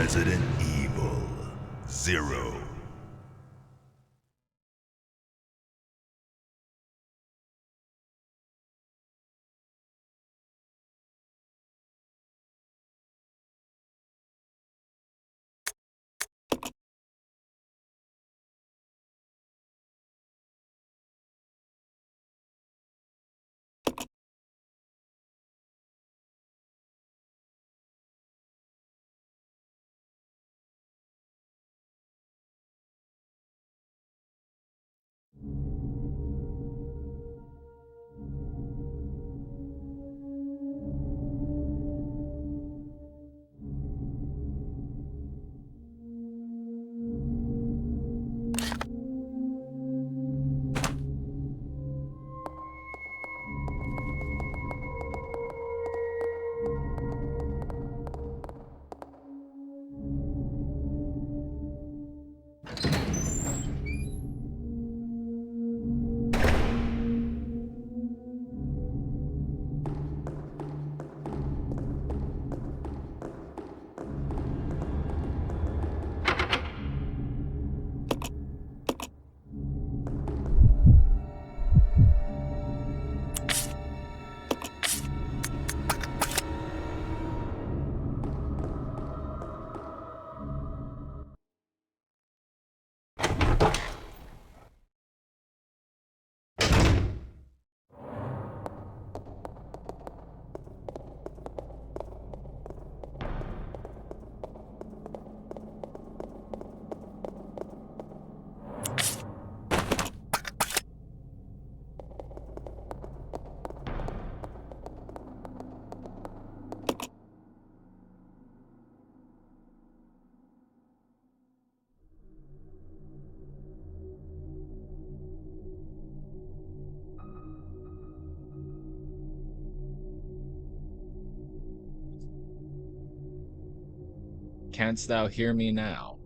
Resident Evil 0. Canst thou hear me now?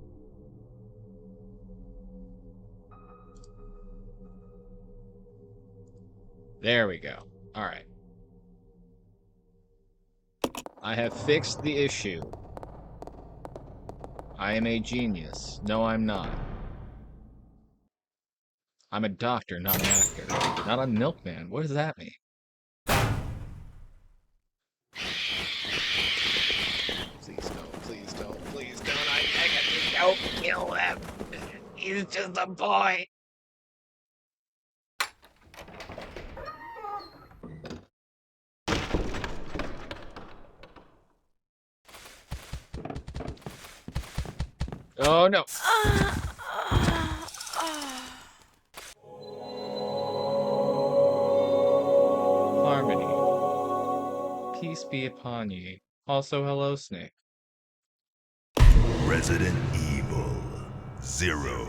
There we go. Alright. I have fixed the issue. I am a genius. No, I'm not. I'm a doctor, not an actor. Not a milkman. What does that mean? Please don't, please don't, please don't. Don't kill him. He's just a boy. Oh no. Harmony. Peace be upon ye. Also, hello, Snake. Resident Evil 0.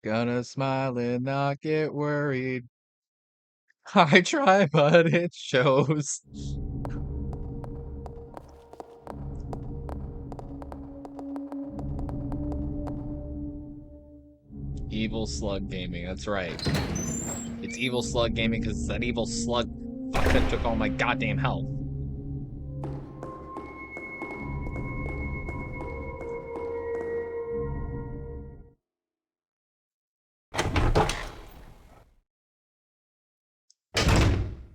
Gonna smile and not get worried. I try, but it shows. Evil Slug Gaming, that's right. It's Evil Slug Gaming because it's that evil slug fuck that took all my goddamn health.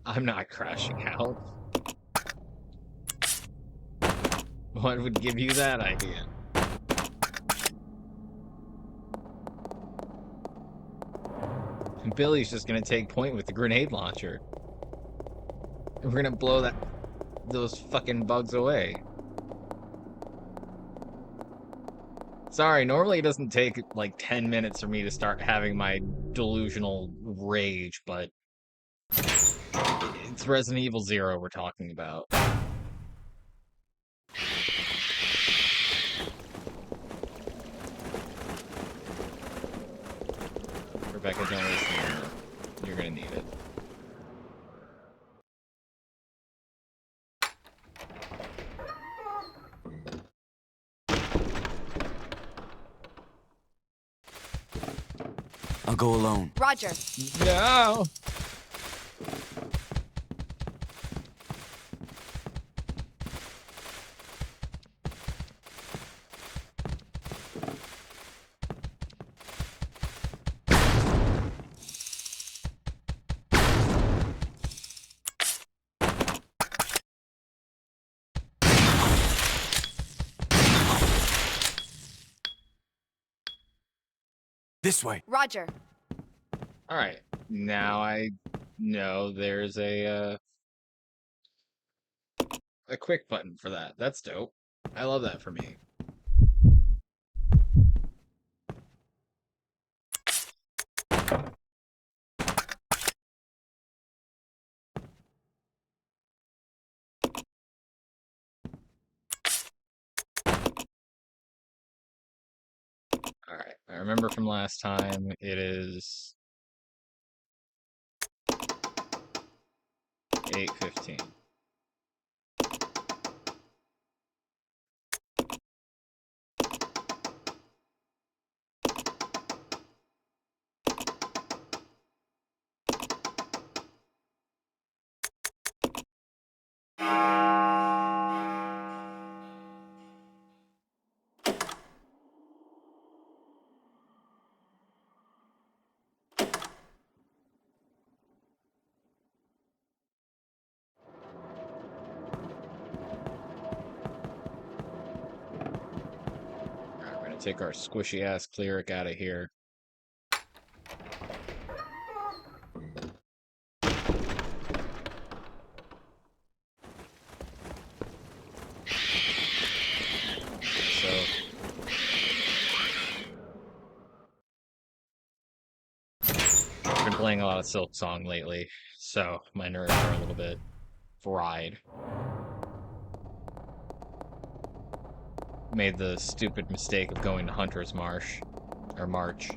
I'm not crashing out. What would give you that idea? And Billy's just gonna take point with the grenade launcher. And we're gonna blow those fucking bugs away. Sorry, normally it doesn't take like 10 minutes for me to start having my delusional rage, but it's Resident Evil 0 we're talking about. Rebecca, don't listen. You're gonna need it. I'll go alone. Roger. No. This way. Roger. All right. Now I know there's a quick button for that. That's dope. I love that for me. All right. I remember from last time it is 8:15. We're gonna take our squishy ass cleric out of here. So I've been playing a lot of Silk Song lately, so my nerves are a little bit fried. Made the stupid mistake of going to Hunter's Marsh, or March.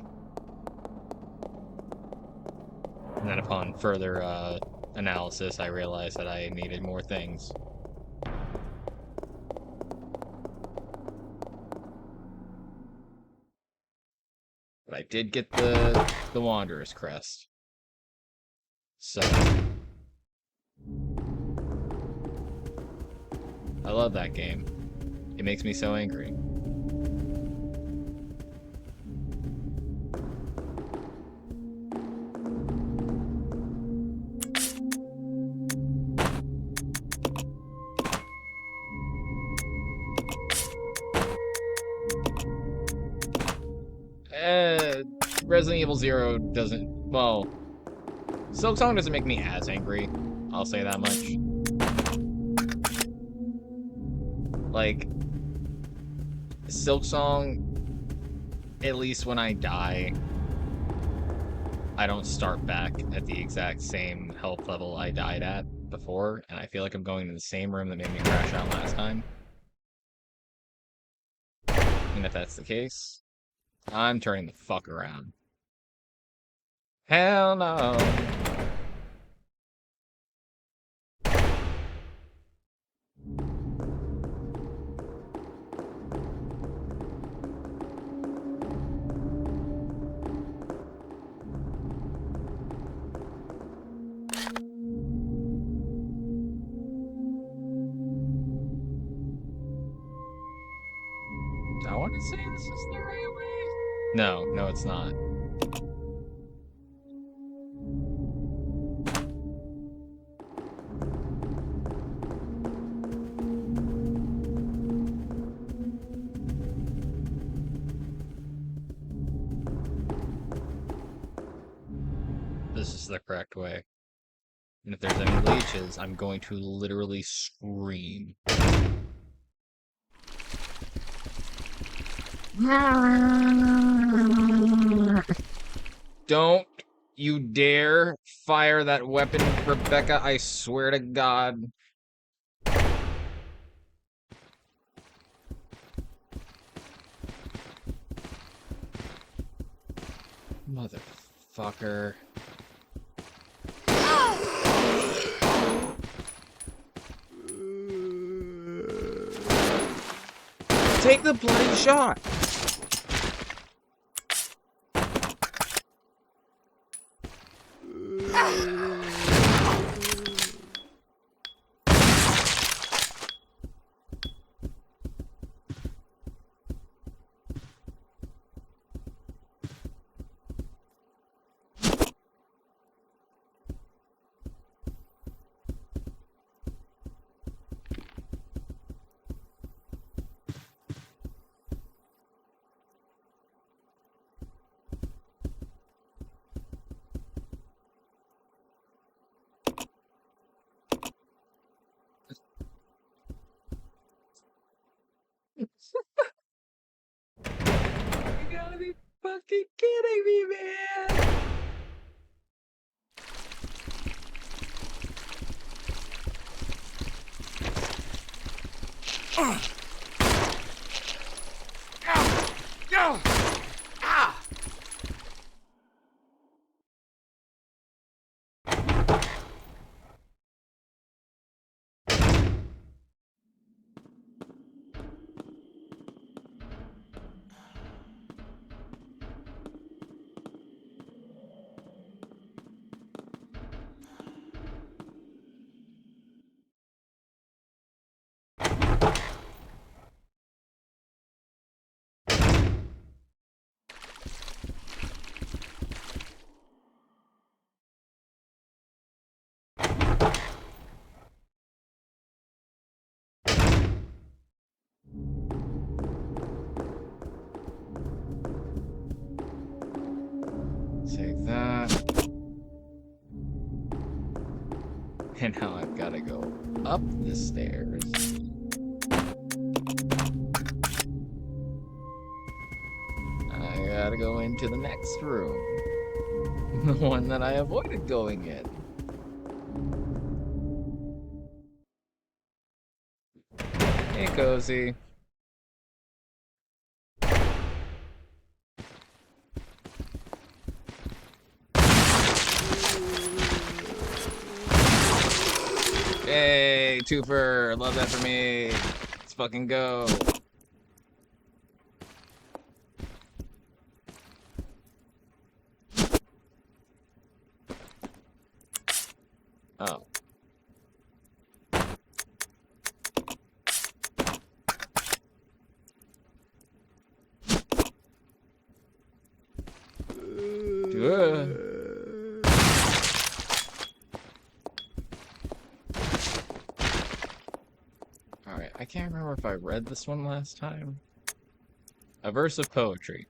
And then upon further analysis, I realized that I needed more things. But I did get the Wanderer's Crest. So I love that game. It makes me so angry. Resident Evil 0 doesn't, well, Silk Song doesn't make me as angry, I'll say that much. Like, Silk Song, at least when I die, I don't start back at the exact same health level I died at before, and I feel like I'm going to the same room that made me crash out last time. And if that's the case, I'm turning the fuck around. Hell no. Do I want to say this is the right way? No, no, it's not. This is the correct way. And if there's any leeches, I'm going to literally scream. Don't you dare fire that weapon, Rebecca, I swear to God. Motherfucker. Take the bloody shot! fucking kidding me, man? Take that. And now I've got to go up the stairs. I gotta go into the next room. The one that I avoided going in. Hey, Cozy. Hey, twofer. Love that for me. Let's fucking go. Oh. Alright, I can't remember if I read this one last time. A verse of poetry.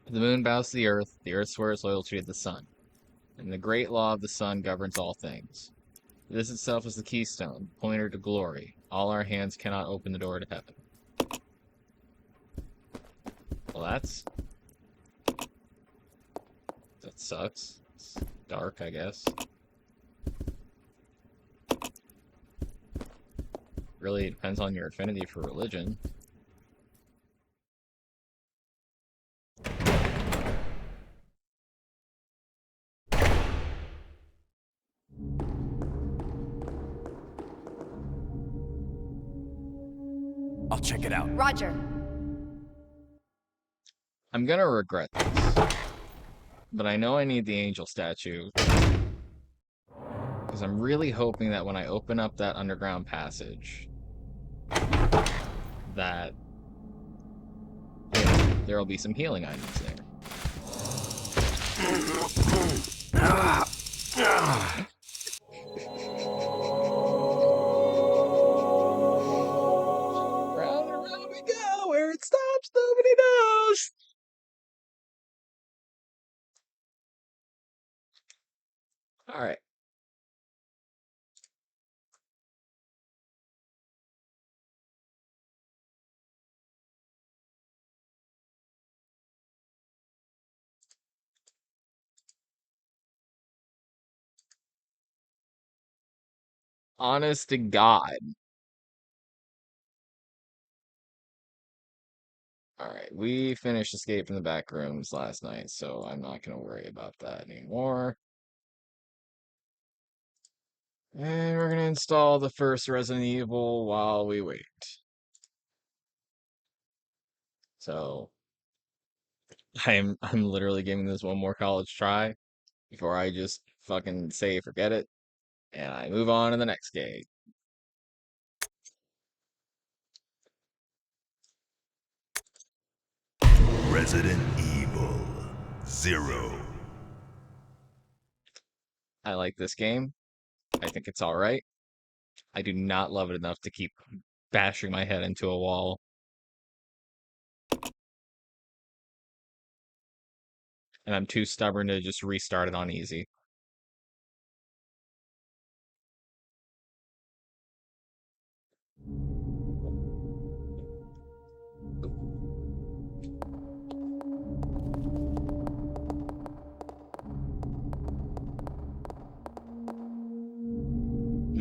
The moon bows to the earth swears loyalty to the sun. And the great law of the sun governs all things. This itself is the keystone, pointer to glory. All our hands cannot open the door to heaven. Well, that sucks. It's dark, I guess. Really depends on your affinity for religion. I'll check it out. Roger. I'm gonna regret this. But I know I need the angel statue. Because I'm really hoping that when I open up that underground passage, that there will be some healing items there. Round and round we go, where it stops, nobody knows. All right. Honest to God. Alright, we finished Escape from the Back Rooms last night, so I'm not going to worry about that anymore. And we're going to install the first Resident Evil while we wait. So, I'm literally giving this one more college try before I just fucking say forget it, and I move on to the next game. Resident Evil 0. I like this game. I think it's alright. I do not love it enough to keep bashing my head into a wall. And I'm too stubborn to just restart it on easy.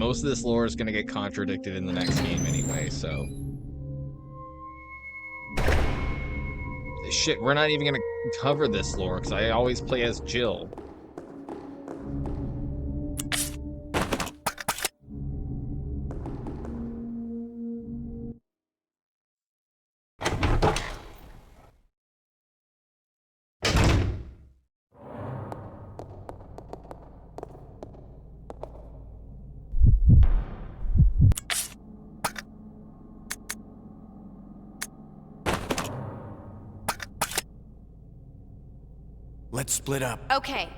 most of this lore is gonna get contradicted in the next game anyway, so. Shit, we're not even gonna cover this lore, because I always play as Jill. Let's split up. Okay.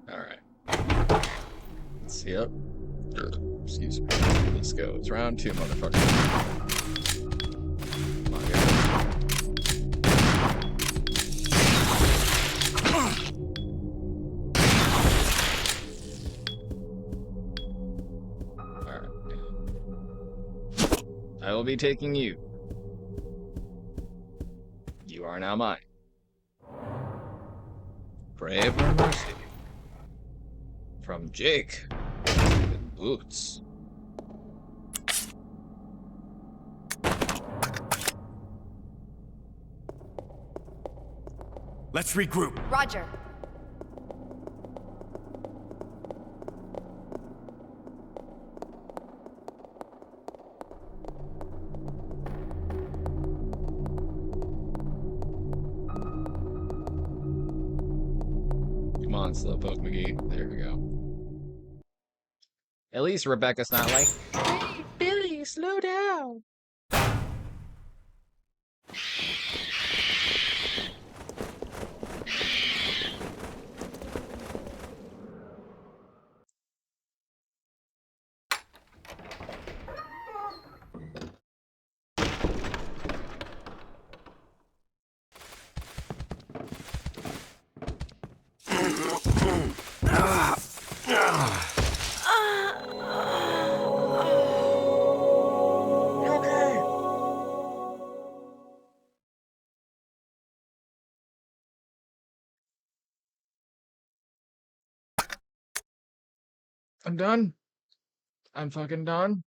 Alright. Yep. Excuse me. Let's go. It's round 2, motherfucker. Come on, Alright. I will be taking you. You are now mine. Pray for mercy. From Jake. With boots. Let's regroup. Roger. Come on, Slowpoke McGee. There we go. At least Rebecca's not like, hey, Billy, slow down. I'm done. I'm fucking done.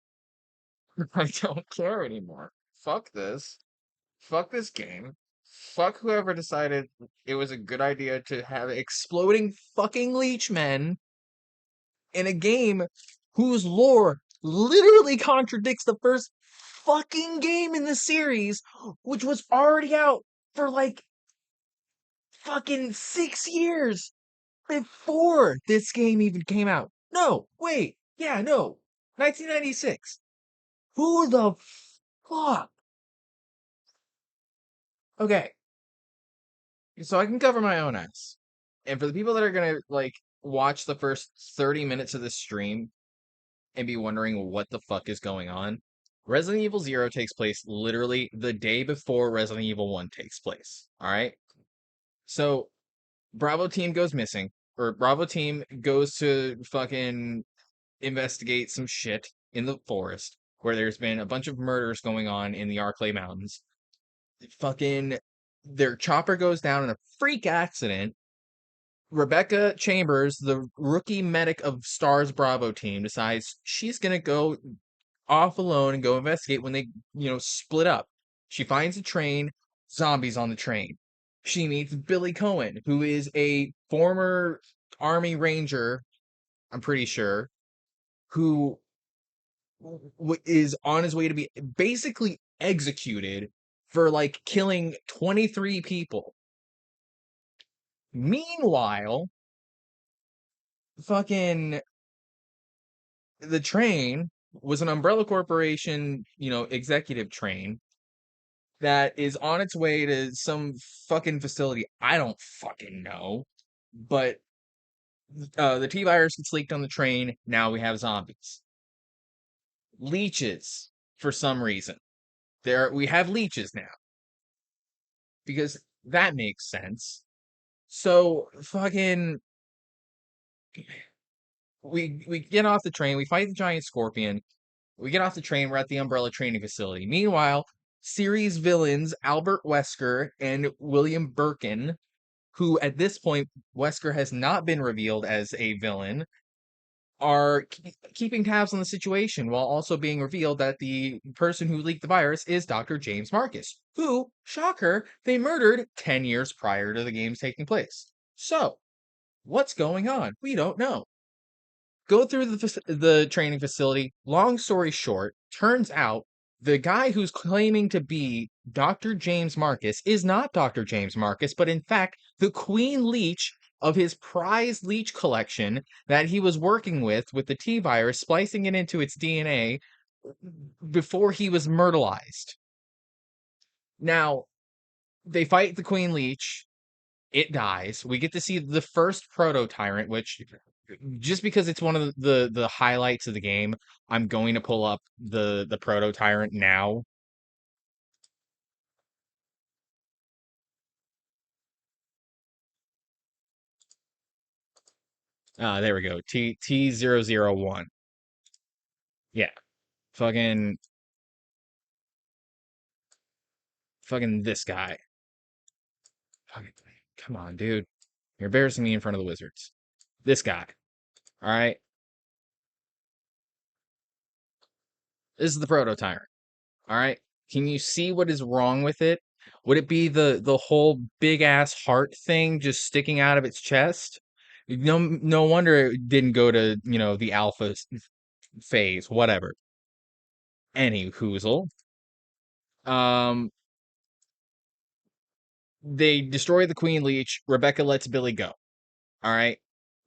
I don't care anymore. Fuck this. Fuck this game. Fuck whoever decided it was a good idea to have exploding fucking leechmen in a game whose lore literally contradicts the first fucking game in the series, which was already out for like fucking 6 years before this game even came out. No, wait. Yeah, no. 1996. Who the fuck? Okay. So I can cover my own ass. And for the people that are gonna, like, watch the first 30 minutes of this stream and be wondering what the fuck is going on, Resident Evil 0 takes place literally the day before Resident Evil 1 takes place. Alright? So, Bravo team goes missing. Or Bravo team goes to fucking investigate some shit in the forest where there's been a bunch of murders going on in the Arclay Mountains. Fucking their chopper goes down in a freak accident. Rebecca Chambers, the rookie medic of Star's Bravo team, decides she's gonna go off alone and go investigate when they, split up. She finds a train, zombies on the train. She meets Billy Cohen, who is a former Army Ranger, I'm pretty sure, who is on his way to be basically executed for like killing 23 people. Meanwhile, fucking the train was an Umbrella Corporation, executive train that is on its way to some fucking facility. I don't fucking know. But the T-virus gets leaked on the train. Now we have zombies. Leeches, for some reason. We have leeches now. Because that makes sense. So, fucking... We get off the train, we fight the giant scorpion, we get off the train, we're at the Umbrella training facility. Meanwhile, series villains Albert Wesker and William Birkin who at this point, Wesker has not been revealed as a villain, are keeping tabs on the situation while also being revealed that the person who leaked the virus is Dr. James Marcus, who, shocker, they murdered 10 years prior to the games taking place. So, what's going on? We don't know. Go through the training facility. Long story short, turns out the guy who's claiming to be Dr. James Marcus is not Dr. James Marcus, but in fact, the Queen Leech of his prize leech collection that he was working with the T virus, splicing it into its DNA before he was myrtleized. Now, they fight the Queen Leech. It dies. We get to see the first proto tyrant, which just because it's one of the highlights of the game, I'm going to pull up the proto tyrant now. There we go. T001. Yeah. Fucking this guy. Fucking, come on, dude. You're embarrassing me in front of the wizards. This guy. All right. This is the proto tyrant. All right. Can you see what is wrong with it? Would it be the whole big ass heart thing just sticking out of its chest? No wonder it didn't go to, the alpha phase, whatever. Any hoozle. Um, they destroy the Queen Leech. Rebecca lets Billy go. All right.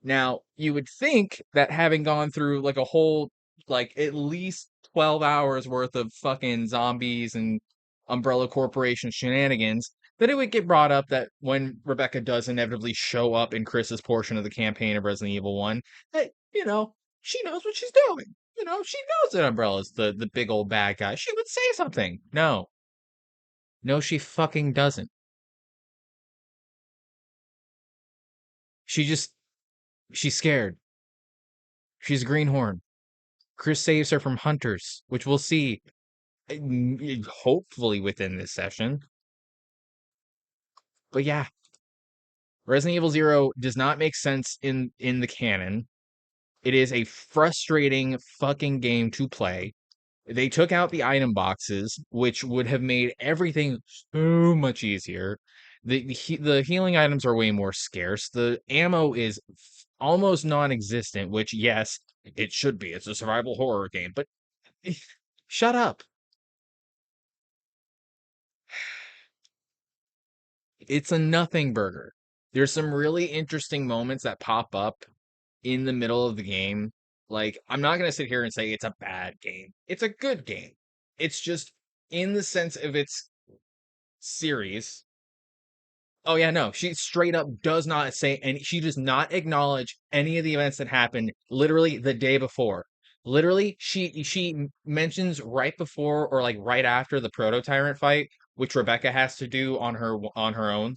Now, you would think that having gone through like a whole, like at least 12 hours worth of fucking zombies and Umbrella Corporation shenanigans, that it would get brought up that when Rebecca does inevitably show up in Chris's portion of the campaign of Resident Evil 1, that, she knows what she's doing. She knows that Umbrella's the big old bad guy. She would say something. No. No, she fucking doesn't. She's scared. She's a greenhorn. Chris saves her from hunters, which we'll see hopefully within this session. But yeah, Resident Evil 0 does not make sense in the canon. It is a frustrating fucking game to play. They took out the item boxes, which would have made everything so much easier. The healing items are way more scarce. The ammo is almost non-existent, which yes, it should be. It's a survival horror game, but shut up. It's a nothing burger. There's some really interesting moments that pop up in the middle of the game. Like, I'm not going to sit here and say it's a bad game. It's a good game. It's just in the sense of its series. Oh yeah, no, she straight up does not say, and she does not acknowledge any of the events that happened literally the day before. Literally, she mentions right before or like right after the proto tyrant fight, which Rebecca has to do on her own,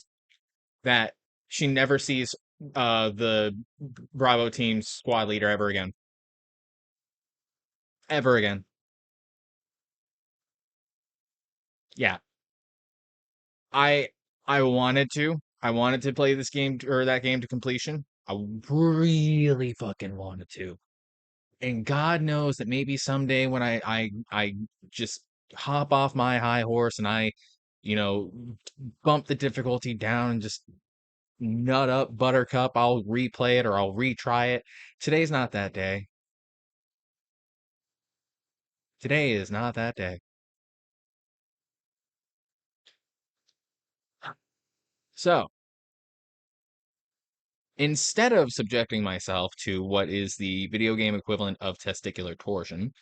that she never sees the Bravo team's squad leader ever again. Ever again. Yeah. I I wanted to. I wanted to play this game or that game to completion. I really fucking wanted to. And God knows that maybe someday when I just hop off my high horse and I, you know, bump the difficulty down and just nut up Buttercup, I'll replay it or I'll retry it. Today's not that day. Today is not that day. So, instead of subjecting myself to what is the video game equivalent of testicular torsion,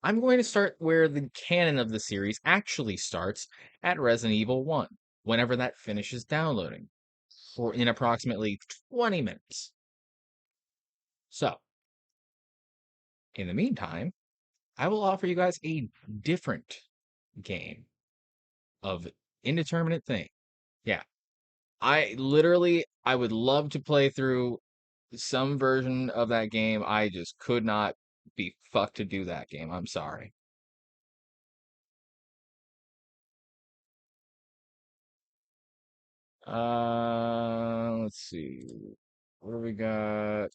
I'm going to start where the canon of the series actually starts at Resident Evil 1, whenever that finishes downloading, for in approximately 20 minutes. So, in the meantime, I will offer you guys a different game of indeterminate thing. Yeah. I would love to play through some version of that game. I just could not be fucked to do that game. I'm sorry. see. What do we got?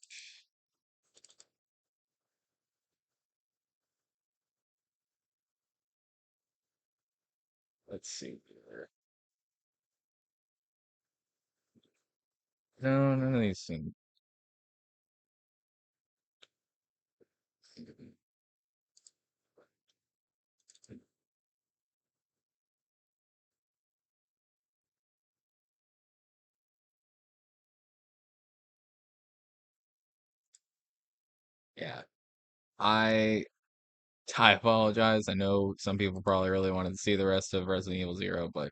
Let's see here. No, none of these seem. Yeah. I I apologize. I know some people probably really wanted to see the rest of Resident Evil Zero, but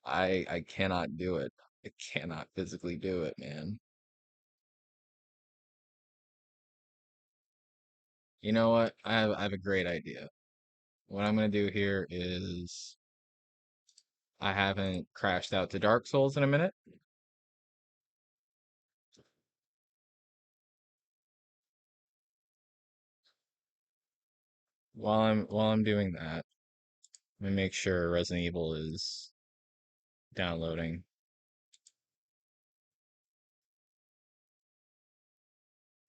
I cannot do it. I cannot physically do it, man. You know what? I have a great idea. What I'm gonna do here is I haven't crashed out to Dark Souls in a minute. While I'm doing that, let me make sure Resident Evil is downloading.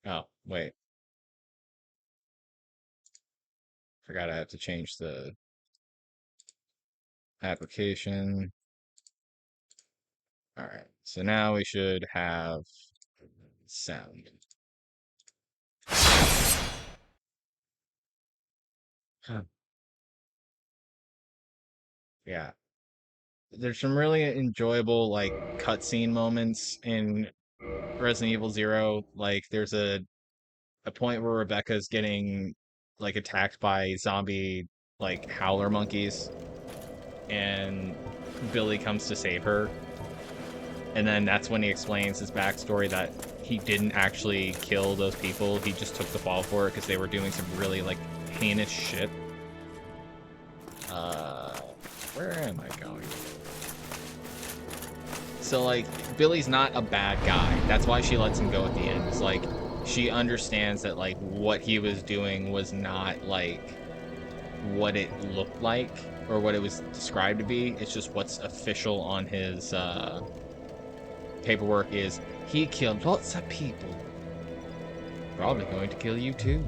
Oh, wait. Forgot I have to change the application. All right. So now we should have sound. Huh. Yeah. There's some really enjoyable like cutscene moments in Resident Evil Zero. Like there's a point where Rebecca's getting like attacked by zombie like howler monkeys and Billy comes to save her. And then that's when he explains his backstory that he didn't actually kill those people. He just took the fall for it because they were doing some really like heinous shit. Where am I going? So like Billy's not a bad guy. That's why she lets him go at the end. It's like she understands that like what he was doing was not like what it looked like or what it was described to be. It's just what's official on his paperwork is he killed lots of people. Probably going to kill you too.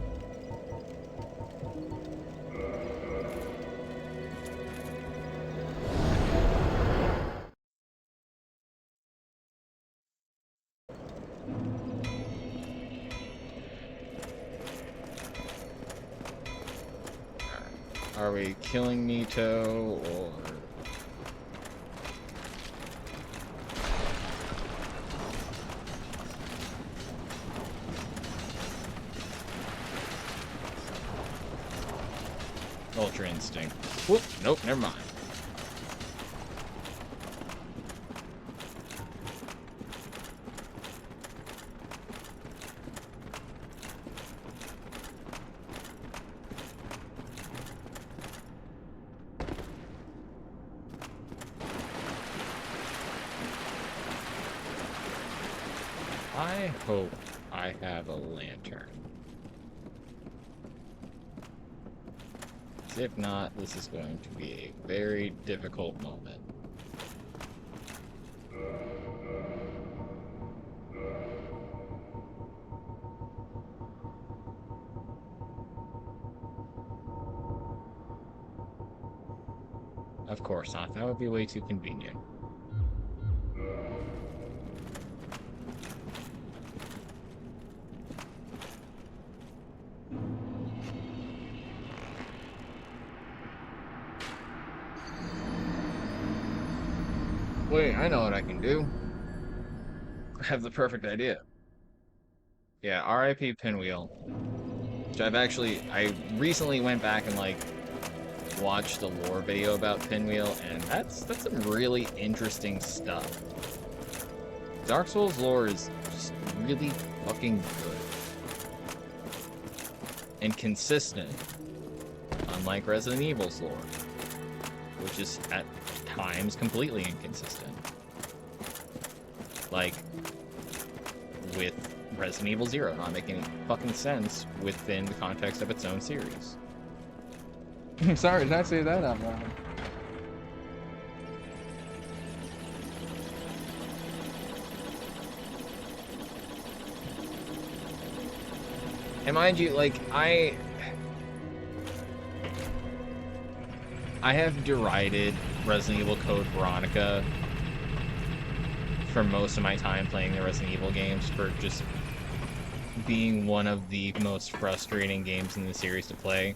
Are we killing Nito or... Ultra Instinct? Whoop, nope, never mind. I hope I have a lantern. If not, this is going to be a very difficult moment. Of course not. That would be way too convenient. Wait, I know what I can do. I have the perfect idea. Yeah, RIP Pinwheel. Which I recently went back and like watched a lore video about Pinwheel, and that's some really interesting stuff. Dark Souls lore is just really fucking good. And consistent. Unlike Resident Evil's lore, which is at times completely inconsistent. Like, with Resident Evil Zero not making any fucking sense within the context of its own series. I'm sorry, did I say that out loud? And mind you, like, I have derided Resident Evil Code Veronica for most of my time playing the Resident Evil games for just being one of the most frustrating games in the series to play.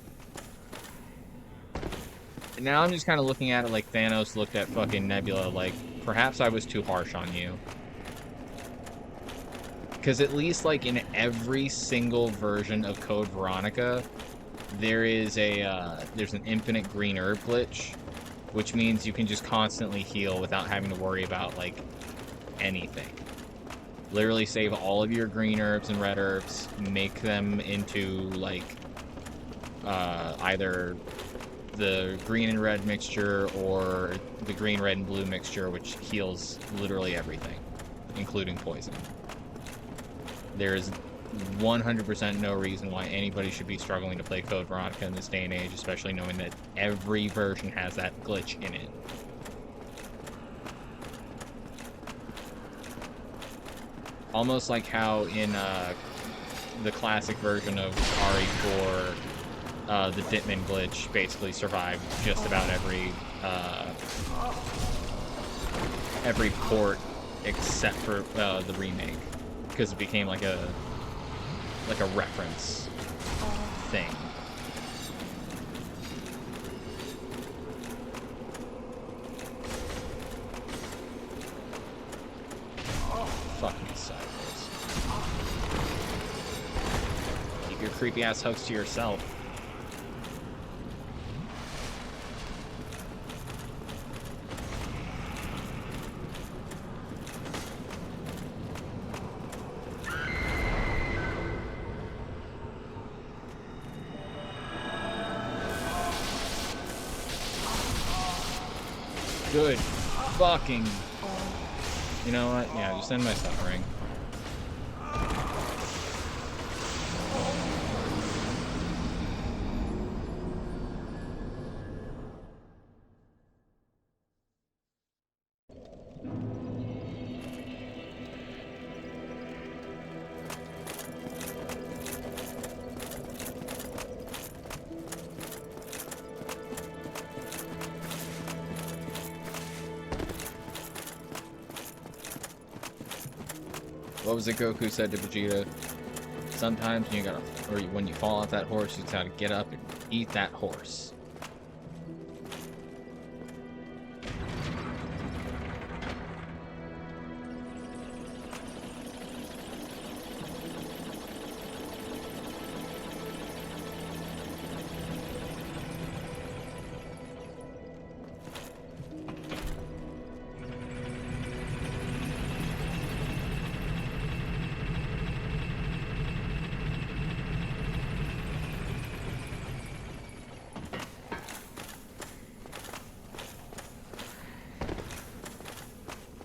And now I'm just kind of looking at it like Thanos looked at fucking Nebula, like, perhaps I was too harsh on you. Because at least, like, in every single version of Code Veronica, there's an infinite green herb glitch, which means you can just constantly heal without having to worry about, like, anything. Literally save all of your green herbs and red herbs, make them into, like, either the green and red mixture or the green, red, and blue mixture, which heals literally everything, including poison. There's 100% no reason why anybody should be struggling to play Code Veronica in this day and age, especially knowing that every version has that glitch in it. Almost like how in the classic version of RE4, the Ditman glitch basically survived just about every port except for the remake, because it became like a reference thing. Fuck me sideways. Keep your creepy ass hugs to yourself. Good fucking... You know what? Yeah, just end my suffering. What was it Goku said to Vegeta? Sometimes you gotta, or when you fall off that horse, you just gotta get up and eat that horse.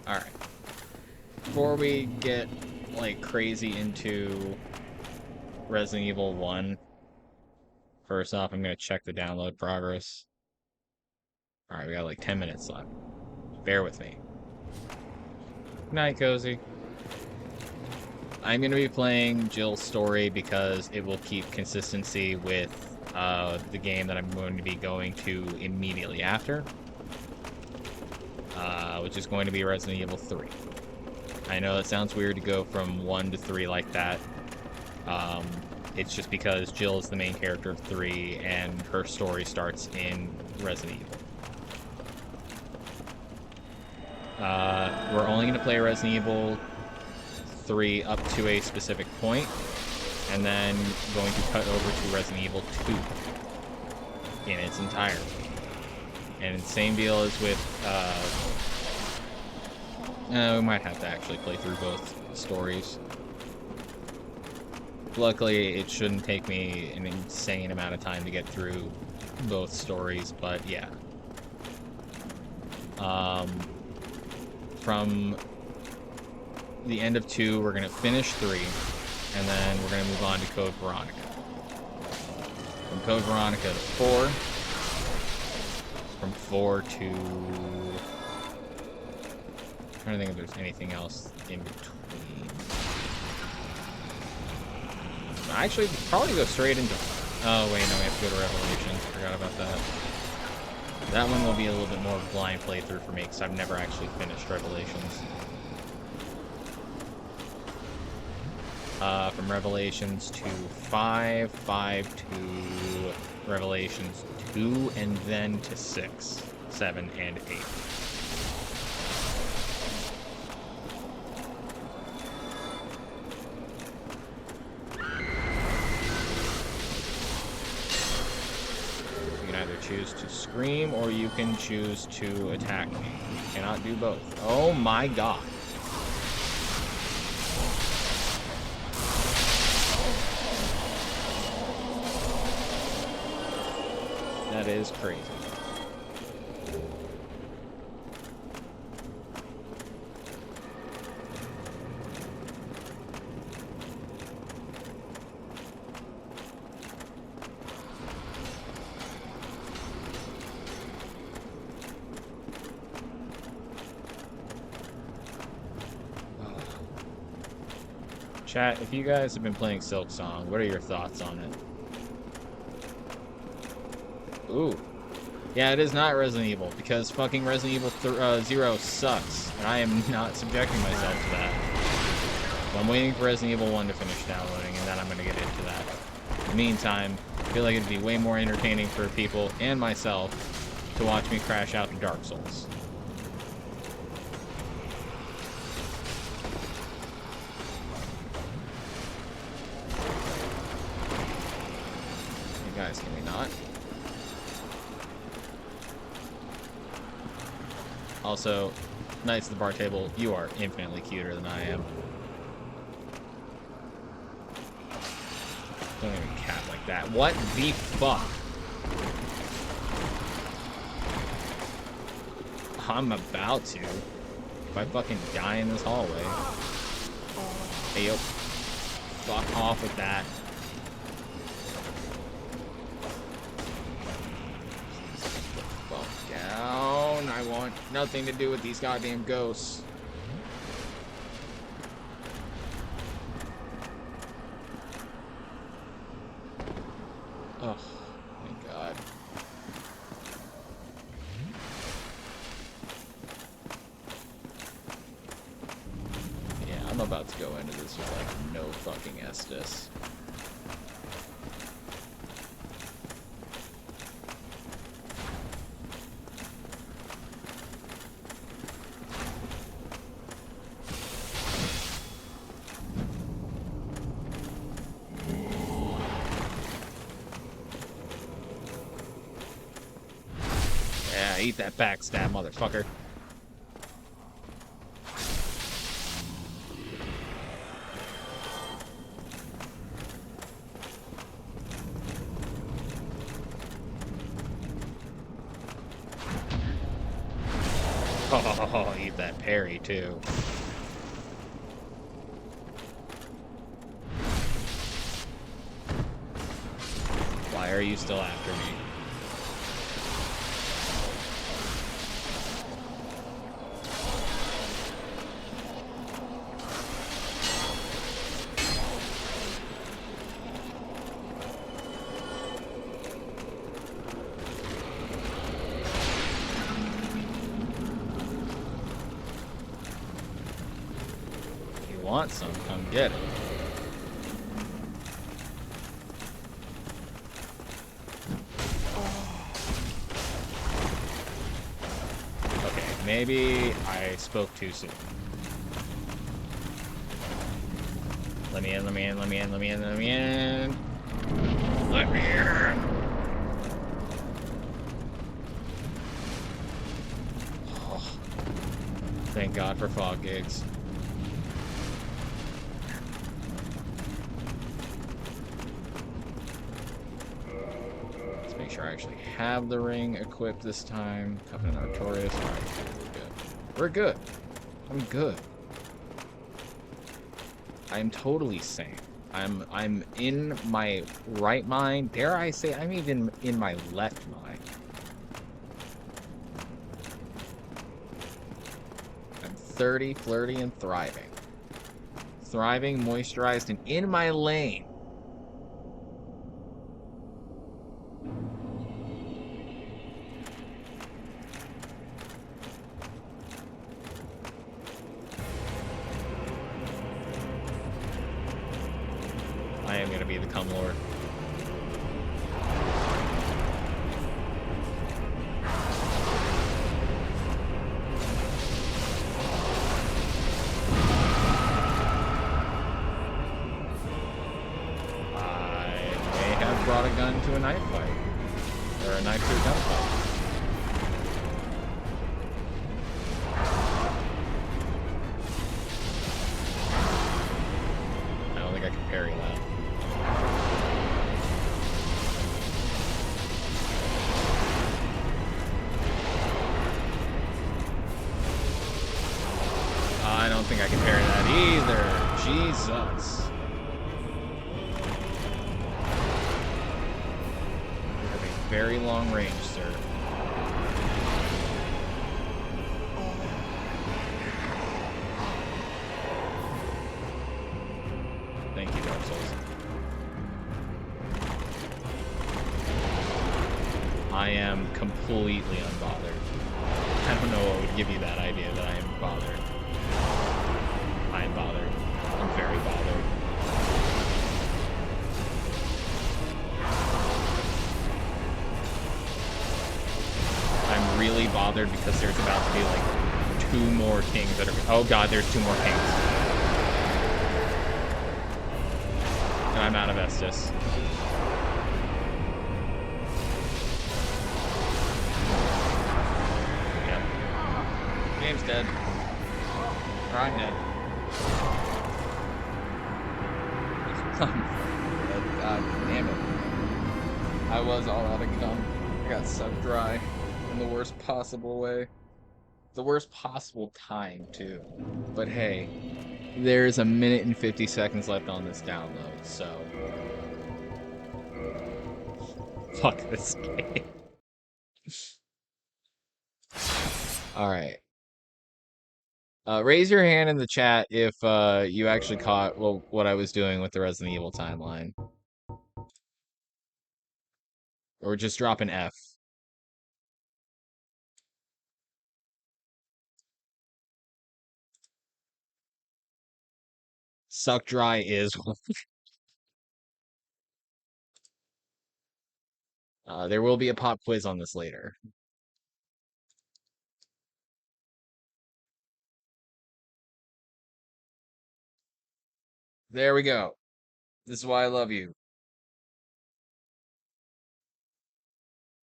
Alright. Before we get, like, crazy into Resident Evil 1, first off, I'm gonna check the download progress. Alright, we got, like, 10 minutes left. Bear with me. Good night, Cozy. I'm gonna be playing Jill's story because it will keep consistency with the game that I'm going to be going to immediately after. Which is going to be Resident Evil 3. I know it sounds weird to go from 1 to 3 like that. It's just because Jill is the main character of 3, and her story starts in Resident Evil. We're only going to play Resident Evil 3 up to a specific point, and then going to cut over to Resident Evil 2 in its entirety. And the same deal as with, we might have to actually play through both stories. Luckily, it shouldn't take me an insane amount of time to get through both stories, but yeah. From the end of 2, we're going to finish 3, and then we're going to move on to Code Veronica. From Code Veronica to 4. From 4 to... I'm trying to think if there's anything else in between. Actually, probably go straight into... Oh, wait, no, we have to go to Revelations. Forgot about that. That one will be a little bit more of a blind playthrough for me, because I've never actually finished Revelations. From Revelations to 5, 5 to Revelations 2, and then to 6, 7, and 8. You can either choose to scream, or you can choose to attack me. You cannot do both. Oh my god. That is crazy. Chat, if you guys have been playing Silk Song, what are your thoughts on it? Ooh. Yeah, it is not Resident Evil, because fucking Resident Evil 0 sucks, and I am not subjecting myself to that. So I'm waiting for Resident Evil 1 to finish downloading, and then I'm going to get into that. In the meantime, I feel like it'd be way more entertaining for people and myself to watch me crash out to Dark Souls. You guys, can we not? Also, Knights of the Bar Table, you are infinitely cuter than I am. Don't even cap like that. What the fuck? I'm about to. If I fucking die in this hallway. Hey, yo. Fuck off with that. Down. I want nothing to do with these goddamn ghosts. Oh my god. Yeah, I'm about to go into this with like no fucking Estus. Eat that backstab, motherfucker. Oh, eat that parry, too. Why are you still after me? Want some, come get it. Okay, maybe I spoke too soon. Let me in, let me in, let me in, let me in, let me in. Let me in. Oh, thank God for fog gigs. Sure I actually have the ring equipped this time. Covenant Artorias. Alright, we're good. We're good. I'm good. I'm totally sane. I'm in my right mind. Dare I say I'm even in my left mind. I'm 30, flirty, and thriving. Thriving, moisturized, and in my lane. gonna be the cum lord. Brought a gun to a knife fight. Or a knife to a gunfight. I don't think I can parry that. I don't think I can parry that either. Jesus. Very long range, sir. Thank you, Dark Souls. I am completely unbothered. I don't know what would give you that idea that I am bothered. I am bothered. I'm very bothered. I'm really bothered because there's about to be like 2 more kings that are. Oh god, there's 2 more kings. And I'm out of Estus. Yep. Game's dead. Or I'm dead. God damn it. I was all out of cum. I got sucked dry. In the worst possible way. The worst possible time, too. But hey, there's 1 minute and 50 seconds left on this download, so... Fuck this game. Alright. Raise your hand in the chat if you actually caught what I was doing with the Resident Evil timeline. Or just drop an F. Suck dry is there will be a pop quiz on this later. There we go. This is why I love you.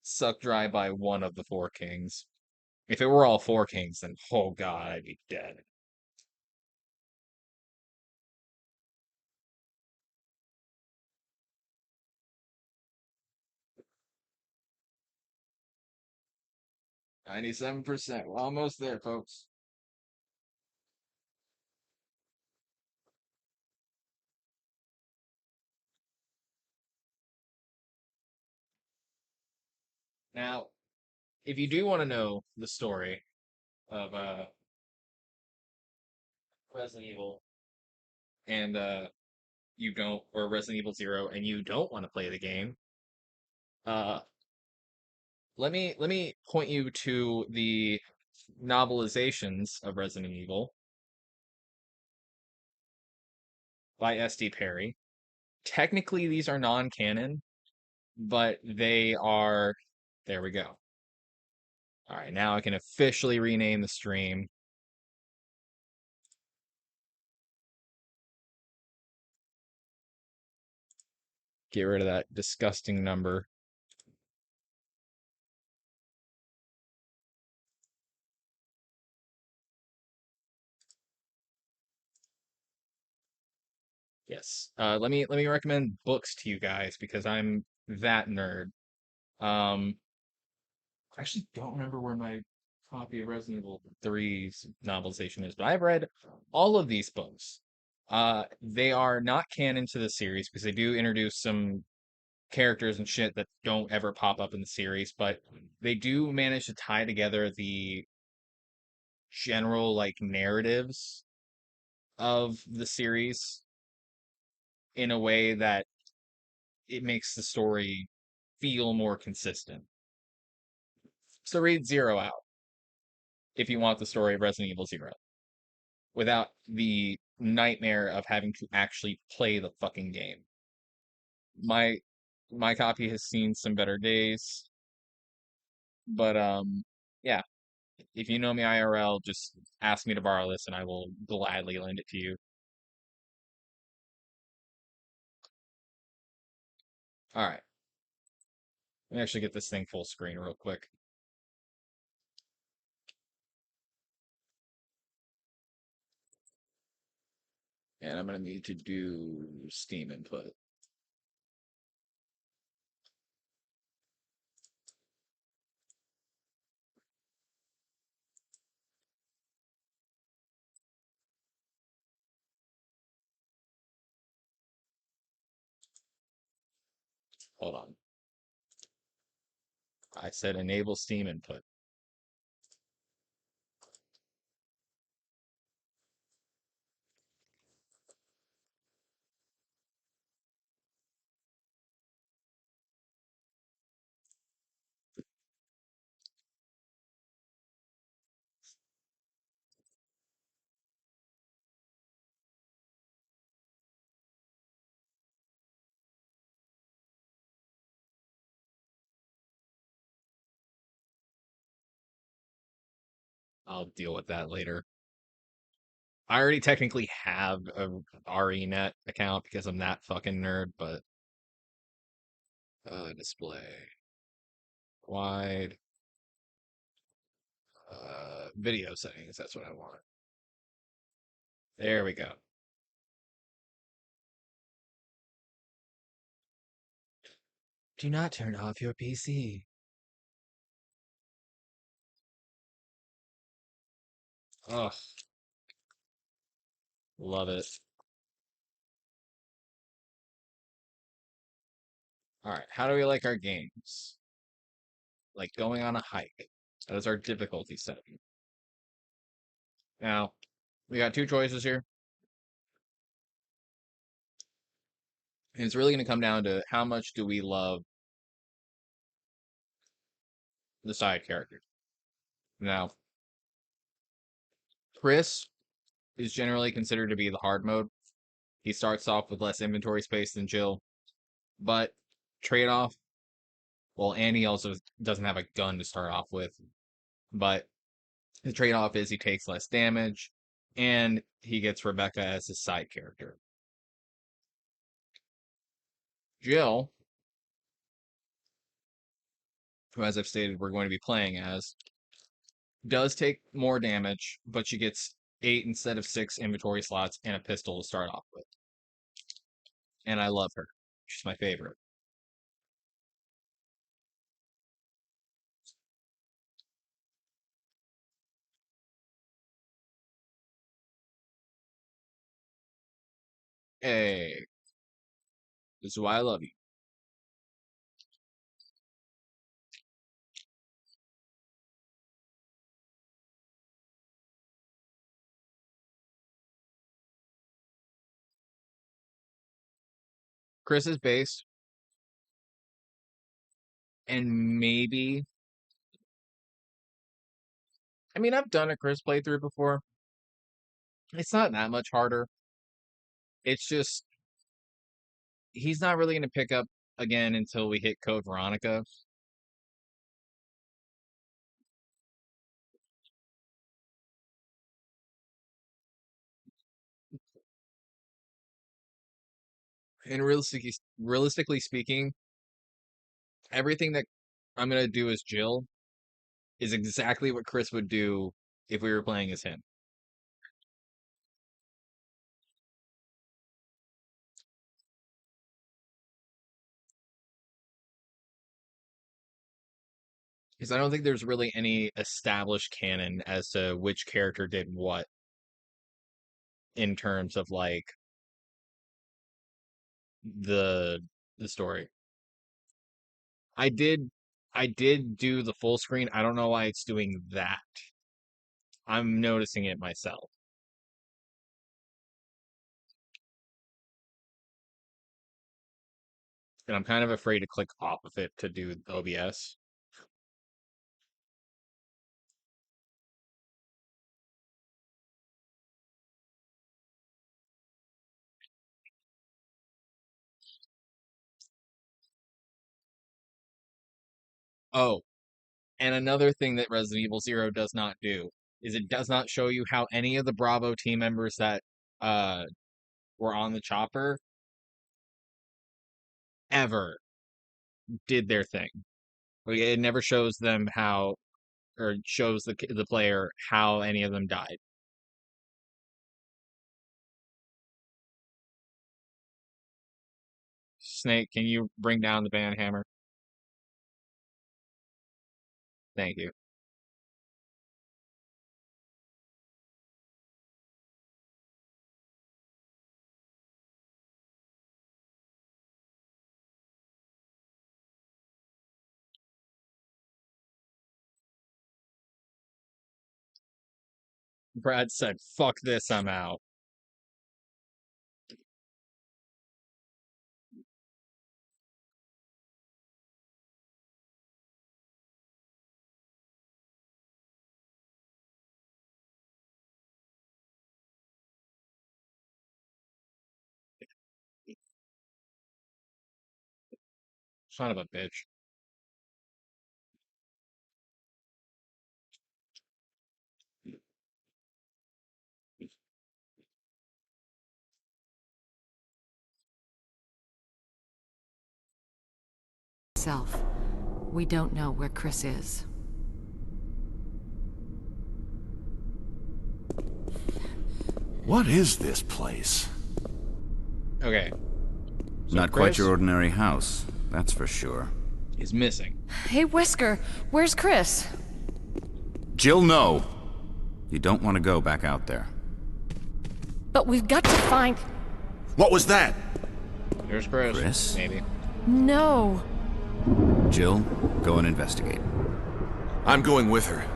Suck dry by one of the 4 kings. If it were all 4 kings, then oh god, I'd be dead. %. We're almost there, folks. Now, if you do want to know the story of Resident Evil and you don't, or Resident Evil 0 and you don't want to play the game, let me point you to the novelizations of Resident Evil by S.D. Perry. Technically, these are non-canon, but they are. There we go. All right, now I can officially rename the stream. Get rid of that disgusting number. Yes. Let me recommend books to you guys because I'm that nerd. I actually don't remember where my copy of Resident Evil 3's novelization is, but I've read all of these books. They are not canon to the series because they do introduce some characters and shit that don't ever pop up in the series, but they do manage to tie together the general like narratives of the series in a way that it makes the story feel more consistent. So read Zero out if you want the story of Resident Evil 0 without the nightmare of having to actually play the fucking game. my copy has seen some better days, but yeah. If you know me IRL, just ask me to borrow this, and I will gladly lend it to you. All right. Let me actually get this thing full screen real quick. And I'm going to need to do Steam input. Hold on. I said enable Steam input. I'll deal with that later. I already technically have a RENet account because I'm that fucking nerd, but display wide video settings. That's what I want. There we go. Do not turn off your PC. Ugh, love it. All right, how do we like our games? Like going on a hike. That is our difficulty setting. Now, we got two choices here. And it's really going to come down to how much do we love the side character. Now, Chris is generally considered to be the hard mode. He starts off with less inventory space than Jill, but trade-off, well, Annie also doesn't have a gun to start off with, but the trade-off is he takes less damage, and he gets Rebecca as his side character. Jill, who, as I've stated, we're going to be playing as, does take more damage, but she gets 8 instead of 6 inventory slots and a pistol to start off with. And I love her. She's my favorite. Hey, this is why I love you. Chris's base, and maybe. I mean, I've done a Chris playthrough before. It's not that much harder. It's just he's not really going to pick up again until we hit Code Veronica. And realistically speaking, everything that I'm going to do as Jill is exactly what Chris would do if we were playing as him. Because I don't think there's really any established canon as to which character did what in terms of like the the story. I did I did do the full screen. I don't know why it's doing that. I'm noticing it myself. And I'm kind of afraid to click off of it to do OBS. Oh, and another thing that Resident Evil 0 does not do is it does not show you how any of the Bravo team members that were on the chopper ever did their thing. Like, it never shows them how, or shows the player how any of them died. Snake, can you bring down the band hammer? Thank you. Brad said, fuck this, I'm out. Son of a bitch. Self. We don't know where Chris is. What is this place? Okay. So Not Chris quite your ordinary house, that's for sure. is missing. Hey, Wesker, where's Chris? Jill, no! You don't want to go back out there. But we've got to find... What was that? There's Chris. Chris? Maybe. No. Jill, go and investigate. I'm going with her.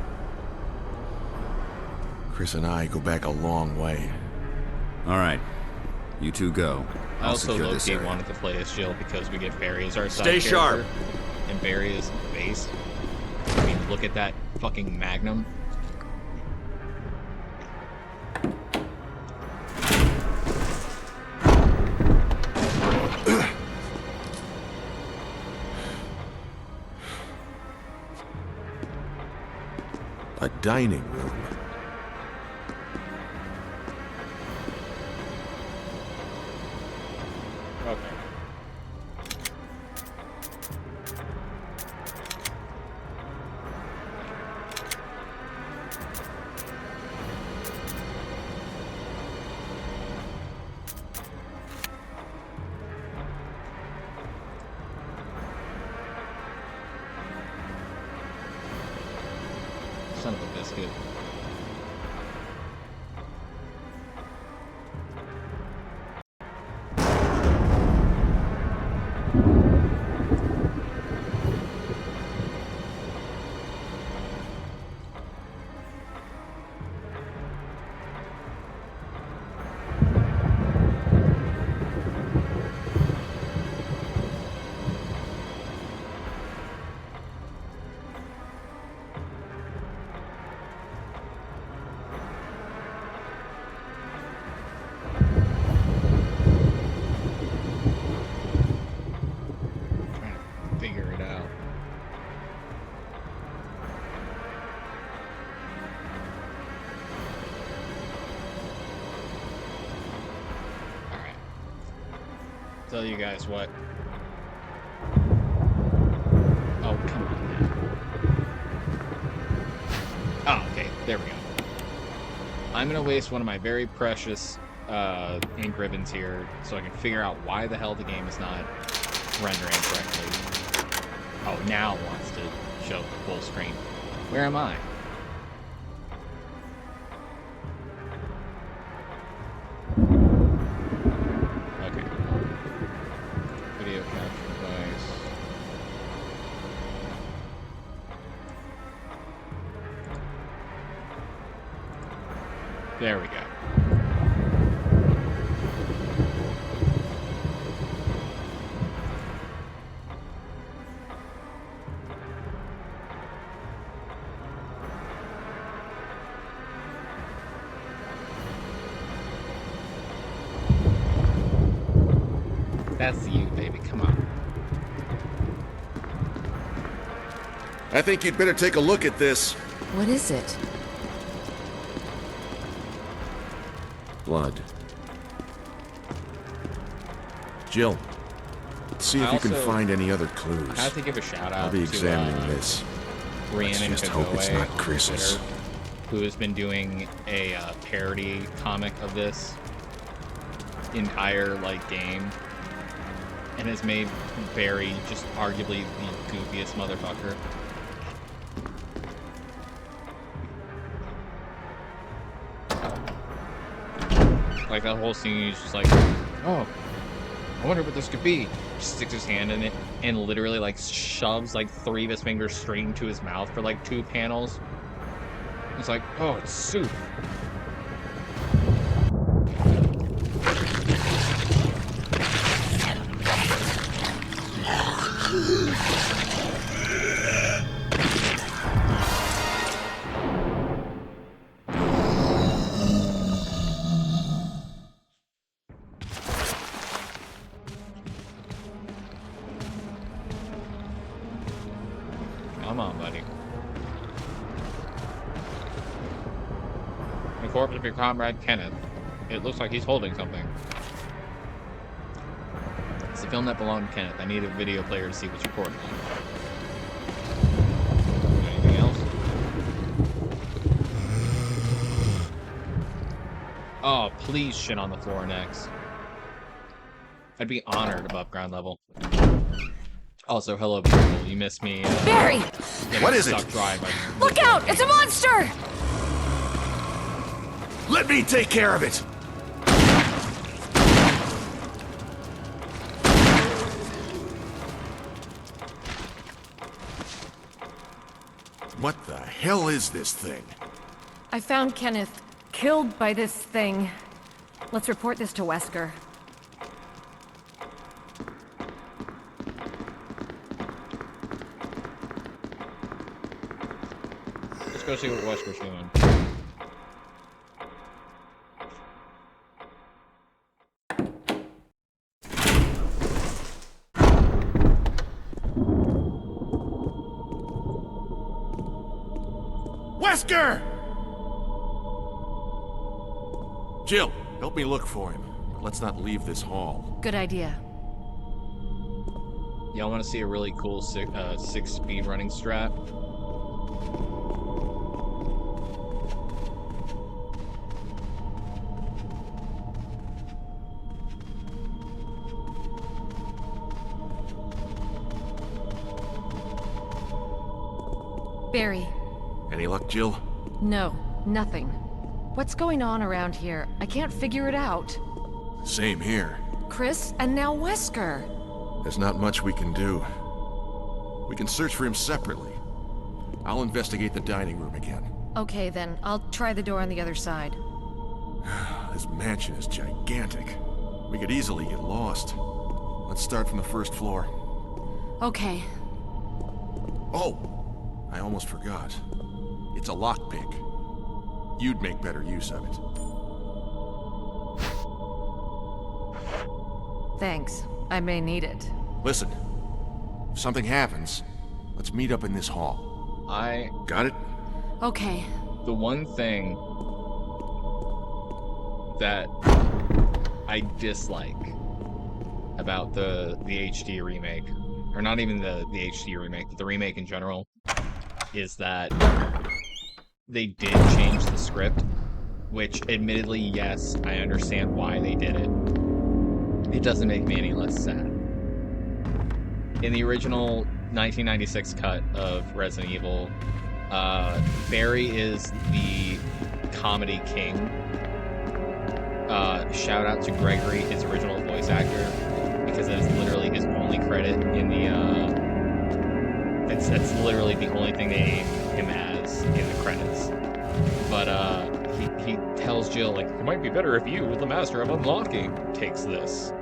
Chris and I go back a long way. All right, you two go. I I'll also secure this low-key area. wanted to play as Jill because we get Barry as our side Stay sharp. character, and Barry is base. I mean, look at that fucking Magnum. A dining room. Okay. Son of a biscuit. Trying to figure it out. Alright. Tell you guys what. Oh, come on now. Oh, okay. There we go. I'm gonna waste one of my very precious ink ribbons here so I can figure out why the hell the game is not rendering correctly. Oh, now it wants to show full screen. Where am I? Okay. Video capture device. There we go. That's you, baby. Come on. I think you'd better take a look at this. What is it? Blood. Jill, see if you can also- find any other I clues. have to give a shout out I'll be to examining this. Let's Rhiannon just hope it's Kagoe not on Chris's. Twitter, who has been doing a parody comic of this entire like game, and has made Barry just arguably the goofiest motherfucker. Like that whole scene, he's just like, oh, I wonder what this could be. Just sticks his hand in it and literally like shoves like 3 of his fingers straight into his mouth for like 2 panels. It's like, oh, it's soup. Come on, buddy. The corpse of your comrade Kenneth. It looks like he's holding something. It's a film that belonged to Kenneth. I need a video player to see what's recorded. Anything else? Oh, please shit on the floor next. I'd be honored above ground level. Also, hello, people. You missed me. Barry! What is it? Sucked dry by Look out! It's a monster! Let me take care of it! What the hell is this thing? I found Kenneth killed by this thing. Let's report this to Wesker. Let's go see what Wesker's doing. Wesker! Jill, help me look for him. Let's not leave this hall. Good idea. Y'all want to see a really cool 6 speed running strat? Barry. Any luck, Jill? No, nothing. What's going on around here? I can't figure it out. Same here. Chris, and now Wesker. There's not much we can do. We can search for him separately. I'll investigate the dining room again. Okay then, I'll try the door on the other side. This mansion is gigantic. We could easily get lost. Let's start from the first floor. Okay. Oh! I almost forgot. It's a lockpick. You'd make better use of it. Thanks. I may need it. Listen, if something happens, let's meet up in this hall. Got it? Okay. The one thing that I dislike about the HD remake, or not even the HD remake, but the remake in general, is that they did change the script, which admittedly, yes, I understand why they did it. It doesn't make me any less sad. In the original 1996 cut of Resident Evil, Barry is the comedy king. Shout out to Gregory, his original voice actor, because that is literally his only credit in the, that's literally the only thing they name him as in the credits. But, he tells Jill, like, it might be better if you, the master of unlocking, takes this.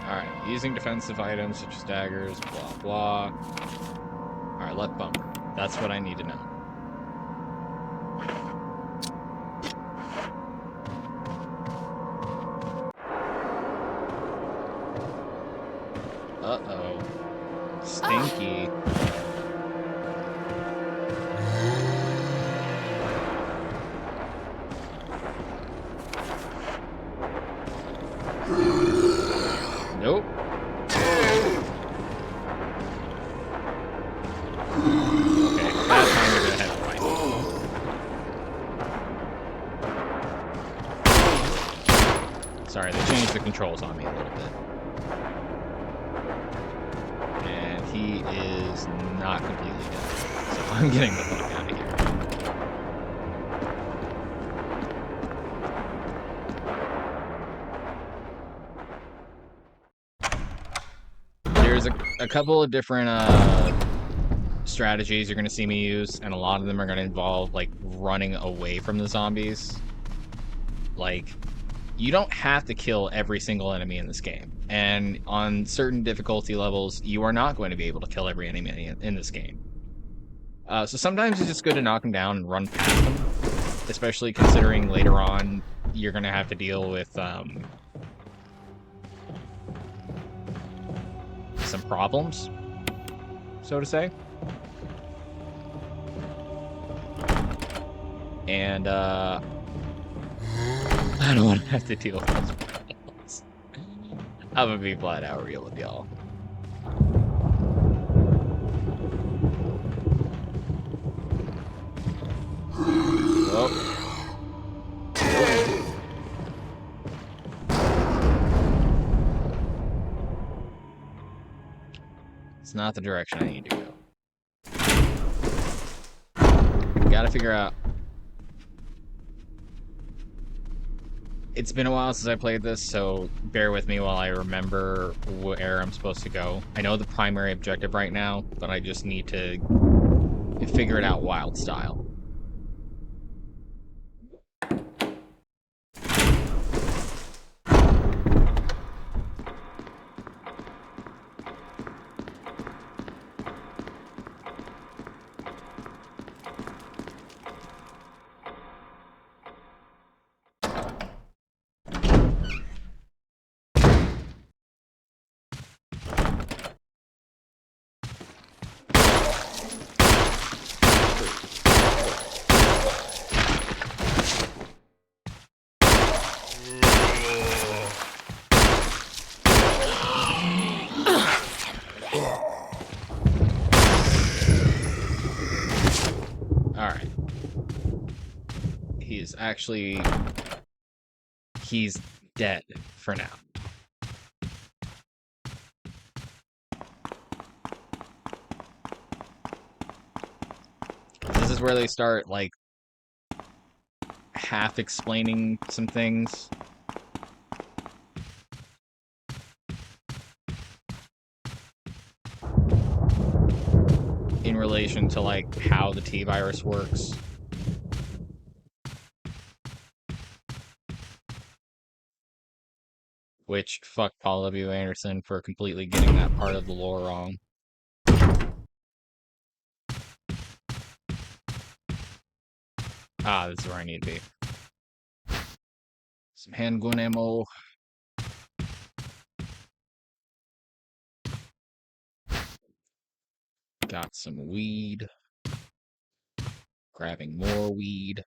Alright, using defensive items such as daggers, blah blah. Alright, left bumper. That's what I need to know. Uh-oh. Stinky. Nope. Okay, that time we're gonna have to fight. Sorry, they changed the controls on me a little bit. And he is not completely dead. So I'm getting the fuck out of here. There's a couple of different strategies you're going to see me use, and a lot of them are going to involve, like, running away from the zombies. Like, you don't have to kill every single enemy in this game. And on certain difficulty levels, you are not going to be able to kill every enemy in this game. So sometimes it's just good to knock them down and run past them, especially considering later on you're going to have to deal with some problems, so to say. And I don't want to have to deal with those problems. I'm gonna be flat out real with y'all. Oh. It's not the direction I need to go. Gotta figure out. It's been a while since I played this, so bear with me while I remember where I'm supposed to go. I know the primary objective right now, but I just need to figure it out wild style. Alright. He's dead for now. This is where they start, like, half explaining some things. In relation to, like, how the T-virus works. Which, fuck Paul W. Anderson for completely getting that part of the lore wrong. Ah, this is where I need to be. Some handgun ammo. Got some weed. Grabbing more weed.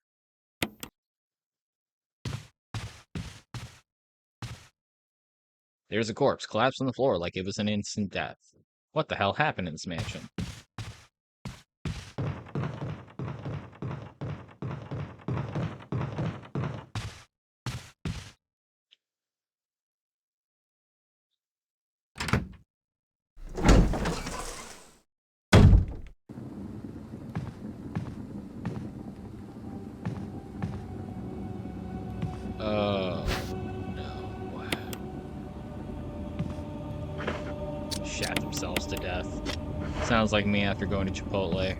There's a corpse collapsed on the floor like it was an instant death. What the hell happened in this mansion? Oh, no. Shat themselves to death. Sounds like me after going to Chipotle.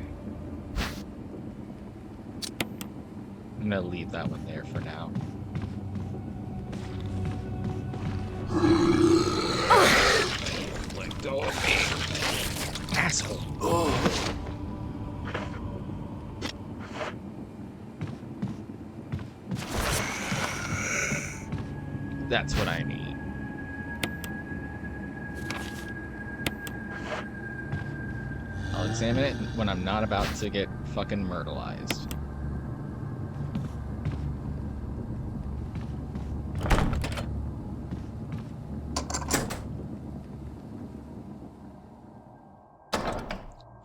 I'm gonna leave that one there for now. Let go of me. Asshole. That's what I need. I'll examine it when I'm not about to get fucking myrtleized.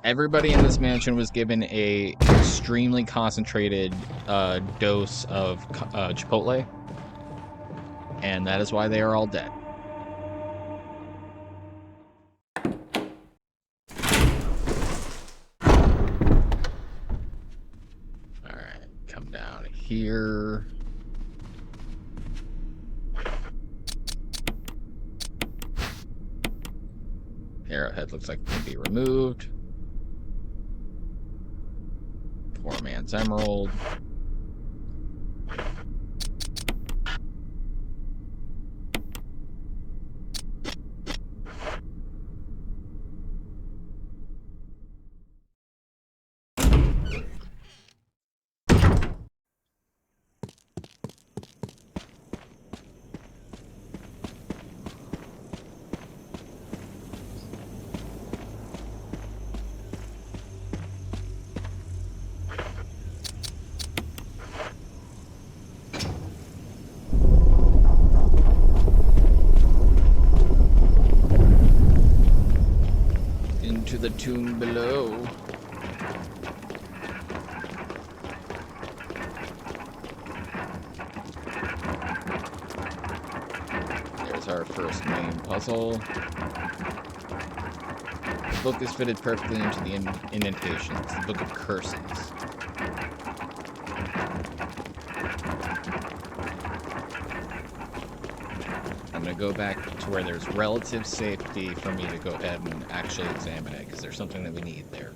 Everybody in this mansion was given a extremely concentrated dose of Chipotle, and that is why they are all dead. Alright, come down here. Arrowhead looks like it can be removed. Poor man's emerald. Into the tomb below. There's our first main puzzle. The book is fitted perfectly into the indentations. The Book of Curses. I'm going to go back to where there's relative safety for me to go ahead and actually examine it, because there's something that we need there.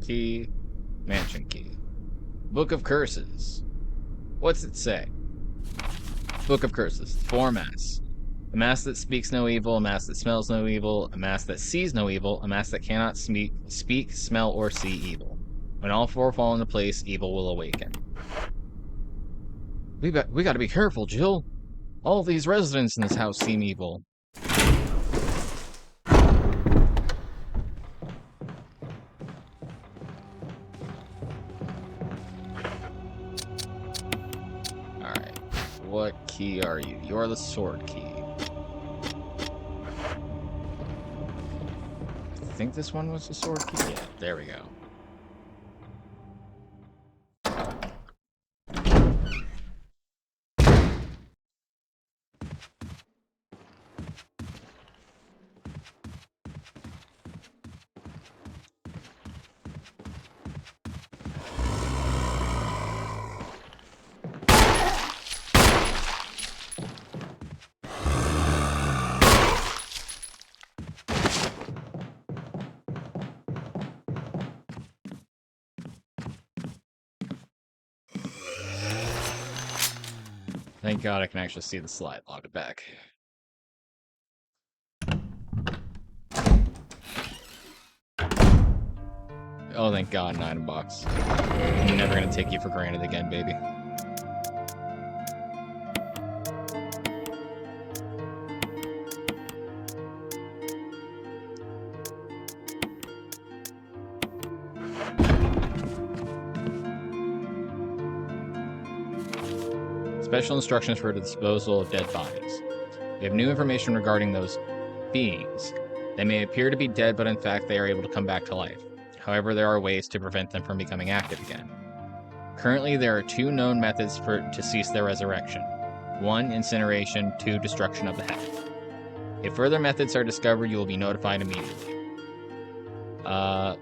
Key, mansion key. Book of Curses. What's it say? Book of Curses. 4 masks. A mask that speaks no evil, a mask that smells no evil, a mask that sees no evil, a mask that cannot speak, smell, or see evil. When all 4 fall into place, evil will awaken. We gotta be careful, Jill. All these residents in this house seem evil. What key are you? You're the sword key. I think this one was the sword key. Yeah, there we go. Thank God I can actually see the slide logged back. Oh, thank God, an item box. I'm never gonna take you for granted again, baby. Special instructions for the disposal of dead bodies. We have new information regarding those beings. They may appear to be dead, but in fact they are able to come back to life. However, there are ways to prevent them from becoming active again. Currently, there are 2 known methods to cease their resurrection. 1, incineration, 2, destruction of the head. If further methods are discovered, you will be notified immediately.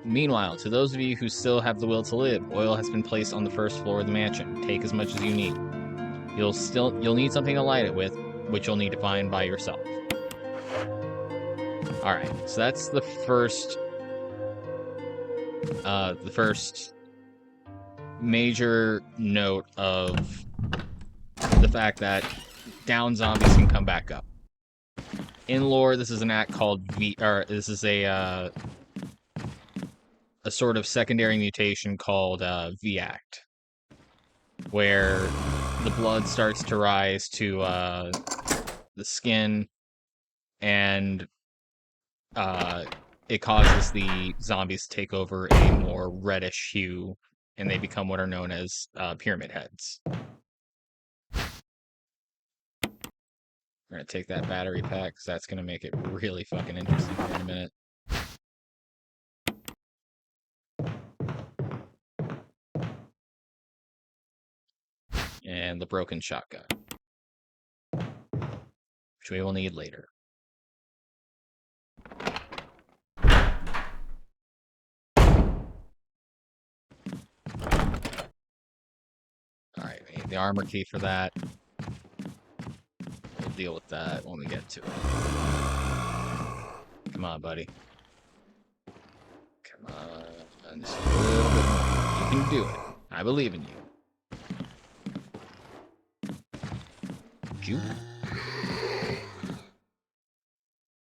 Meanwhile, to those of you who still have the will to live, oil has been placed on the first floor of the mansion. Take as much as you need. You'll need something to light it with, which you'll need to find by yourself. Alright, so that's the first major note of the fact that down zombies can come back up. In lore, this is an act called this is a sort of secondary mutation called V-act, where the blood starts to rise to the skin, and it causes the zombies to take over a more reddish hue, and they become what are known as pyramid heads. We're gonna take that battery pack, because that's gonna make it really fucking interesting here in a minute. And the broken shotgun, which we will need later. Alright, we need the armor key for that. We'll deal with that when we get to it. Come on, buddy. Come on. Just a little bit more. You can do it. I believe in you.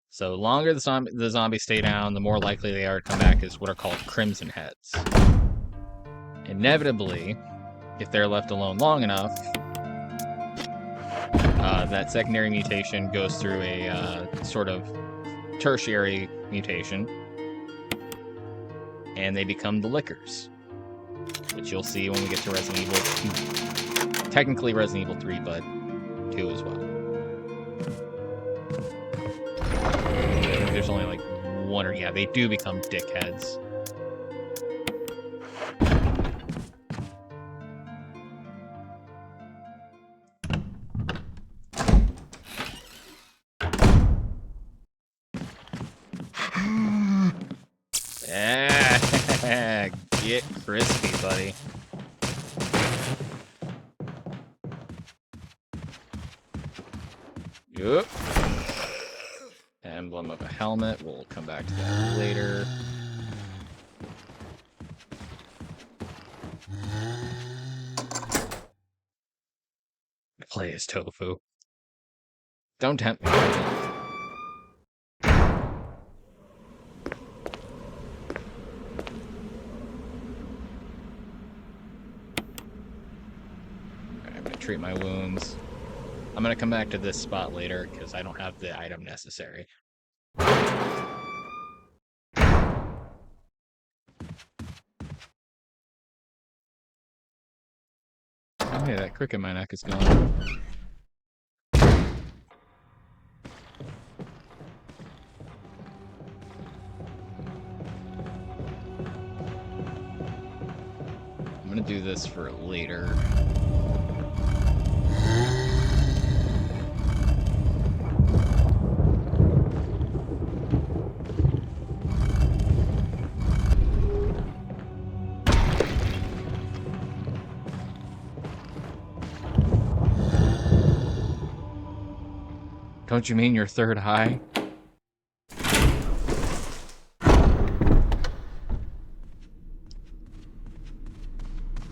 So the longer the zombies stay down, the more likely they are to come back as what are called crimson heads. Inevitably, if they're left alone long enough, that secondary mutation goes through a sort of tertiary mutation, and they become the Lickers, which you'll see when we get to Resident Evil 2. Technically Resident Evil 3, but 2 as well. I think there's only like one, or yeah, they do become dickheads. Yeah, get crispy, buddy. Yep. Emblem of a helmet. We'll come back to that later. Play as Tofu. Don't tempt me. I'm gonna treat my wounds. I'm gonna come back to this spot later because I don't have the item necessary. Oh, hey, that crick in my neck is gone. I'm gonna do this for later. Don't you mean your third eye?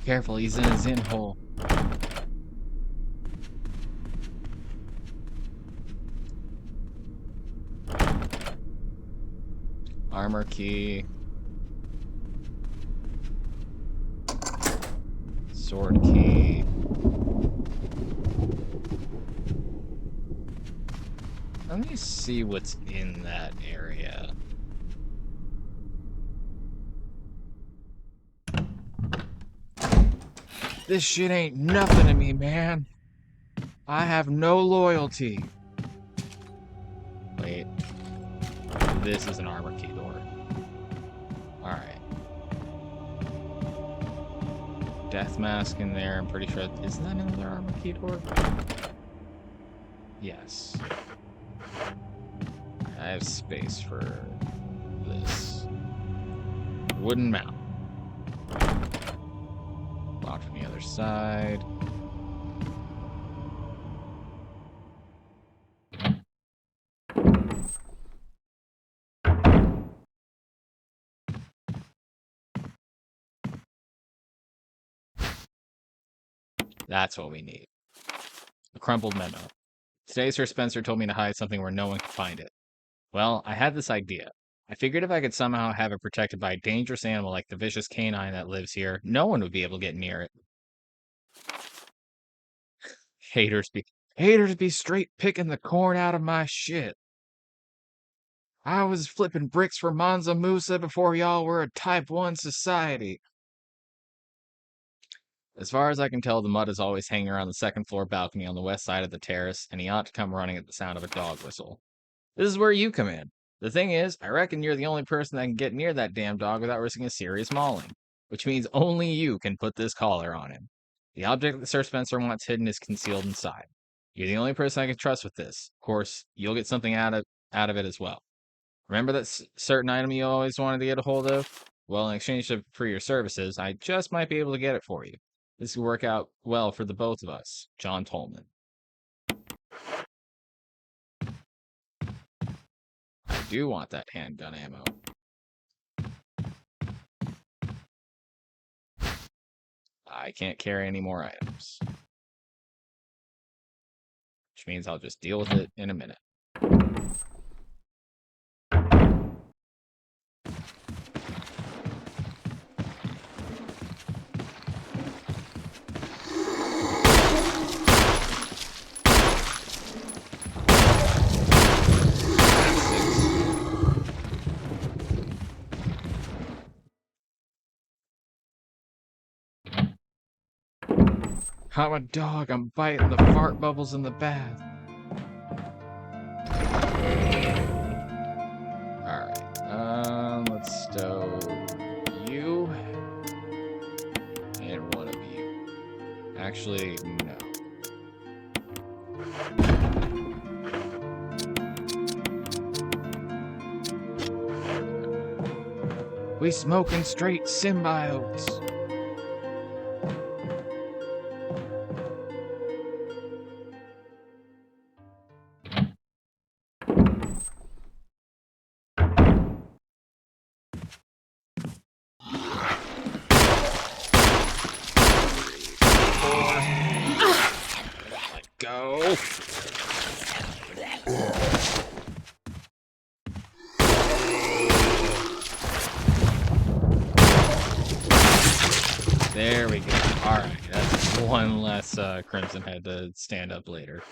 Careful, he's in his in-hole. Armor key. Sword key. Let me see what's in that area. This shit ain't nothing to me, man. I have no loyalty. Wait. This is an armor key door. Alright. Death mask in there, I'm pretty sure. Isn't that another armor key door? Yes. I have space for this. Wooden mount. Locked from the other side. That's what we need. A crumpled memo. Today, Sir Spencer told me to hide something where no one could find it. Well, I had this idea. I figured if I could somehow have it protected by a dangerous animal like the vicious canine that lives here, no one would be able to get near it. Haters be straight picking the corn out of my shit. I was flipping bricks for Mansa Musa before y'all were a Type 1 society. As far as I can tell, the Mutt is always hanging around the second floor balcony on the west side of the terrace, and he ought to come running at the sound of a dog whistle. This is where you come in. The thing is, I reckon you're the only person that can get near that damn dog without risking a serious mauling, which means only you can put this collar on him. The object that Sir Spencer wants hidden is concealed inside. You're the only person I can trust with this. Of course, you'll get something out of it as well. Remember that certain item you always wanted to get a hold of? Well, in exchange for your services, I just might be able to get it for you. This could work out well for the both of us. John Tolman. I do want that handgun ammo. I can't carry any more items. Which means I'll just deal with it in a minute. I'm a dog, I'm biting the fart bubbles in the bath. Alright, let's stow you and one of you. Actually, no. We smoking straight symbiotes. Go. There we go. All right, that's one less Crimson Head to stand up later.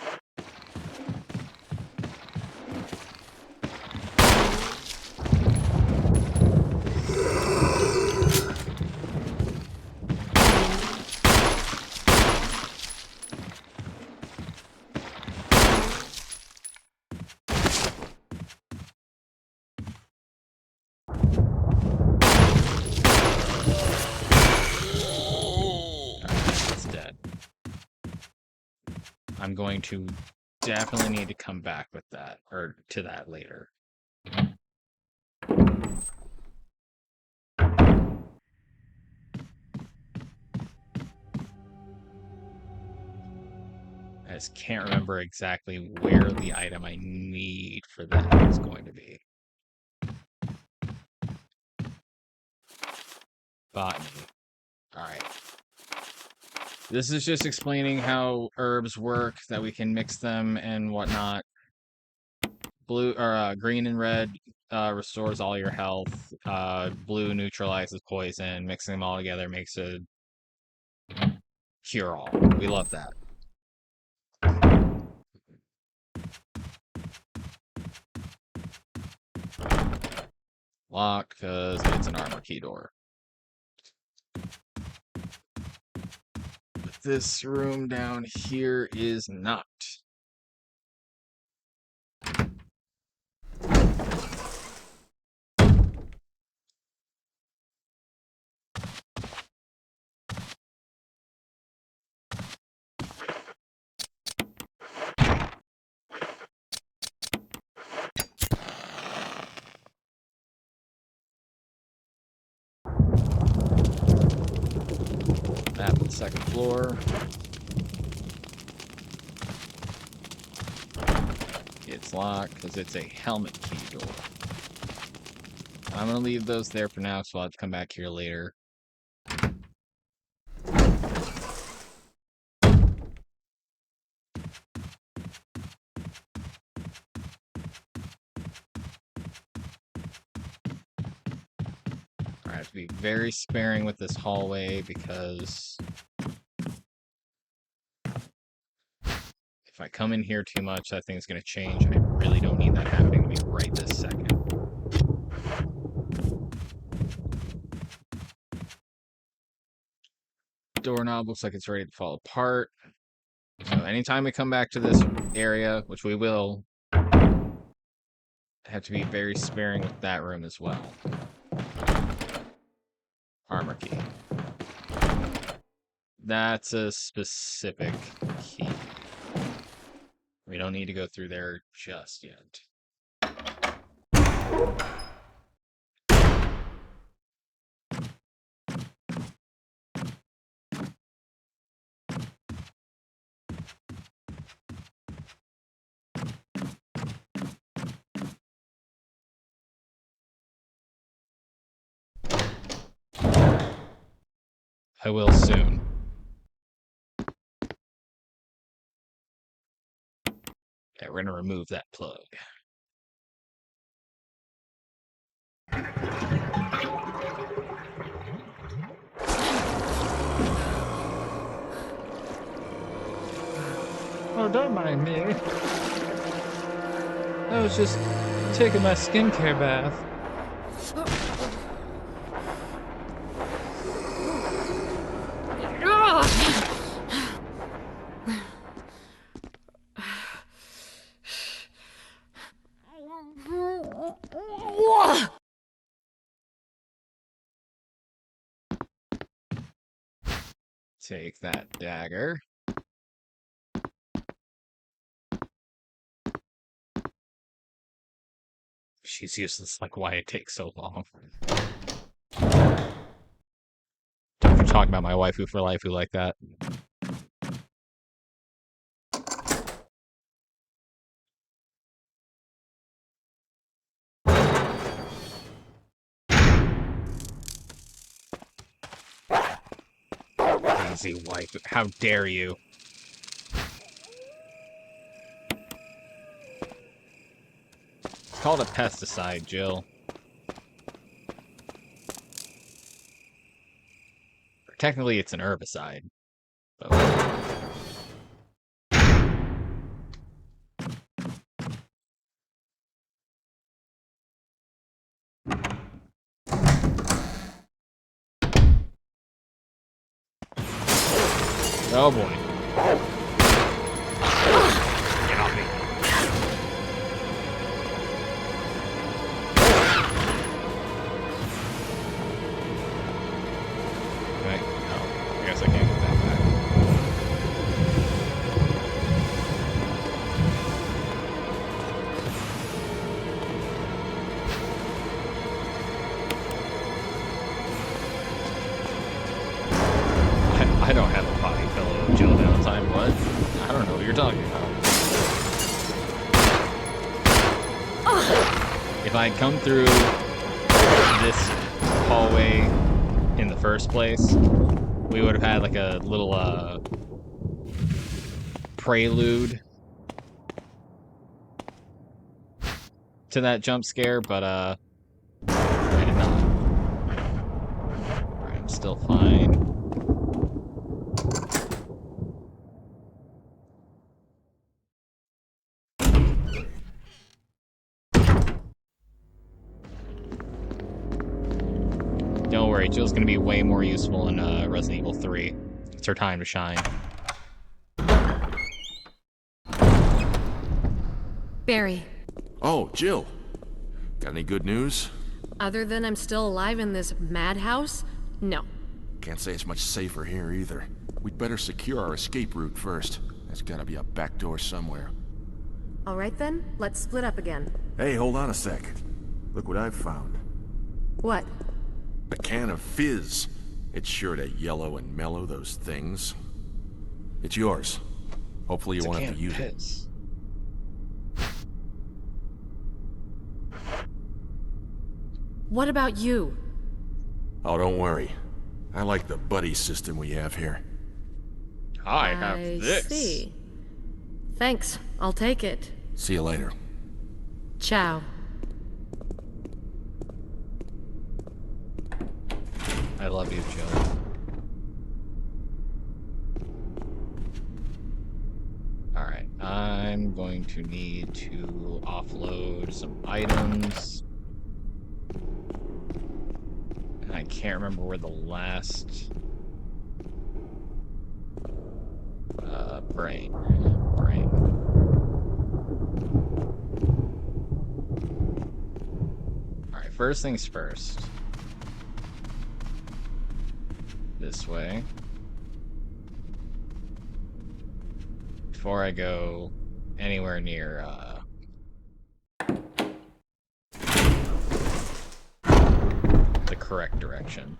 I'm going to definitely need to come back with that, or to that later. I just can't remember exactly where the item I need for that is going to be. Botany. Alright. This is just explaining how herbs work, that we can mix them and whatnot. Blue or green and red restores all your health. Blue neutralizes poison. Mixing them all together makes a cure-all. We love that. Lock, because it's an armor key door. But this room down here is not. Map of the second floor. It's locked because it's a helmet key door. I'm going to leave those there for now, so I'll have to come back here later. have to be very sparing with this hallway because if I come in here too much, that thing's going to change. I really don't need that happening to me right this second. Doorknob looks like it's ready to fall apart. So anytime we come back to this area, which we will, I have to be very sparing with that room as well. Armor key. That's a specific key. We don't need to go through there just yet. I will soon. Okay, we're gonna remove that plug. Oh, don't mind me. I was just taking my skincare bath. Take that dagger. She's useless, like why it takes so long. Don't you talk about my waifu for life who like that. Easy waifu, how dare you? It's called a pesticide, Jill. Technically, it's an herbicide. But... oh boy. Get off me. Right. Oh, I guess I can't get that back. I don't have a potty pillow, Jill downtime. What? I don't know what you're talking about. If I'd come through this hallway in the first place, we would have had like a little prelude to that jump scare, but I did not. Alright, I'm still fine. Don't worry, Jill's gonna be way more useful in Resident Evil 3. It's her time to shine. Barry. Oh, Jill. Got any good news? Other than I'm still alive in this madhouse? No. Can't say it's much safer here either. We'd better secure our escape route first. There's gotta be a back door somewhere. All right then, let's split up again. Hey, hold on a sec. Look what I've found. What? A can of fizz. It's sure to yellow and mellow those things. It's yours. Hopefully you won't have to use it. What about you? Oh, don't worry. I like the buddy system we have here. I have this. See. Thanks, I'll take it. See you later. Ciao. I love you, Jill. Alright, I'm going to need to offload some items. And I can't remember where the last... brain. Alright, first things first. This way. Before I go anywhere near, the correct direction.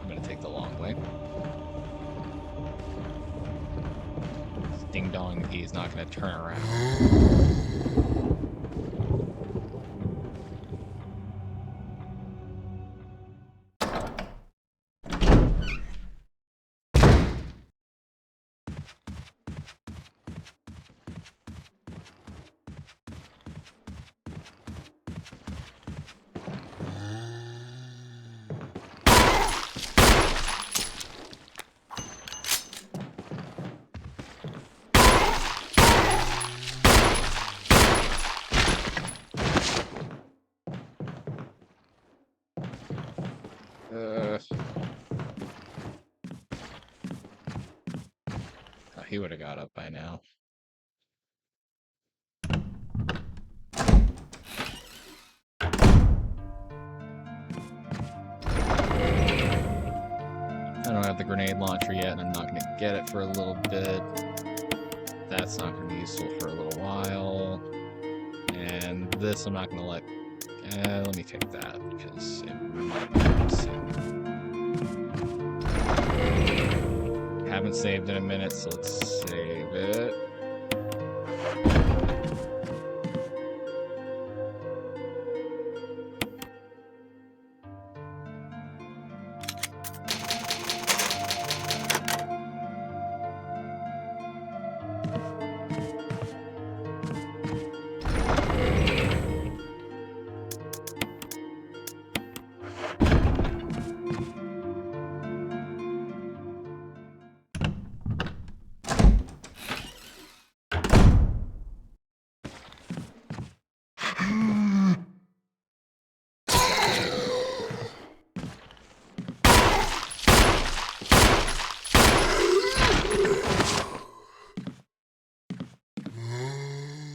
I'm gonna take the long way. This ding-dong is not gonna turn around. Oh, he would have got up by now. I don't have the grenade launcher yet, and I'm not going to get it for a little bit. That's not going to be useful for a little while. And this I'm not going to let... let me take that, because it might be soon. Haven't saved in a minute, so let's save it.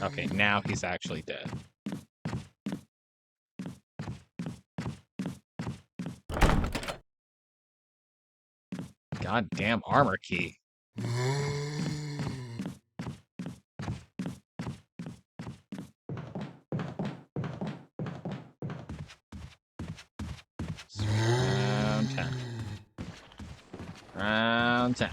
Okay, now he's actually dead. Goddamn armor key. Round 10. Round 10.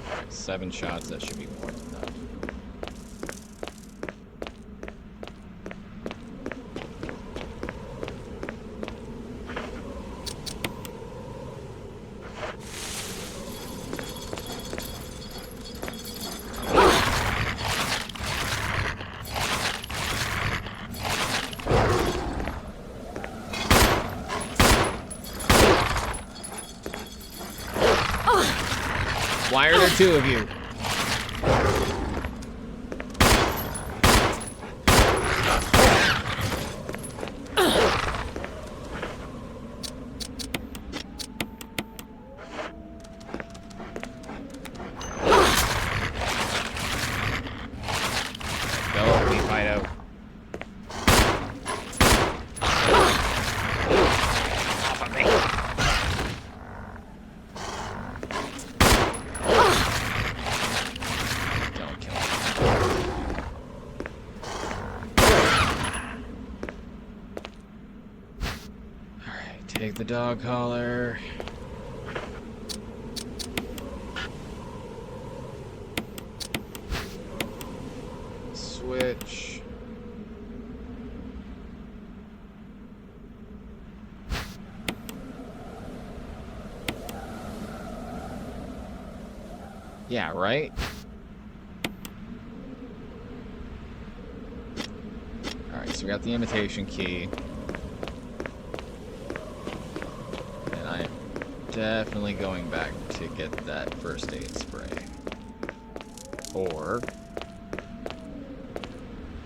Alright, 7 shots, that should be more than enough. Why are there 2 of you? Go, we fight out. Off of me. Don't kill me. Alright, take the dog collar. Switch. Yeah, right? Alright, so we got the imitation key. And I'm definitely going back to get that first aid spray. Or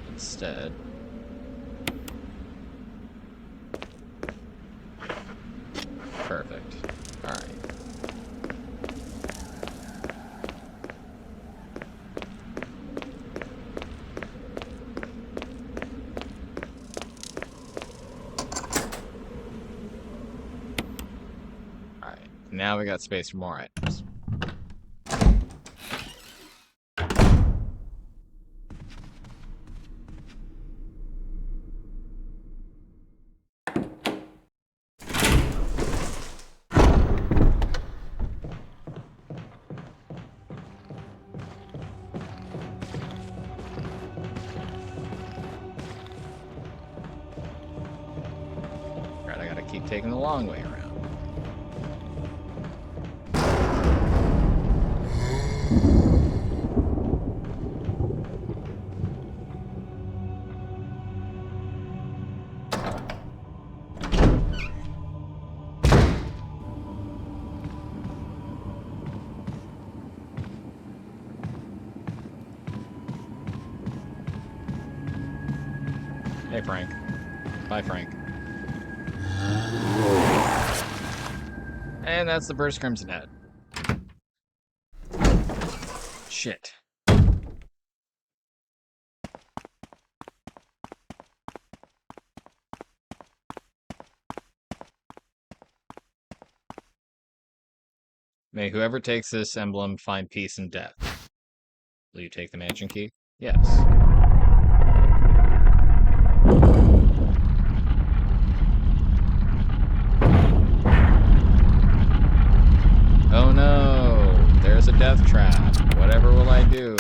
instead, perfect. All right. All right. Now we got space for more items. Right, I gotta keep taking the long way around. Hey, Frank. Bye, Frank. And that's the Burst Crimson Head. Shit. May whoever takes this emblem find peace and death. Will you take the mansion key? Yes. Oh no, there's a death trap. Whatever will I do?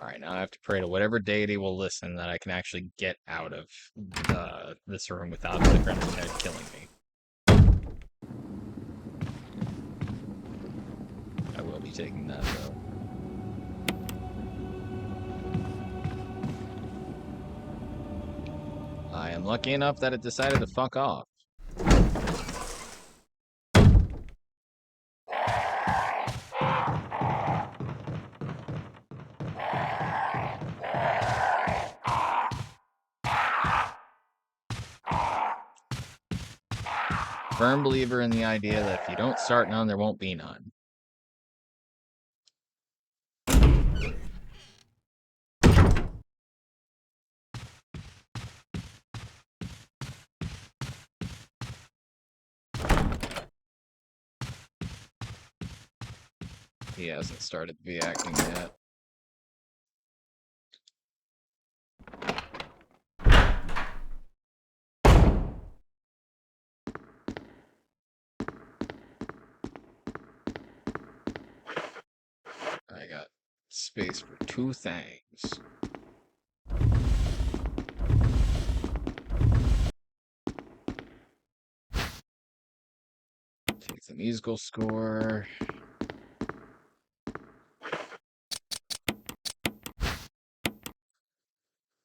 Alright, now I have to pray to whatever deity will listen that I can actually get out of this room without the Crimson Head killing me. I will be taking that, though. I am lucky enough that it decided to fuck off. Firm believer in the idea that if you don't start none, there won't be none. He hasn't started the acting yet. I got space for two things. Take the musical score.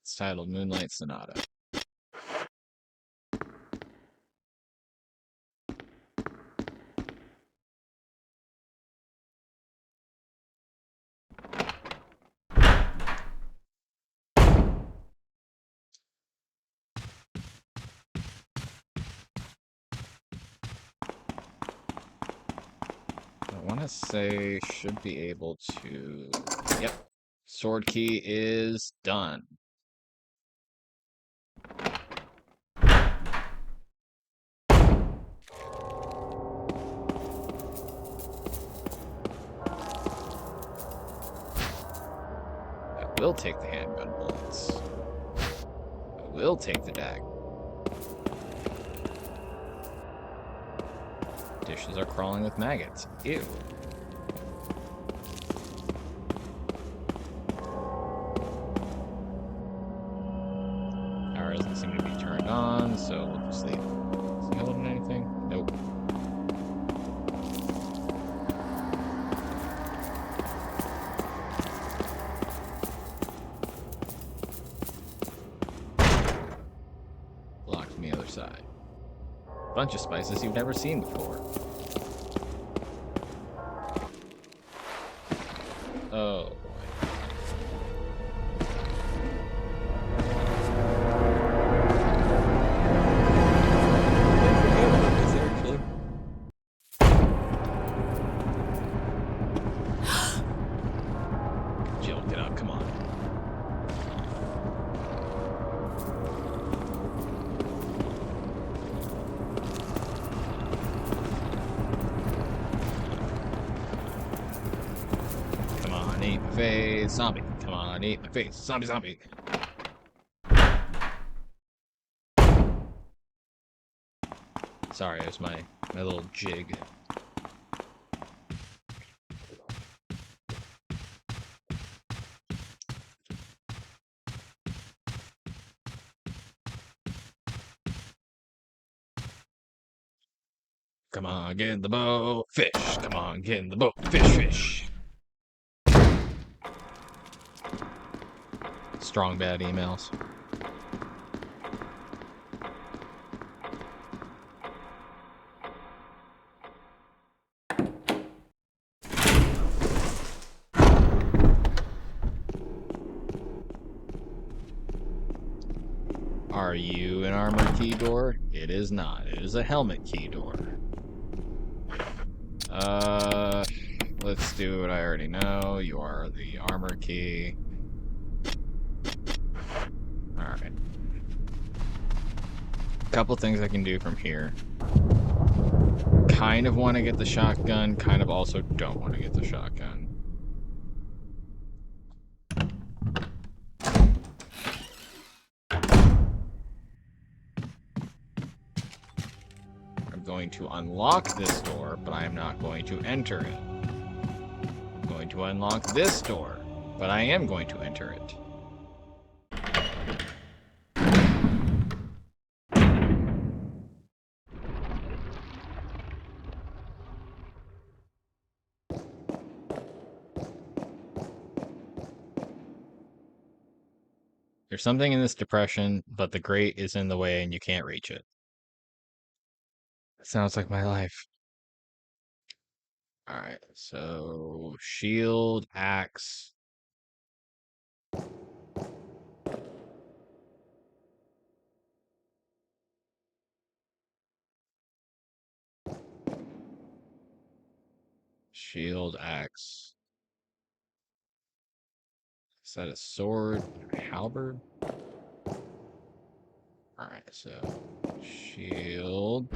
It's titled Moonlight Sonata. I want to say should be able to... Yep. Sword key is done. I will take the handgun bullets. I will take the dagger. Dishes are crawling with maggots. Ew. Bunch of spices you've never seen before. Oh boy. Jill, get up, come on. Come on, eat my face, zombie. Come on, eat my face, zombie, zombie. Sorry, it was my little jig. Come on, get in the boat, fish. Come on, get in the boat, fish, fish. Strong bad emails. Are you an armor key door? It is not. It is a helmet key door. Let's do what I already know. You are the armor key. Alright. Couple things I can do from here. Kind of want to get the shotgun, kind of also don't want to get the shotgun. I'm going to unlock this door, but I am not going to enter it. I'm going to unlock this door, but I am going to enter it. There's something in this depression, but the grate is in the way and you can't reach it. Sounds like my life. Alright, so shield, axe. Shield, axe. Is that a sword? Halberd? Alright, so shield.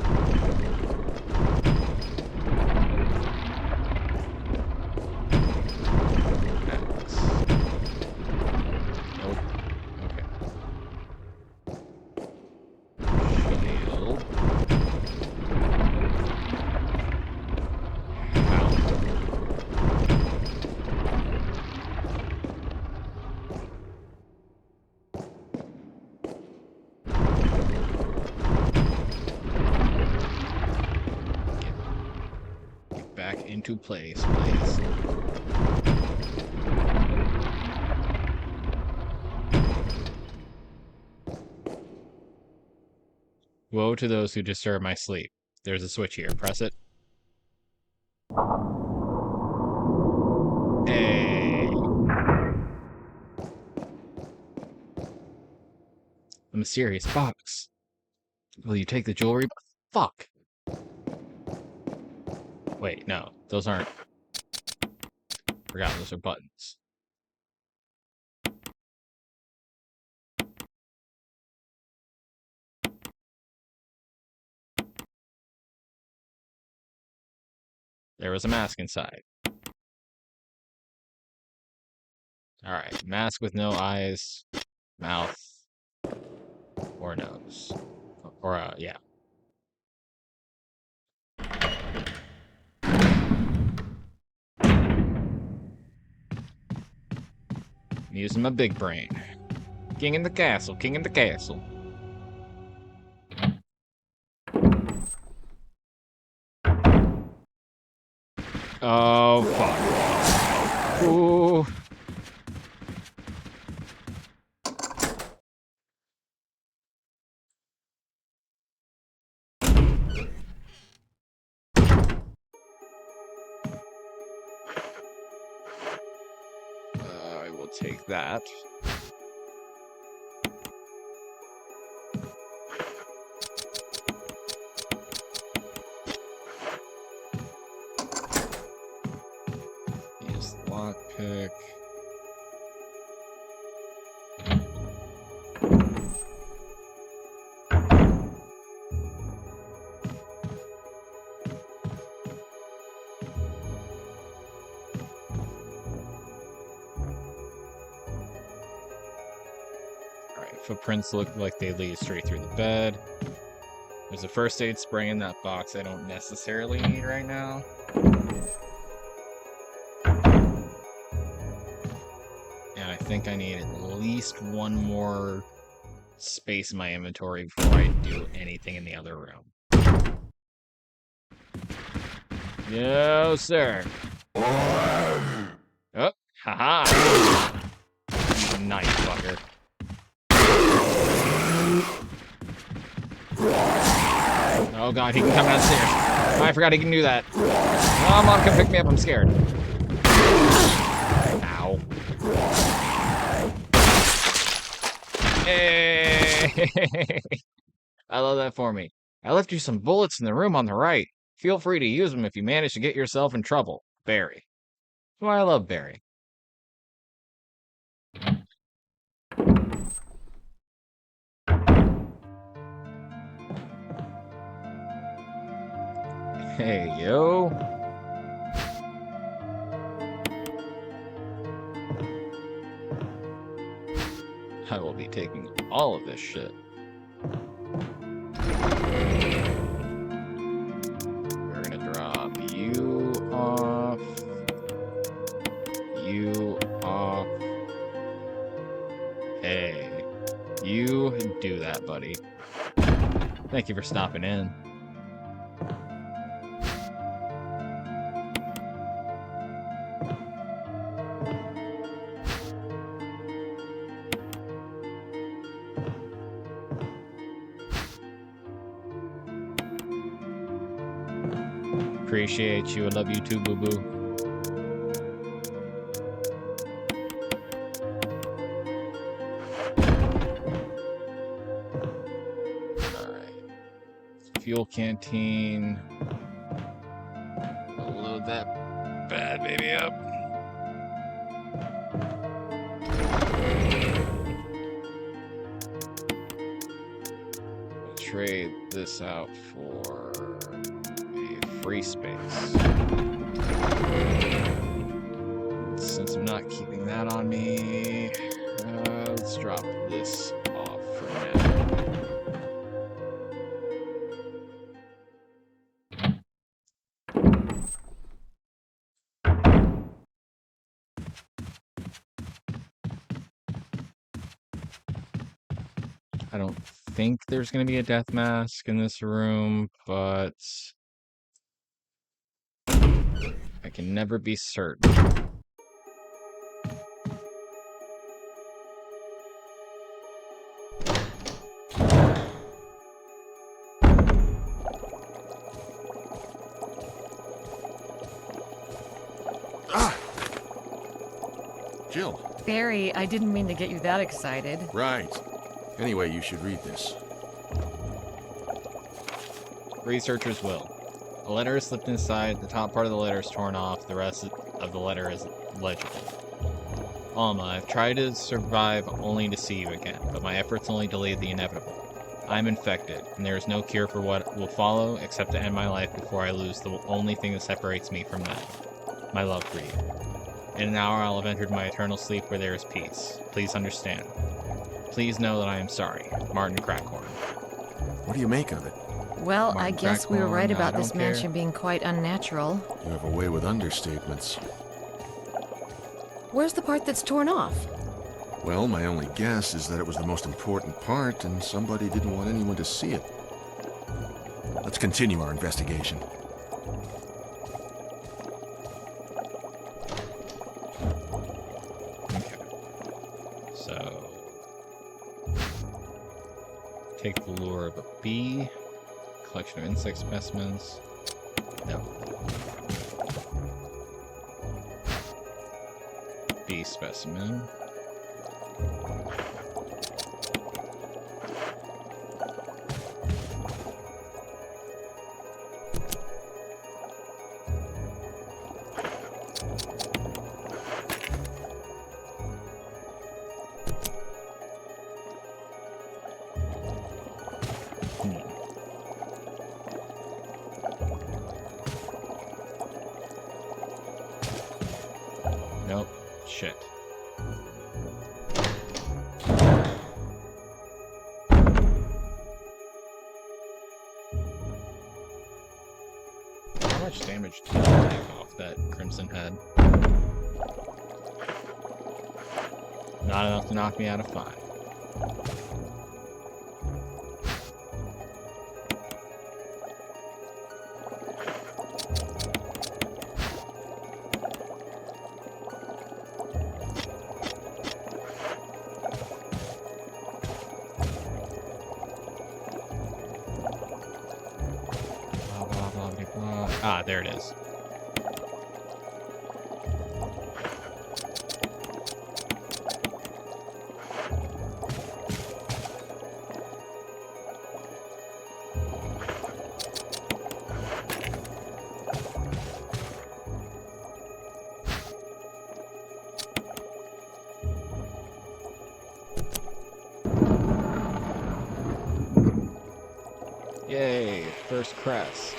Axe. Nope. Okay. Shield. Get back into place, please. Woe to those who disturb my sleep. There's a switch here. Press it. Hey. A mysterious box. Will you take the jewelry? Fuck. Wait, no. Those aren't... Forgot, those are buttons. There was a mask inside. Alright, mask with no eyes, mouth, or nose. Or, yeah. I'm using my big brain. King in the castle, king in the castle. Oh, fuck. Ooh. will take that. Use the lockpick. Footprints look like they lead straight through the bed. There's a first aid spray in that box I don't necessarily need right now. And I think I need at least one more space in my inventory before I do anything in the other room. Yo, sir. Oh, haha. Nice fucker. Oh god, he can come downstairs. Oh, I forgot he can do that. Oh, Mom, come pick me up, I'm scared. Ow. Hey! I love that for me. I left you some bullets in the room on the right. Feel free to use them if you manage to get yourself in trouble. Barry. That's why I love Barry. Hey, yo. I will be taking all of this shit. We're gonna drop you off. You off. Hey. You do that, buddy. Thank you for stopping in. Appreciate you. I love you too, boo boo. Alright. Fuel canteen. I'll load that bad baby up. I'll trade this out for free space. Since I'm not keeping that on me, let's drop this off for now. I don't think there's going to be a death mask in this room, but I can never be certain. Ah! Jill. Barry, I didn't mean to get you that excited. Right. Anyway, you should read this. Researcher's will. A letter is slipped inside, the top part of the letter is torn off, the rest of the letter is legible. Alma, I've tried to survive only to see you again, but my efforts only delayed the inevitable. I'm infected, and there is no cure for what will follow except to end my life before I lose the only thing that separates me from them. My love for you. In an hour I'll have entered my eternal sleep where there is peace. Please understand. Please know that I am sorry. Martin Crackhorn. What do you make of it? Well, I Martin guess we were Crackhorn, right I about don't this care. mansion being quite unnatural. You have a way with understatements. Where's the part that's torn off? Well, my only guess is that it was the most important part, and somebody didn't want anyone to see it. Let's continue our investigation. Okay. So, take the lure of a bee, collection of insect specimens. No. B specimen. Nope. Shit. How much damage did you take off that Crimson Head? Not enough to knock me out of 5. Ah, there it is. Yay, first crest.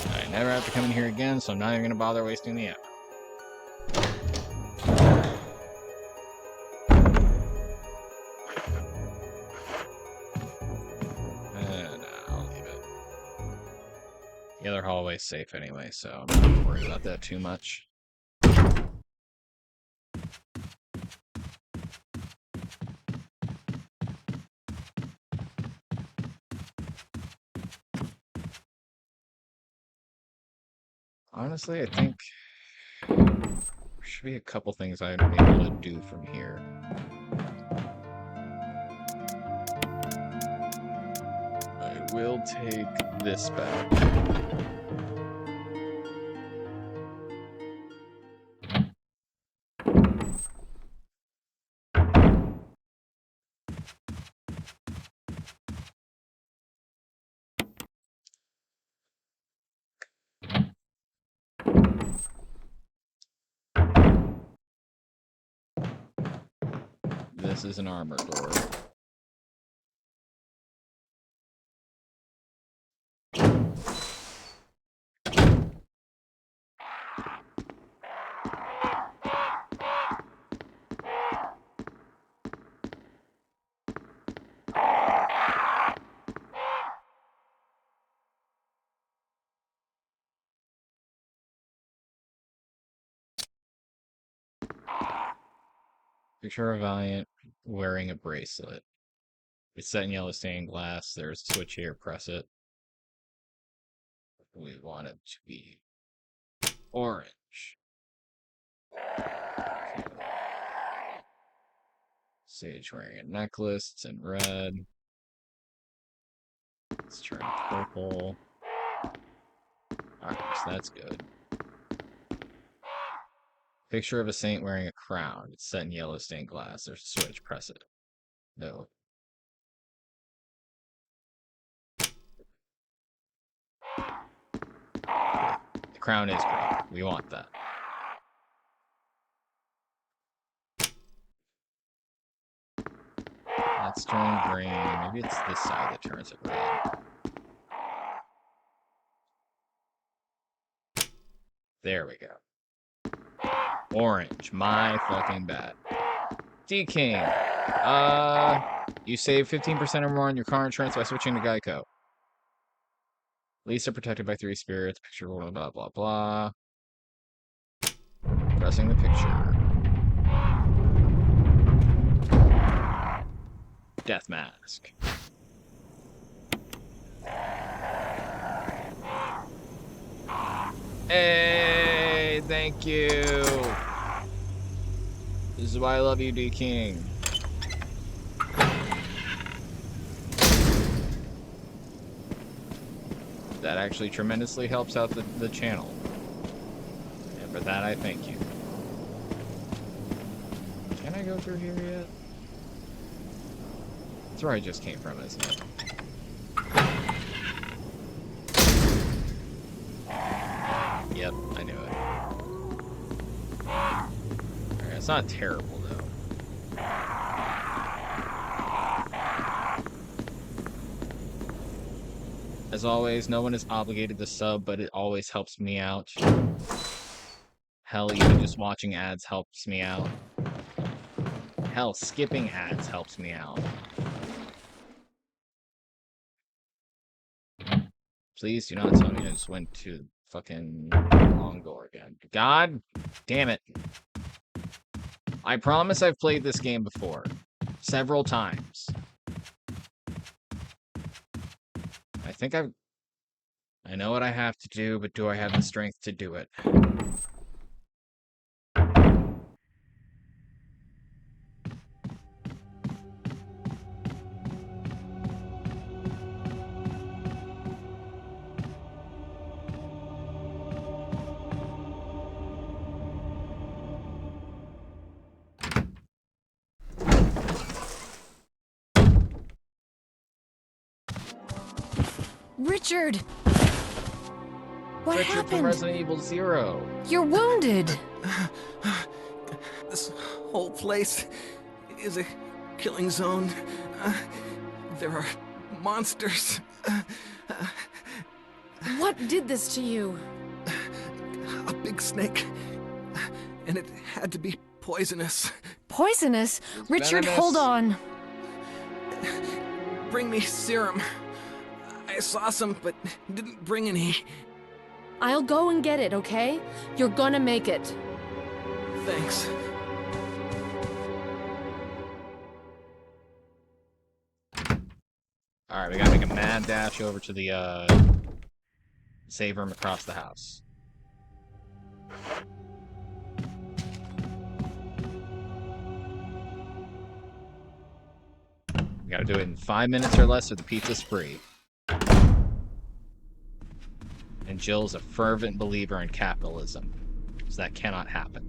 I never have to come in here again, so I'm not even gonna bother wasting the ammo. And I'll leave it. The other hallway's safe anyway, so I'm not gonna worry about that too much. Honestly, I think there should be a couple things I'd be able to do from here. I will take this back. This is an armor door. Picture of Valiant wearing a bracelet. It's set in yellow stained glass. There's a switch here. Press it. We want it to be orange. Sage wearing a necklace. It's in red. Let's turn it purple. Alright, so that's good. Picture of a saint wearing a crown. It's set in yellow stained glass. There's a switch. Press it. No. The crown is green. We want that. Let's turn green. Maybe it's this side that turns it red. There we go. Orange. My fucking bad. D-King. You save 15% or more on your car insurance by switching to Geico. Lease are protected by 3 spirits. Picture blah blah blah blah. Pressing the picture. Death mask. Hey, thank you. This is why I love you, D-King. That actually tremendously helps out the channel. And for that, I thank you. Can I go through here yet? That's where I just came from, isn't it? Yep, I knew it. Alright, it's not terrible, though. As always, no one is obligated to sub, but it always helps me out. Hell, even just watching ads helps me out. Hell, skipping ads helps me out. Please do not tell me I just went to fucking wrong door again. God damn it. I promise I've played this game before. Several times. I think I know what I have to do, but do I have the strength to do it? Richard! What Richard from happened? Resident Evil 0. You're wounded! This whole place is a killing zone. There are monsters. What did this to you? A big snake. And it had to be poisonous. Poisonous? Richard, venomous. hold on. Bring me serum. I saw some, but didn't bring any. I'll go and get it, okay? You're gonna make it. Thanks. Alright, we gotta make a mad dash over to the, save room across the house. We gotta do it in 5 minutes or less or the pizza's free. And Jill's a fervent believer in capitalism, so that cannot happen.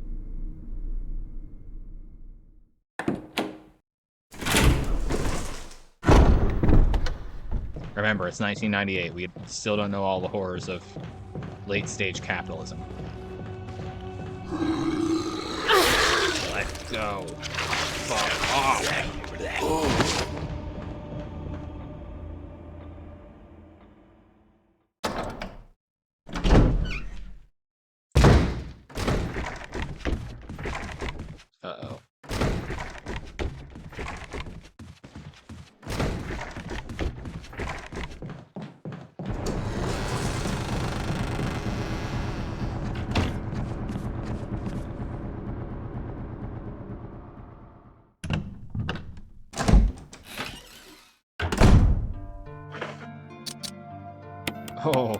Remember, it's 1998. We still don't know all the horrors of late-stage capitalism. Let's go. Fuck off. Uh-oh. Oh.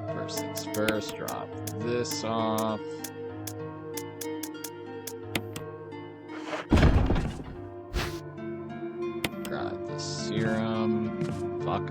First things first, drop this off. Got the serum. Fuck.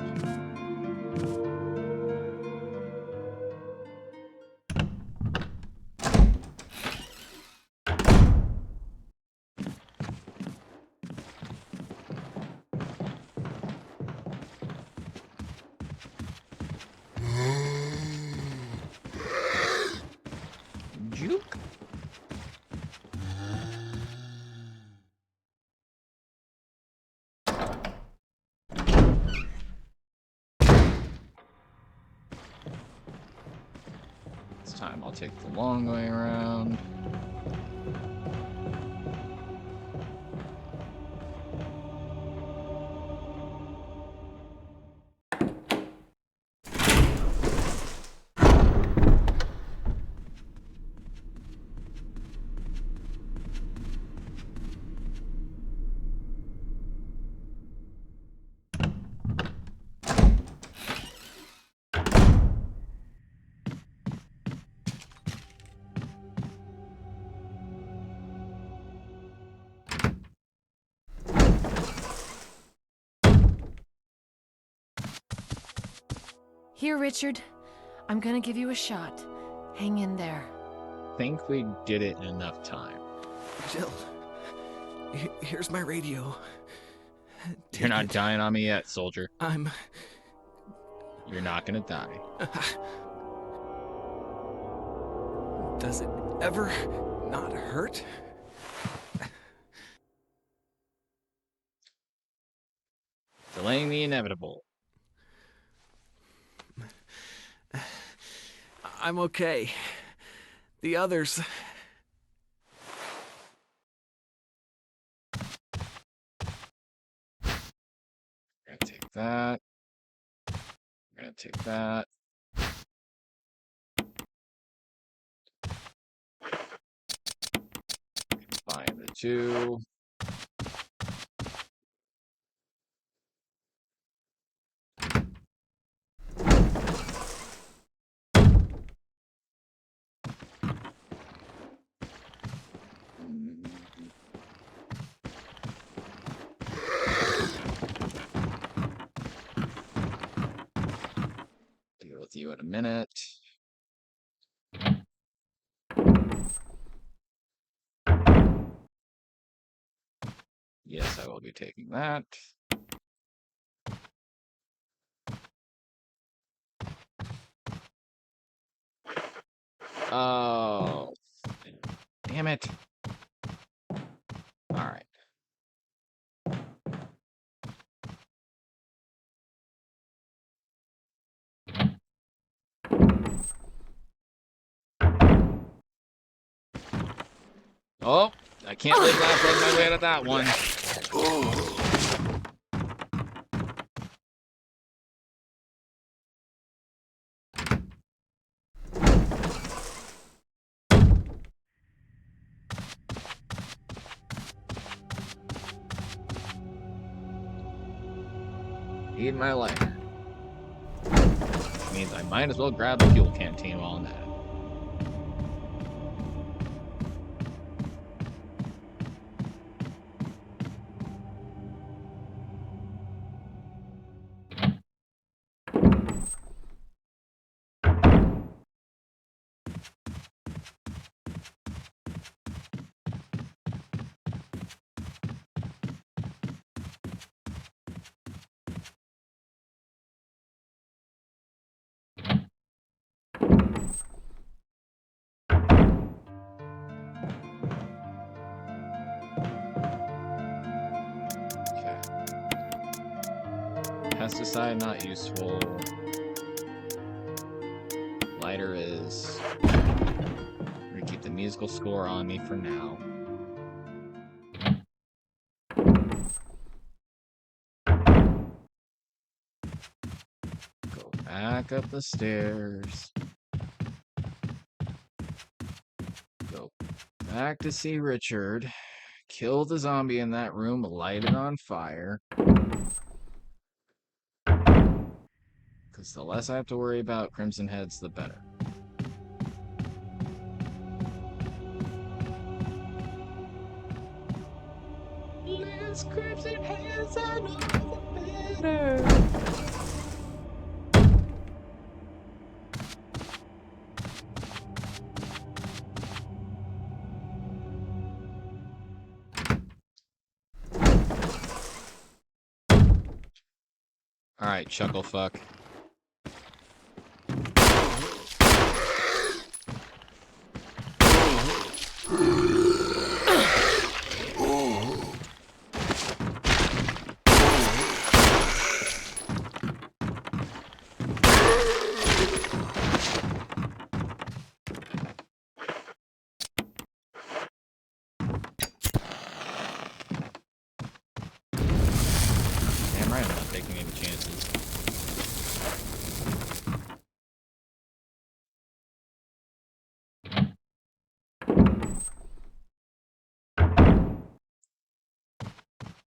Juke. This time I'll take the long way around. Here, Richard. I'm gonna give you a shot. Hang in there. Think we did it in enough time. Jill, here's my radio. You're not Take it. dying on me yet, soldier. I'm... You're not gonna die. Does it ever not hurt? Delaying the inevitable. I'm okay. The others... We're gonna take that. We're gonna take that. Combine the two. Deal with you in a minute. Yes, I will be taking that. Oh, damn it. All right. Oh, I can't live my way out of that one. Need my life. Which means I might as well grab the fuel canteen while I'm at it. Pesticide not useful. Lighter is. We're gonna keep the musical score on me for now. Go back up the stairs. Go back to see Richard. Kill the zombie in that room, light it on fire. Because the less I have to worry about Crimson Heads, the better. Less Crimson Heads, I know the better. Alright, Chucklefuck. Damn right I'm not taking any chances.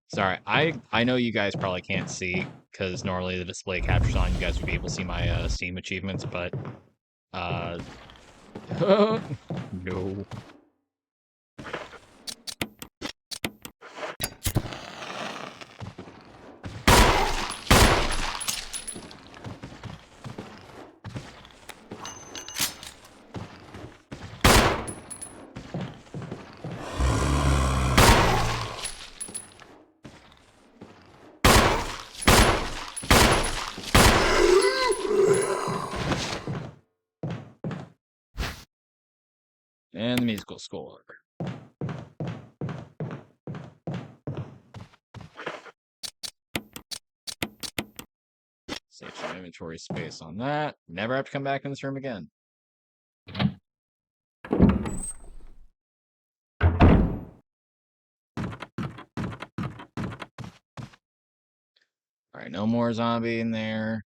Sorry, I know you guys probably can't see, because normally the display captures on, you guys would be able to see my Steam achievements, but no. And the musical score. Save some inventory space on that. Never have to come back in this room again. Alright, no more zombie in there.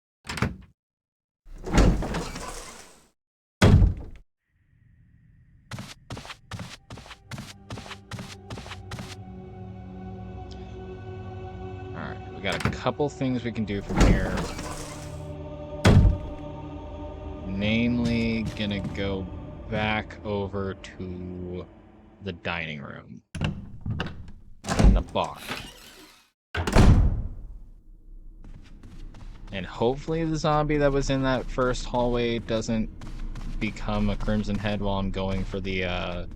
Alright, we got a couple things we can do from here. Namely, gonna go back over to the dining room and the bar. And hopefully the zombie that was in that first hallway doesn't become a Crimson Head while I'm going for the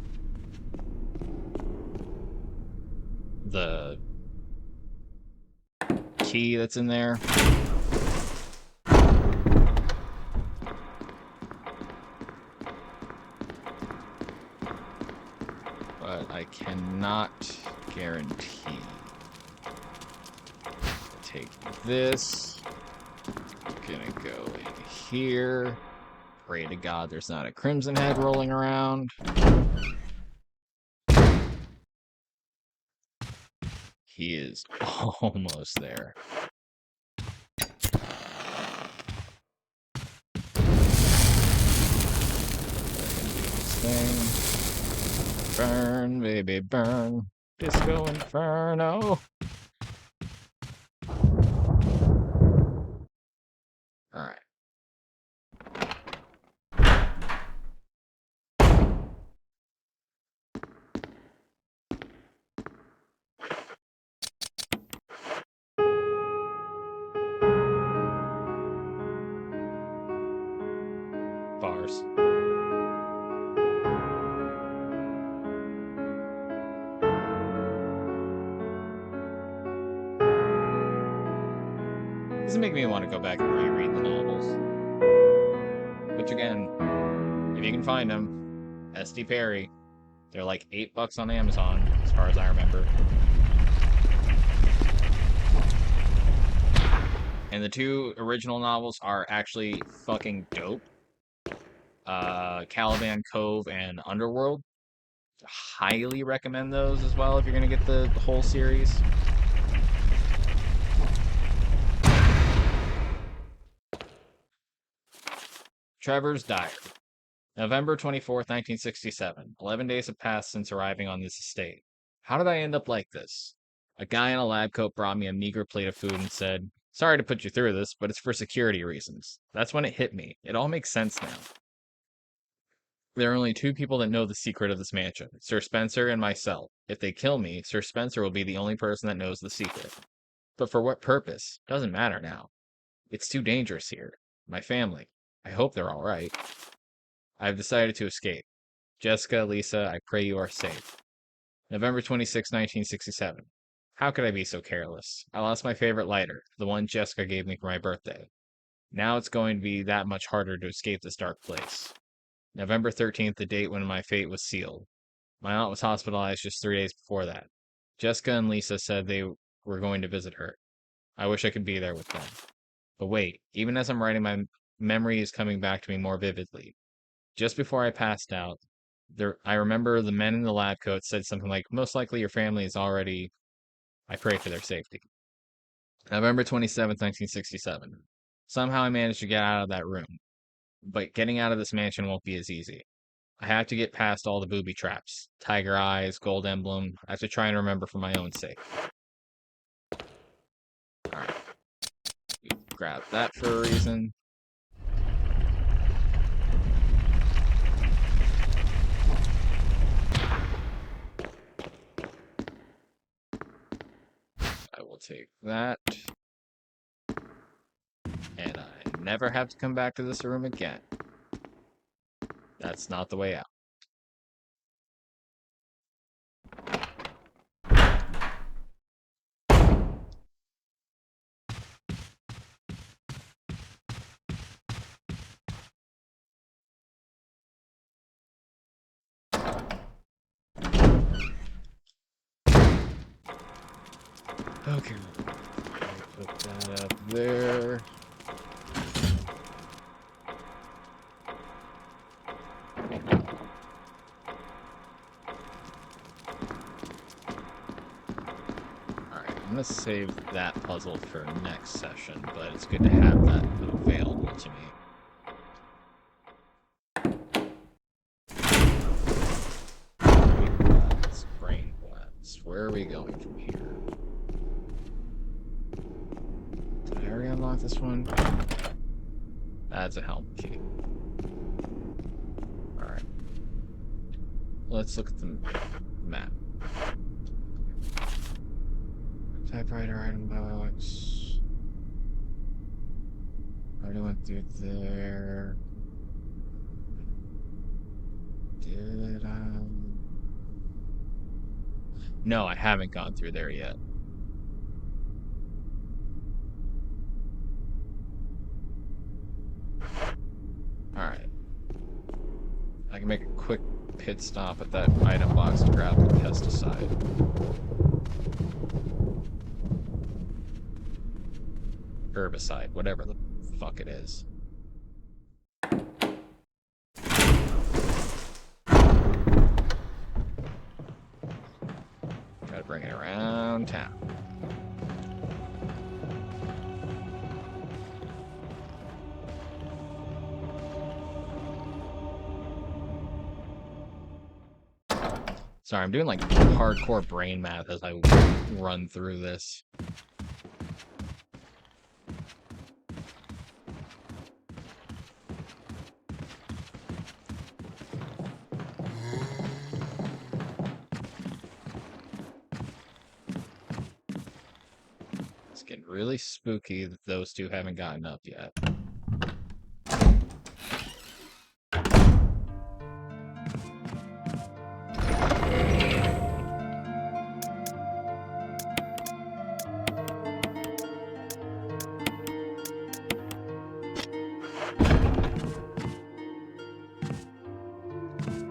key that's in there. But I cannot guarantee. I'll take this. Gonna go in here. Pray to God there's not a Crimson Head rolling around. He is almost there. Thing. Burn, baby, burn. Disco Inferno. Alright. Bars. Doesn't make me want to go back and reread the novels. Which again, if you can find them, SD Perry. They're like $8 on Amazon, as far as I remember. And the two original novels are actually fucking dope. Caliban Cove and Underworld. Highly recommend those as well if you're gonna get the whole series. Trevor's Diary. November 24th, 1967. 11 days have passed since arriving on this estate. How did I end up like this? A guy in a lab coat brought me a meager plate of food and said, "Sorry to put you through this, but it's for security reasons." That's when it hit me. It all makes sense now. There are only two people that know the secret of this mansion, Sir Spencer and myself. If they kill me, Sir Spencer will be the only person that knows the secret. But for what purpose? Doesn't matter now. It's too dangerous here. My family. I hope they're all right. I've decided to escape. Jessica, Lisa, I pray you are safe. November 26, 1967. How could I be so careless? I lost my favorite lighter, the one Jessica gave me for my birthday. Now it's going to be that much harder to escape this dark place. November 13th, the date when my fate was sealed. My aunt was hospitalized just 3 days before that. Jessica and Lisa said they were going to visit her. I wish I could be there with them. But wait, even as I'm writing, my memory is coming back to me more vividly. Just before I passed out, I remember the men in the lab coat said something like, "Most likely your family is already..." I pray for their safety. November 27th, 1967. Somehow I managed to get out of that room. But getting out of this mansion won't be as easy. I have to get past all the booby traps. Tiger eyes, gold emblem. I have to try and remember for my own sake. Alright. Grab that for a reason. I will take that. And I never have to come back to this room again. That's not the way out. Okay. Put that up there. Alright, I'm gonna save that puzzle for next session, but it's good to have that available to me. Brain blast. Where are we going from here? Did I already unlock this one? That's a helm key. Alright. Let's look at the map. Typewriter item box. Already went through there. Did I? No, I haven't gone through there yet. Alright. I can make a quick pit stop at that item box to grab the pesticide. Herbicide, whatever the fuck it is. Try to bring it around town. Sorry, I'm doing like hardcore brain math as I run through this. It's getting really spooky that those two haven't gotten up yet.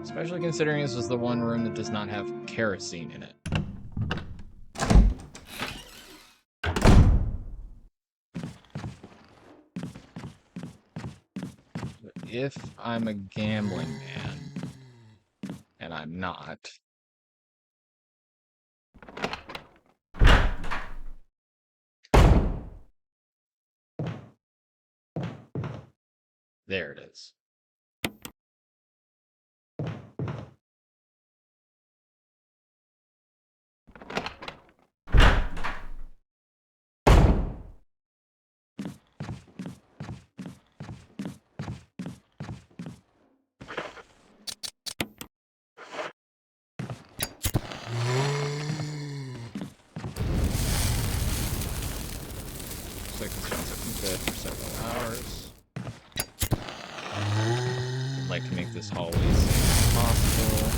Especially considering this is the one room that does not have kerosene in it. But if I'm a gambling man, and I'm not, there it is. Looks like this one's up in bed for several hours. I'd like to make this hallway as safe as possible.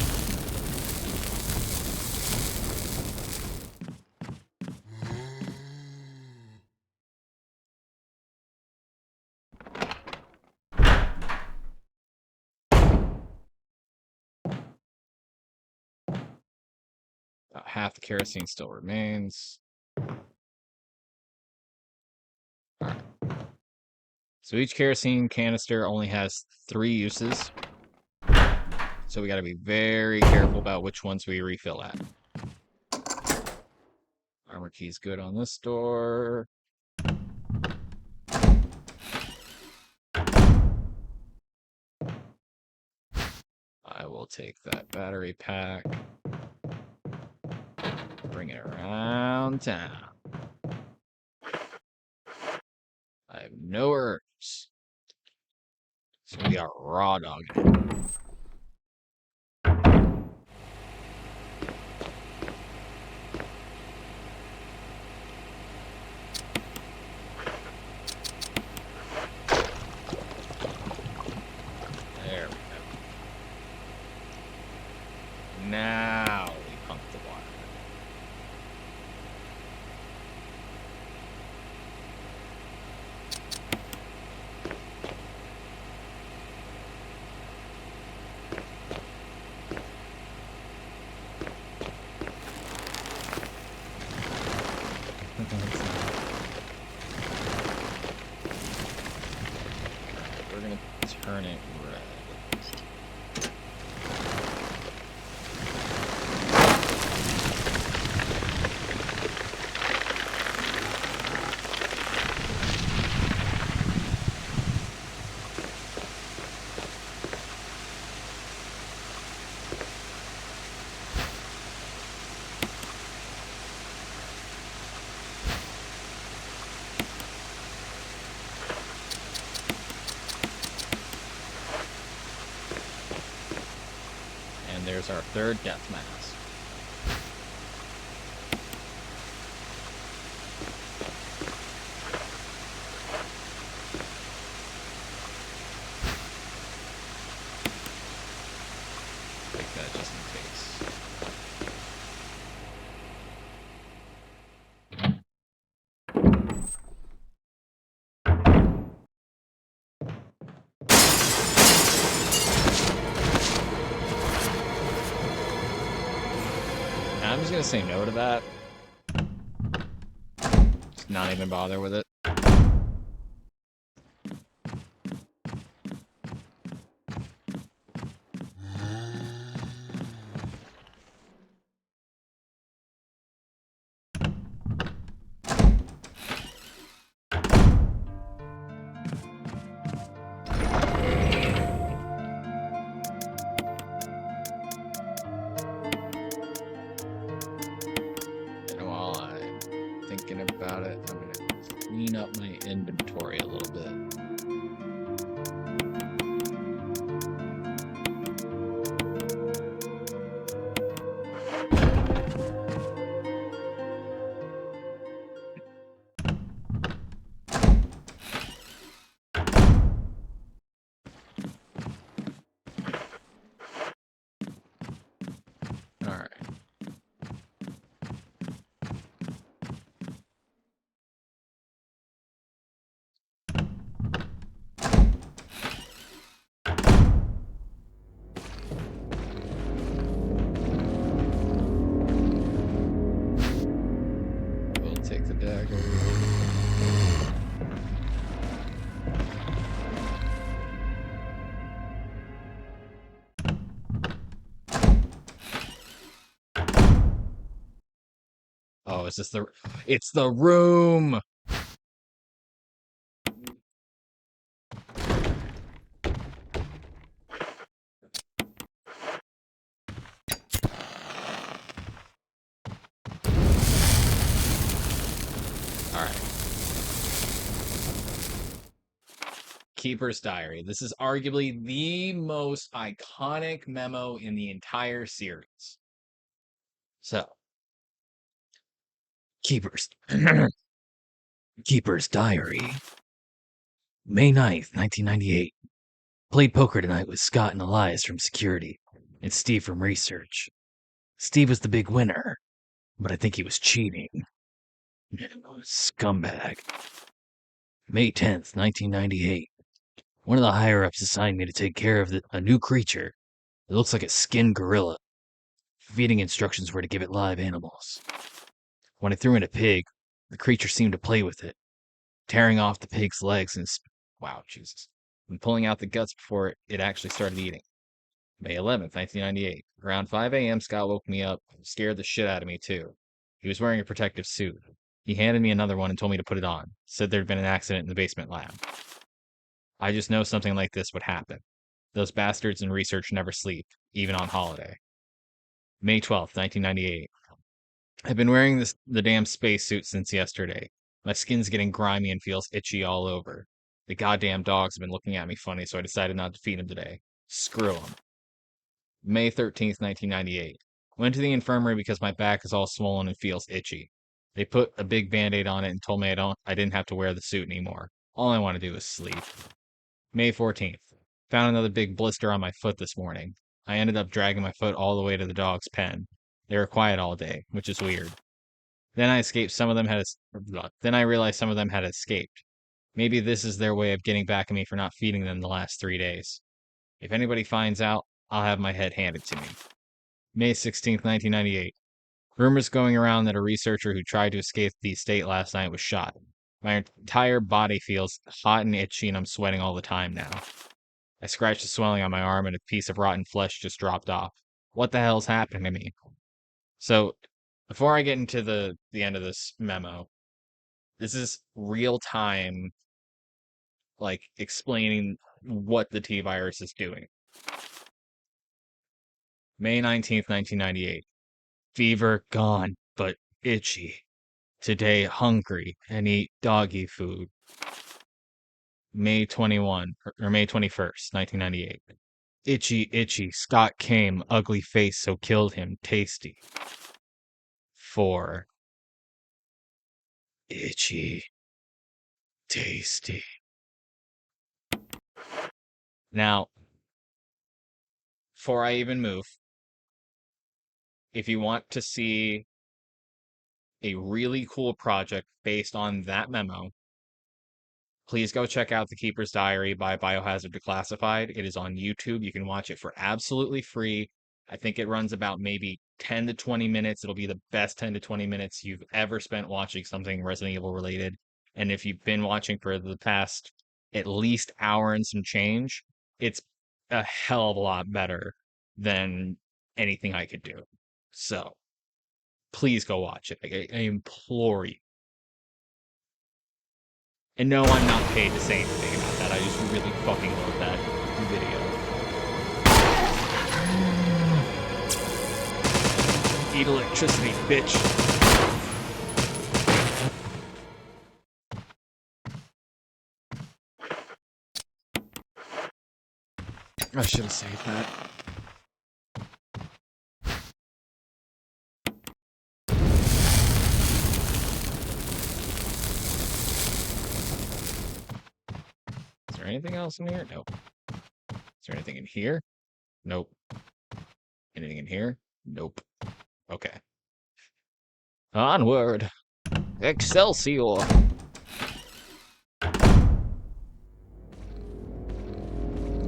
About half the kerosene still remains. Alright. So each kerosene canister only has 3 uses. So we gotta be very careful about which ones we refill at. Armor key's good on this door. I will take that battery pack. Bring it around town. I have no herbs. So we got raw dog. There we go. Now we pump the water. We're gonna turn it red. There's our third death mask. Take that just in case. I'm just gonna say no to that. Just not even bother with it. About it, I'm gonna clean up my inventory a little bit. All right. Take the dagger. Oh, is this the... It's the room! Alright. Keeper's Diary. This is arguably the most iconic memo in the entire series. So, Keeper's Diary. May 9th, 1998. Played poker tonight with Scott and Elias from security, and Steve from research. Steve was the big winner, but I think he was cheating. Scumbag. May 10th, 1998. One of the higher-ups assigned me to take care of a new creature. It looks like a skinned gorilla. Feeding instructions were to give it live animals. When I threw in a pig, the creature seemed to play with it, tearing off the pig's legs and wow, Jesus. And pulling out the guts before it actually started eating. May 11th, 1998. Around 5 a.m., Scott woke me up, scared the shit out of me, too. He was wearing a protective suit. He handed me another one and told me to put it on. Said there'd been an accident in the basement lab. I just know something like this would happen. Those bastards in research never sleep, even on holiday. May 12th, 1998. I've been wearing the damn spacesuit since yesterday. My skin's getting grimy and feels itchy all over. The goddamn dogs have been looking at me funny, so I decided not to feed them today. Screw them. May 13th, 1998. Went to the infirmary because my back is all swollen and feels itchy. They put a big band-aid on it and told me I didn't have to wear the suit anymore. All I want to do is sleep. May 14th. Found another big blister on my foot this morning. I ended up dragging my foot all the way to the dog's pen. They were quiet all day, which is weird. Then I realized some of them had escaped. Maybe this is their way of getting back at me for not feeding them the last 3 days. If anybody finds out, I'll have my head handed to me. May 16th, 1998. Rumors going around that a researcher who tried to escape the estate last night was shot. My entire body feels hot and itchy, and I'm sweating all the time now. I scratched the swelling on my arm, and a piece of rotten flesh just dropped off. What the hell's happening to me? So, before I get into the end of this memo, this is real time, like, explaining what the T-virus is doing. May 19th, 1998. Fever gone, but itchy. Today hungry and eat doggy food. May 21st, 1998. Itchy, Scott came, ugly face, so killed him, tasty. 4. Itchy, tasty. Now, before I even move, if you want to see a really cool project based on that memo, please go check out The Keeper's Diary by Biohazard Declassified. It is on YouTube. You can watch it for absolutely free. I think it runs about maybe 10 to 20 minutes. It'll be the best 10 to 20 minutes you've ever spent watching something Resident Evil related. And if you've been watching for the past at least hour and some change, it's a hell of a lot better than anything I could do. So, please go watch it. I implore you. And no, I'm not paid to say anything about that. I just really fucking love that video. Eat electricity, bitch. I should have saved that. Is there anything else in here? Nope. Is there anything in here? Nope. Anything in here? Nope. Okay. Onward. Excelsior.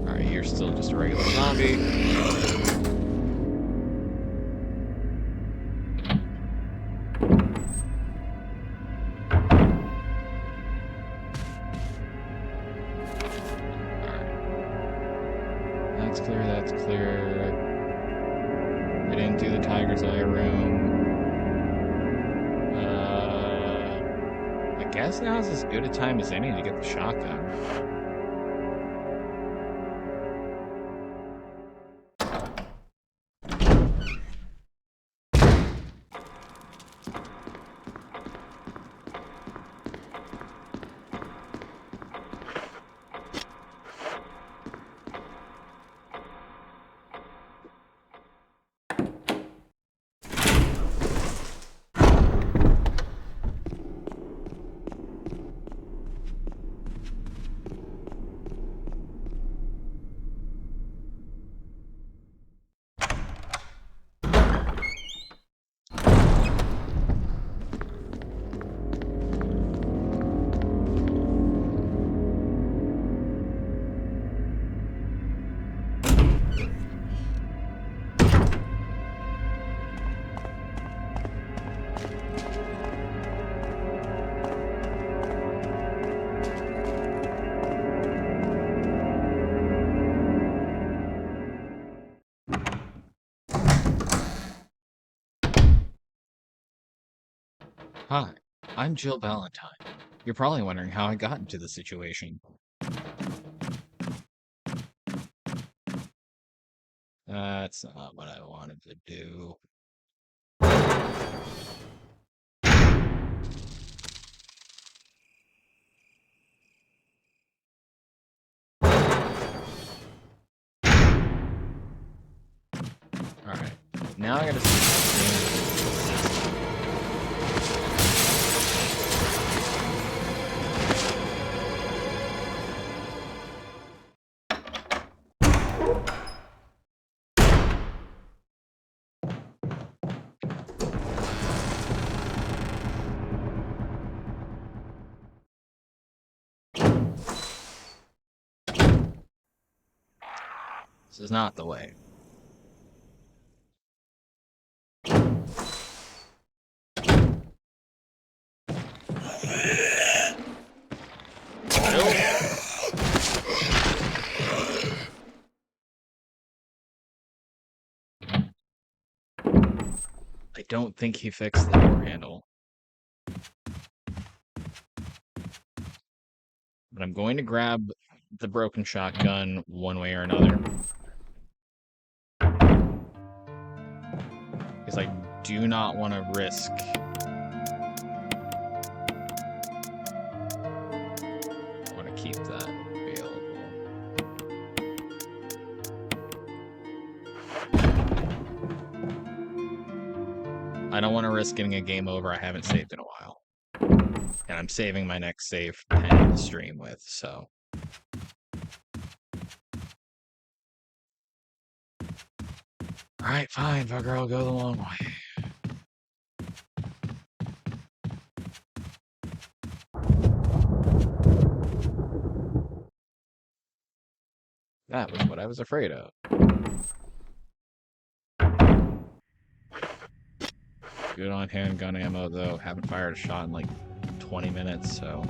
Alright, you're still just a regular zombie. That's clear. We didn't do the Tiger's Eye room. I guess now is as good a time as any to get the shotgun. Hi, I'm Jill Valentine. You're probably wondering how I got into the situation. That's not what I wanted to do. Alright, now I gotta see. This is not the way. I don't think he fixed the door handle. But I'm going to grab the broken shotgun one way or another. Because I do not want to risk... I want to keep that available. I don't want to risk getting a game over I haven't saved in a while. And I'm saving my next save to end the stream with, so... Alright, fine, fucker, I'll go the long way. That was what I was afraid of. Good on handgun ammo, though. Haven't fired a shot in like 20 minutes, so...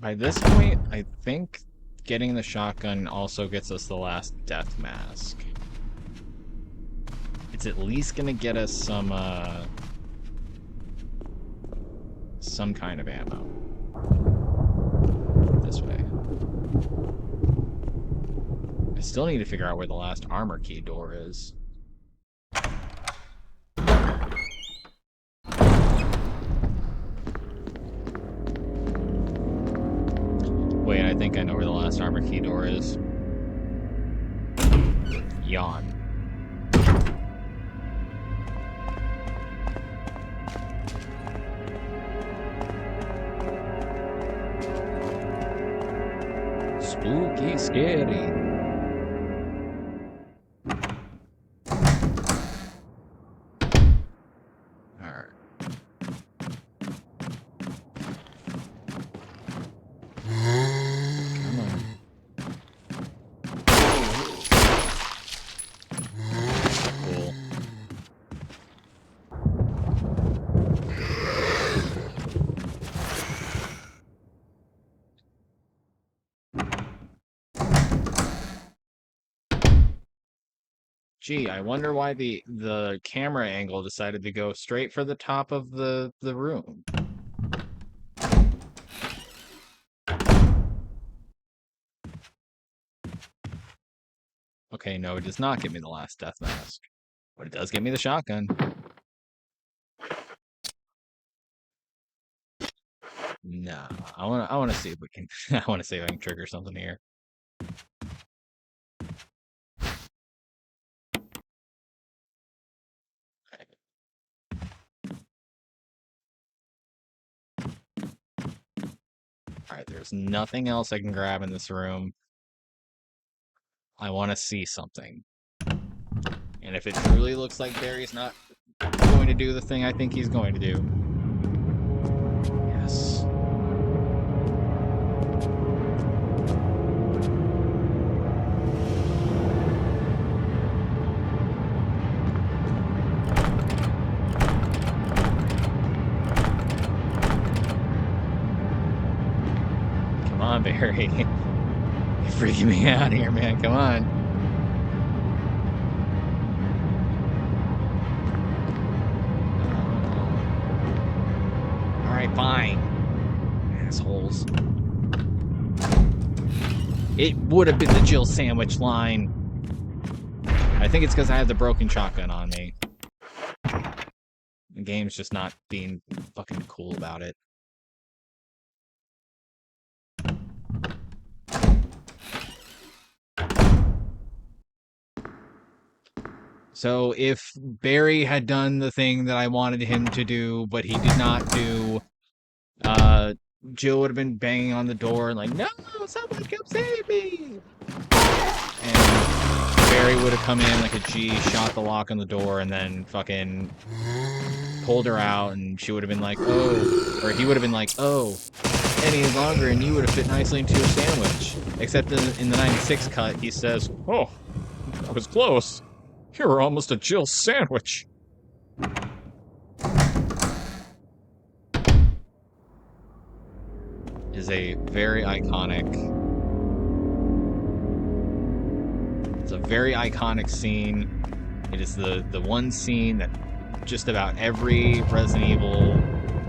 By this point, I think getting the shotgun also gets us the last death mask. It's at least gonna get us some kind of ammo. This way. I still need to figure out where the last armor key door is. Wait, I think I know where the last armor key door is. Yawn. Spooky, scary. Gee, I wonder why the camera angle decided to go straight for the top of the room. Okay, no, it does not give me the last death mask. But it does give me the shotgun. Nah, I wanna see if we can I wanna see if I can trigger something here. Alright, there's nothing else I can grab in this room. I want to see something. And if it truly looks like Barry's not going to do the thing I think he's going to do. Yes. Come on, Barry. You're freaking me out here, man. Come on. Alright, fine. Assholes. It would have been the Jill sandwich line. I think it's because I had the broken shotgun on me. The game's just not being fucking cool about it. So if Barry had done the thing that I wanted him to do, but he did not do, Jill would have been banging on the door and like, no, someone come save me! And Barry would have come in like a G, shot the lock on the door, and then fucking pulled her out, and she would have been like, oh, or he would have been like, oh, any longer and you would have fit nicely into a sandwich. Except in the 96 cut, he says, "Oh, I was close. You were almost a Jill sandwich." Is a very iconic... It's a very iconic scene. It is the one scene that just about every Resident Evil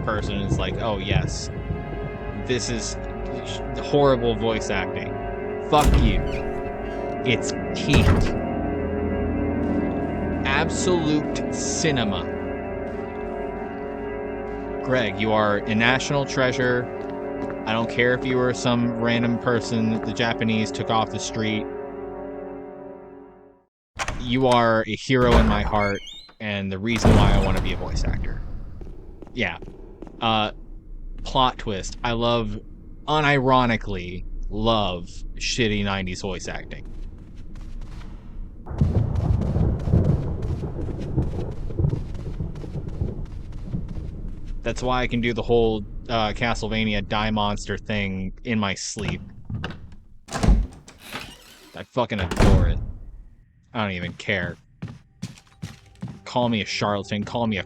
person is like, oh yes, this is horrible voice acting. Fuck you. It's peak. Absolute cinema. Greg, you are a national treasure. I don't care if you were some random person the Japanese took off the street. You are a hero in my heart, and the reason why I want to be a voice actor. Yeah. Plot twist. I unironically love shitty 90s voice acting. That's why I can do the whole Castlevania die monster thing in my sleep. I fucking adore it. I don't even care. Call me a charlatan, call me a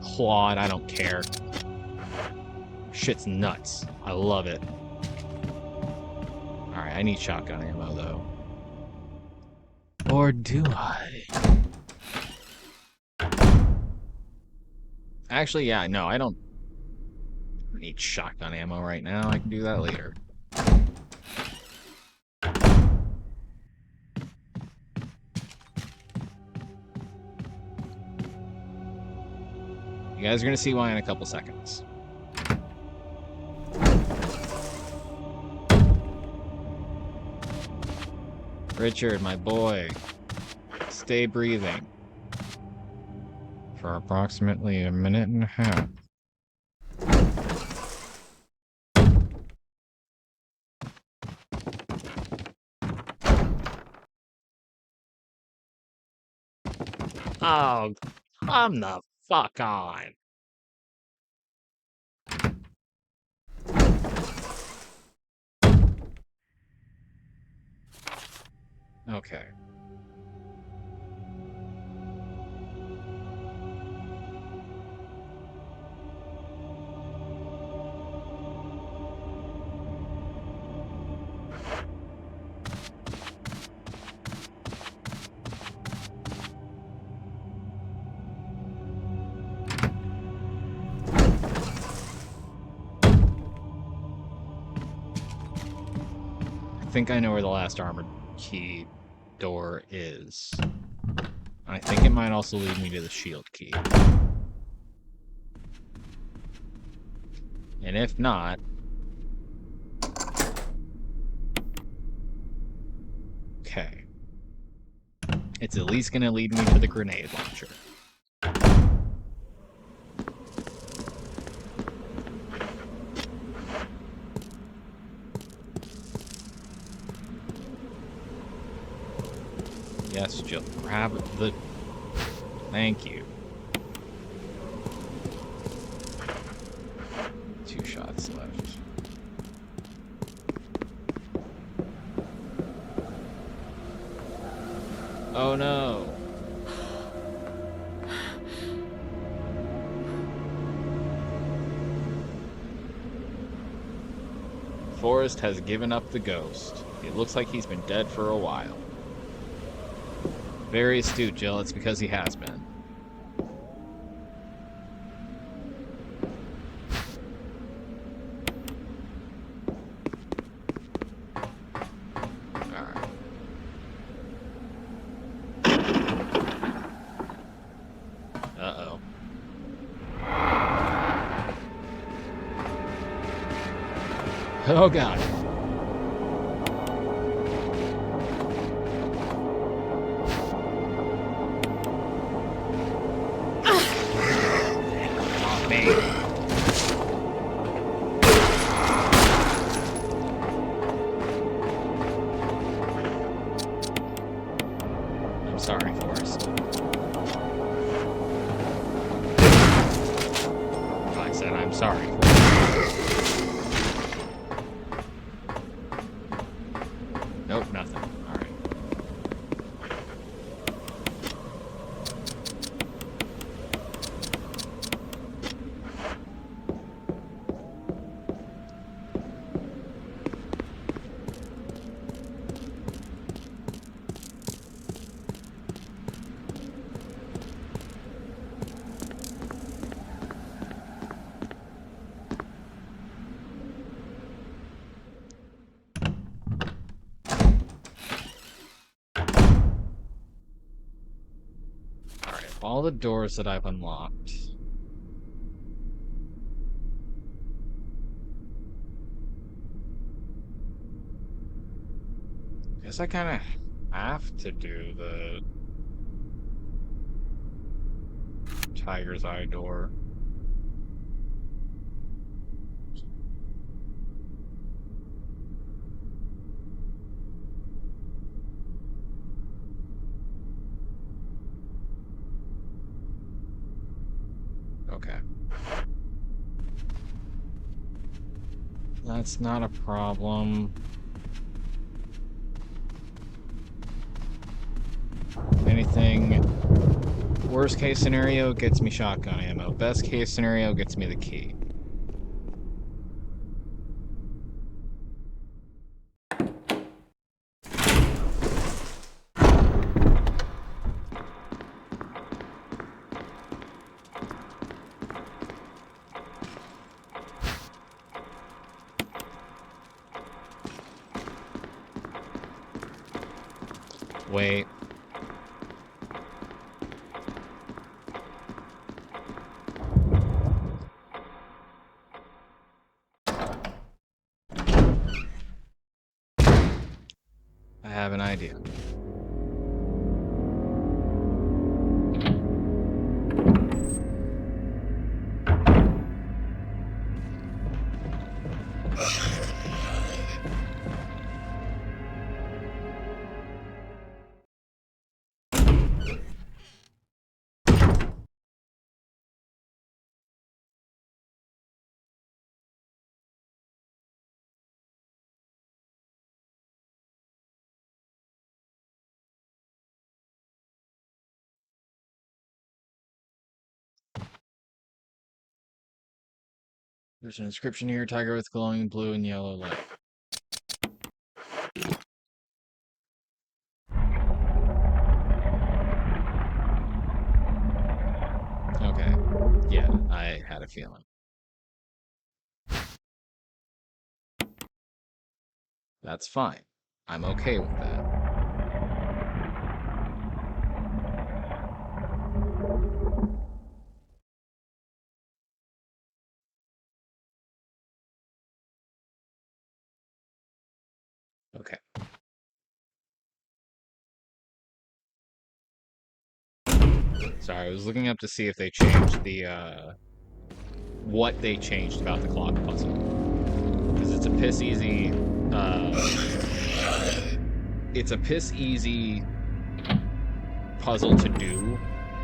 clod, I don't care. Shit's nuts. I love it. Alright, I need shotgun ammo, though. Or do I? Actually, yeah, no, I don't need shotgun ammo right now. I can do that later. You guys are going to see why in a couple seconds. Richard, my boy, stay breathing for approximately a minute and a half. Oh, come the fuck on. Okay. I think I know where the last armored key door is. I think it might also lead me to the shield key. And if not... Okay. It's at least gonna lead me to the grenade launcher. Yes, Jill. Grab the... Thank you. 2 shots left. Oh no! Forrest has given up the ghost. It looks like he's been dead for a while. Very astute, Jill. It's because he has been. Alright. Uh-oh. Oh, God. I'm sorry, Forrest. I said I'm sorry, Forrest. Nope, nothing. Alright. All the doors that I've unlocked. Guess I kind of have to do the Tiger's Eye door. Okay. That's not a problem. Anything, worst case scenario gets me shotgun ammo. Best case scenario gets me the key. Wait. I have an idea. There's an inscription here, tiger with glowing blue and yellow light. Okay. Yeah, I had a feeling. That's fine. I'm okay with that. Okay. Sorry, I was looking up to see if they changed the, what they changed about the clock puzzle. Because it's a piss easy, it's a piss easy puzzle to do,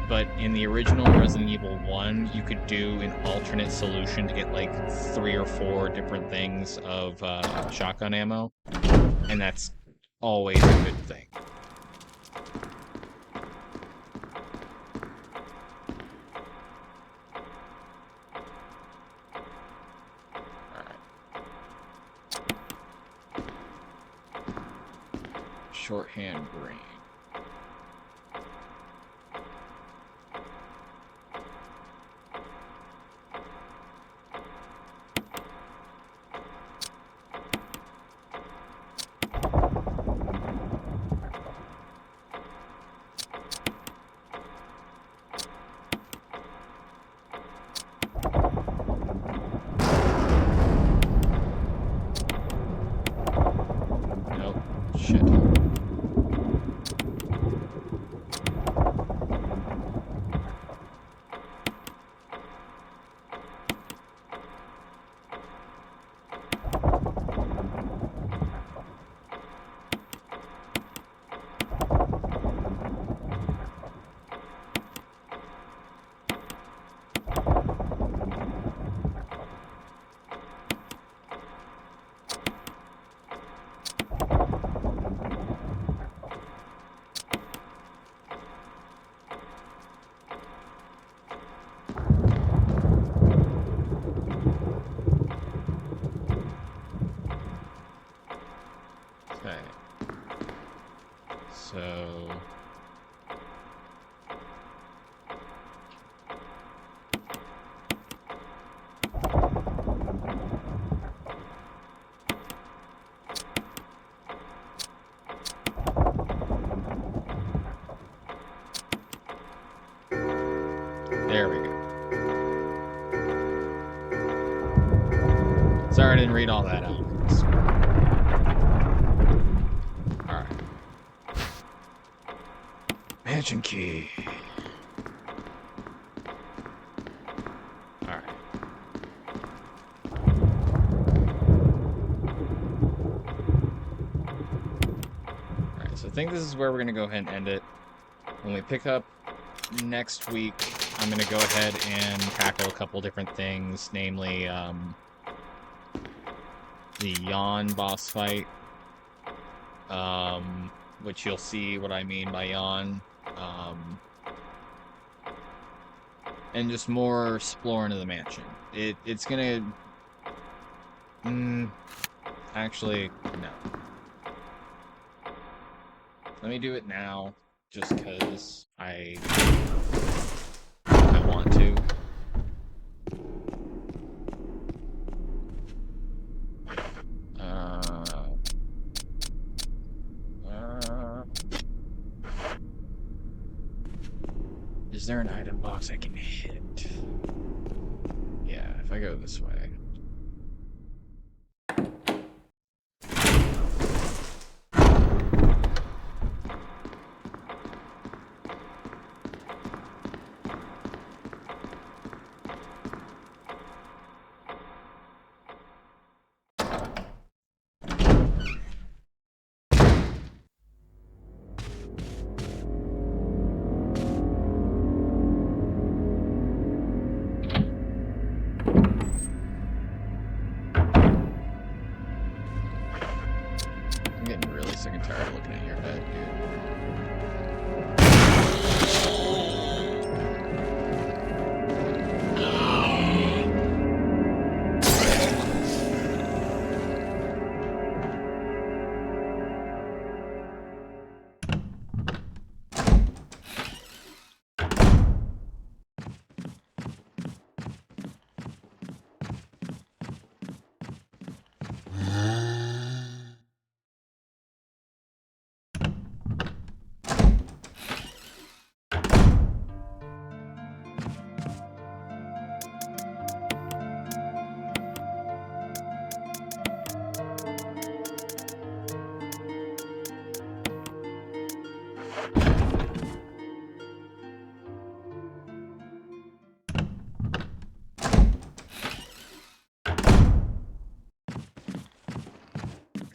but in the original Resident Evil 1, you could do an alternate solution to get like 3 or 4 different things of shotgun ammo, and that's always a good thing. Shorthand brain. Nope. Shit. Okay. So... There we go. Sorry I didn't read all that out. Alright. Mansion key. Alright. Alright, so I think this is where we're going to go ahead and end it. When we pick up next week, I'm going to go ahead and tackle a couple different things, namely the Yawn boss fight, which you'll see what I mean by Yawn, and just more exploring of the mansion. It's going to... actually, no. Let me do it now, just because I want to. Is there an item box I can hit? Yeah, if I go this way. Sick and tired of looking at your head,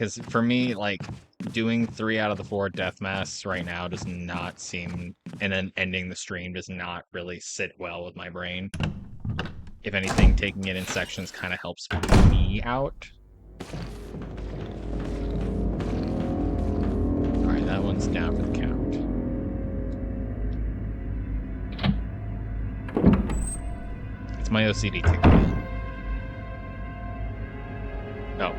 because for me, like, doing 3 out of the 4 death masks right now does not seem, and then ending the stream does not really sit well with my brain. If anything, taking it in sections kind of helps me out. Alright, that one's down for the count. It's my OCD kicking in. Oh.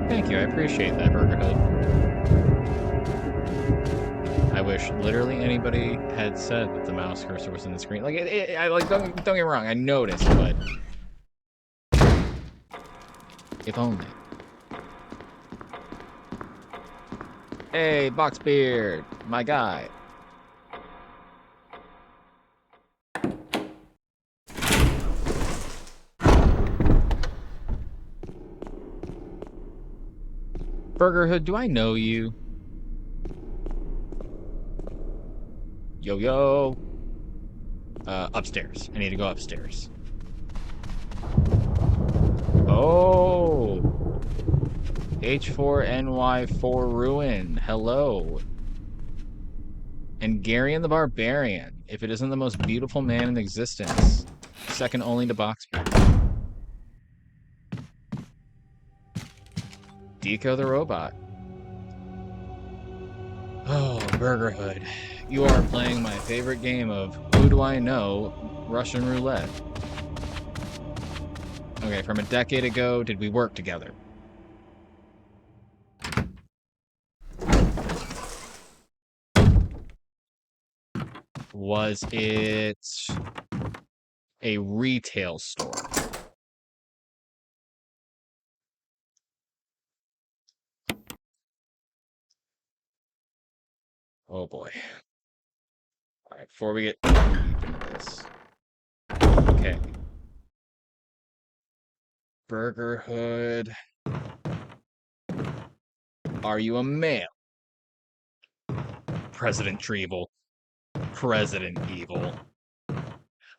Thank you, I appreciate that, Burger Hood. I wish literally anybody had said that the mouse cursor was in the screen. Like, don't get me wrong, I noticed, but if only. Hey, Boxbeard, my guy. Burger Hood, do I know you? Yo, yo. Upstairs. I need to go upstairs. Oh. H4NY4 Ruin. Hello. And Garion the Barbarian. If it isn't the most beautiful man in existence. Second only to Boxbeard. Deco the Robot. Oh, Burger Hood. You are playing my favorite game of Who Do I Know? Russian roulette. Okay, from a decade ago, did we work together? Was it a retail store? Oh boy. Alright, before we get too deep into this. Okay. Burger Hood. Are you a male? President Treble. President Evil.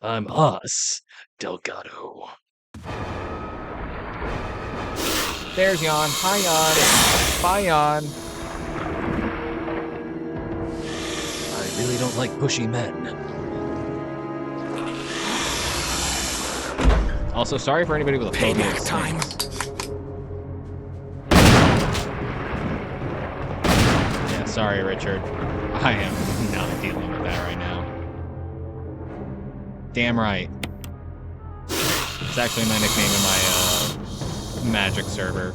I'm Us, Delgado. There's Jan. Hi, Jan. Bye, Jan. I really don't like pushy men. Also, sorry for anybody with a phobia of time. Yeah, sorry, Richard. I am not dealing with that right now. Damn right. It's actually my nickname in my magic server.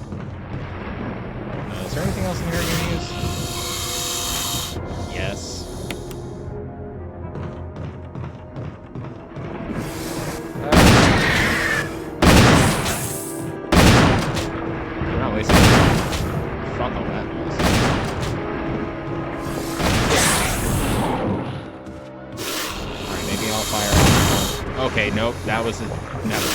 Is there anything else in here I can use? Yes. We're not wasting time. Fuck all that noise. Alright, maybe I'll fire off. Okay, nope, that was never.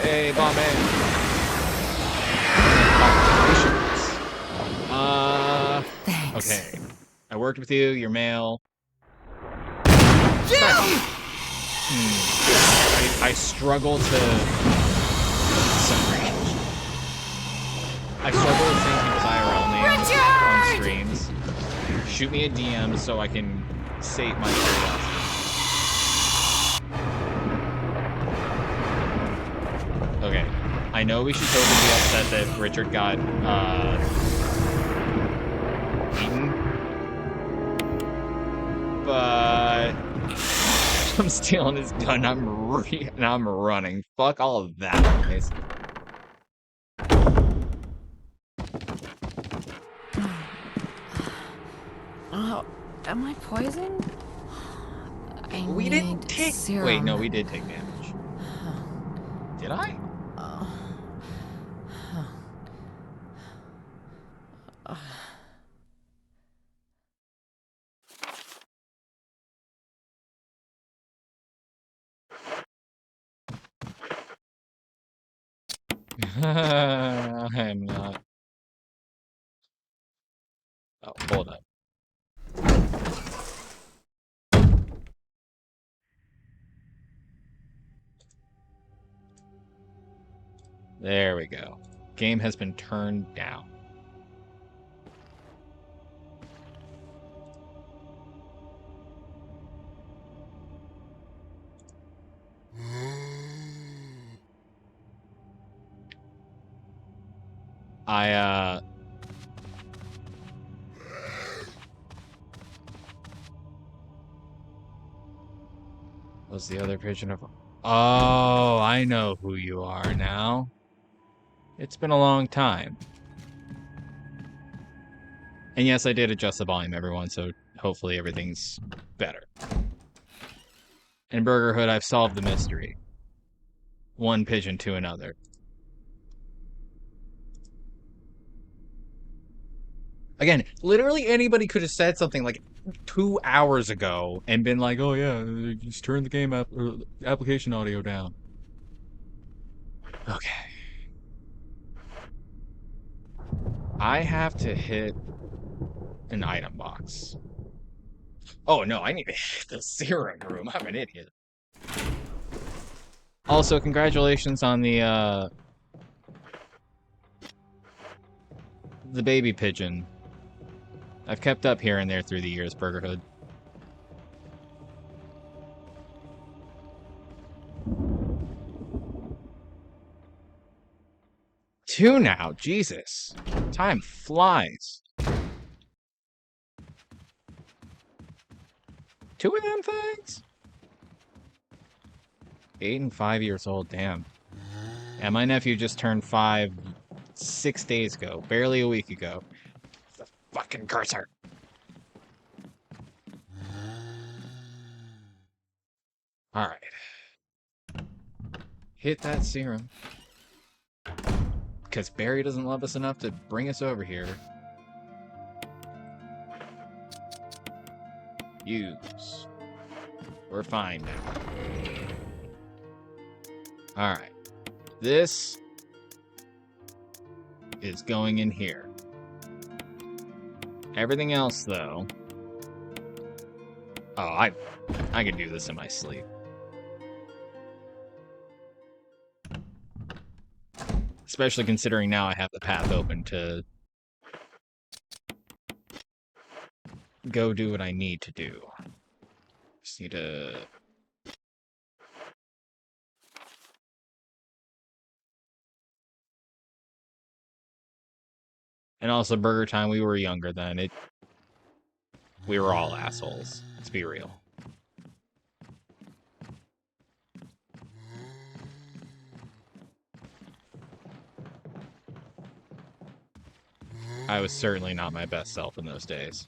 Hey, bomb man. Thanks. Okay. I worked with you, you're male. I struggle to... Sorry. I struggle with seeing people's IRL names on streams. Shoot me a DM so I can sate my curiosity. Okay. I know we should totally be upset that Richard got, eaten. But... I'm stealing his gun, and I'm running. Fuck all of that noise. Oh, am I poisoned? We didn't take... serum. Wait, no, we did take damage. Did I? I am not. Oh, hold up. There we go. Game has been turned down. Was the other pigeon of... Oh, I know who you are now. It's been a long time. And yes, I did adjust the volume, everyone, so hopefully everything's better. In Burger Hood, I've solved the mystery. One pigeon to another. Again, literally anybody could have said something like 2 hours ago and been like, oh yeah, just turn the game application audio down. Okay. I have to hit an item box. Oh no, I need to hit the serum room. I'm an idiot. Also, congratulations on the baby pigeon. I've kept up here and there through the years, Burger Hood. 2 now. Jesus. Time flies. 2 of them things? 8 and 5 years old, damn. And my nephew just turned 5 6 days ago, barely a week ago. The fucking cursor. Alright. Hit that serum. Because Barry doesn't love us enough to bring us over here. Use. We're fine now. Alright. This is going in here. Everything else, though... Oh, I can do this in my sleep. Especially considering now I have the path open to go do what I need to do. Just need to... And also, Burger Time, we were younger then. We were all assholes. Let's be real. I was certainly not my best self in those days.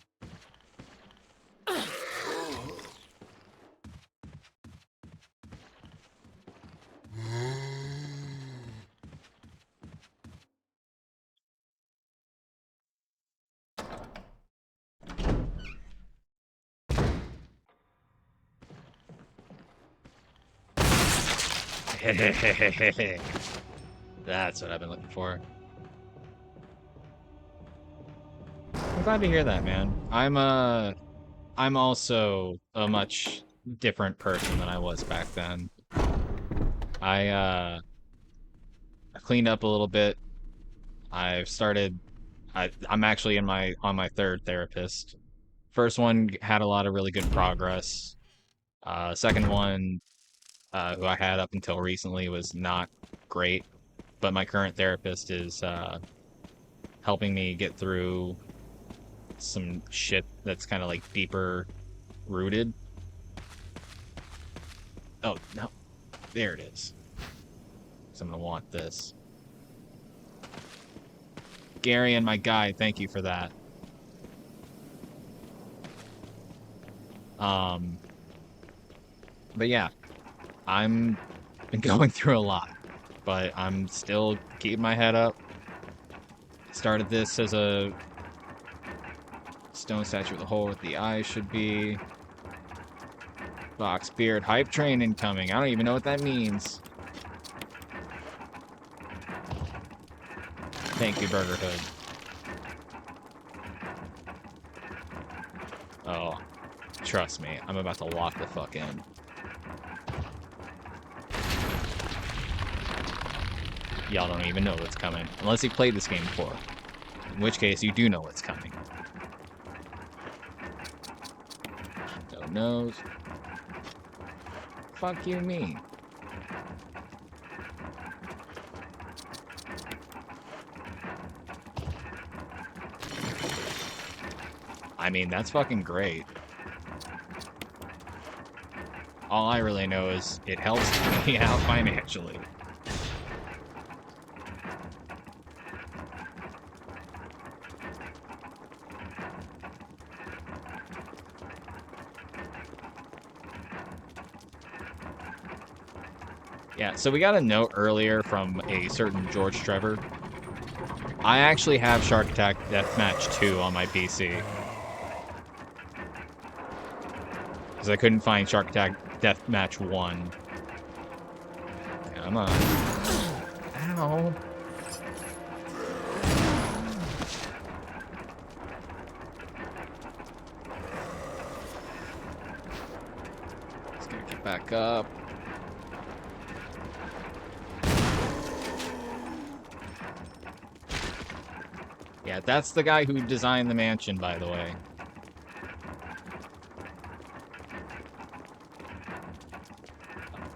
That's what I've been looking for. I'm glad to hear that, man. I'm also a much different person than I was back then. I cleaned up a little bit. I'm actually on my 3rd therapist. First one had a lot of really good progress. Second one, who I had up until recently, was not great. But my current therapist is helping me get through some shit that's kind of like deeper rooted. Oh, no. There it is. So I'm going to want this. Gary and my guy, thank you for that. But yeah, I'm been going through a lot, but I'm still keeping my head up. Started this as a stone statue with a hole where the eye should be. Box beard hype train incoming. I don't even know what that means. Thank you, Burger Hood. Oh, trust me, I'm about to lock the fuck in. Y'all don't even know what's coming. Unless you played this game before. In which case, you do know what's coming. No nose. Fuck you mean? I mean, that's fucking great. All I really know is it helps me out financially. Yeah, so we got a note earlier from a certain George Trevor. I actually have Shark Attack Deathmatch 2 on my PC. Because I couldn't find Shark Attack Deathmatch 1. Come on. Ow. Just gonna get back up. Yeah, that's the guy who designed the mansion, by the way.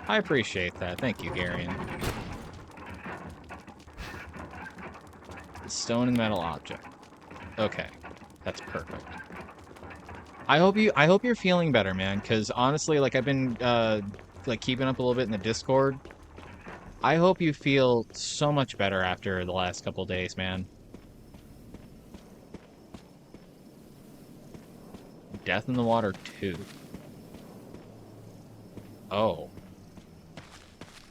I appreciate that. Thank you, Garion. Stone and metal object. Okay. That's perfect. I hope you're feeling better, man, because honestly, like I've been like keeping up a little bit in the Discord. I hope you feel so much better after the last couple days, man. Death in the Water 2. Oh.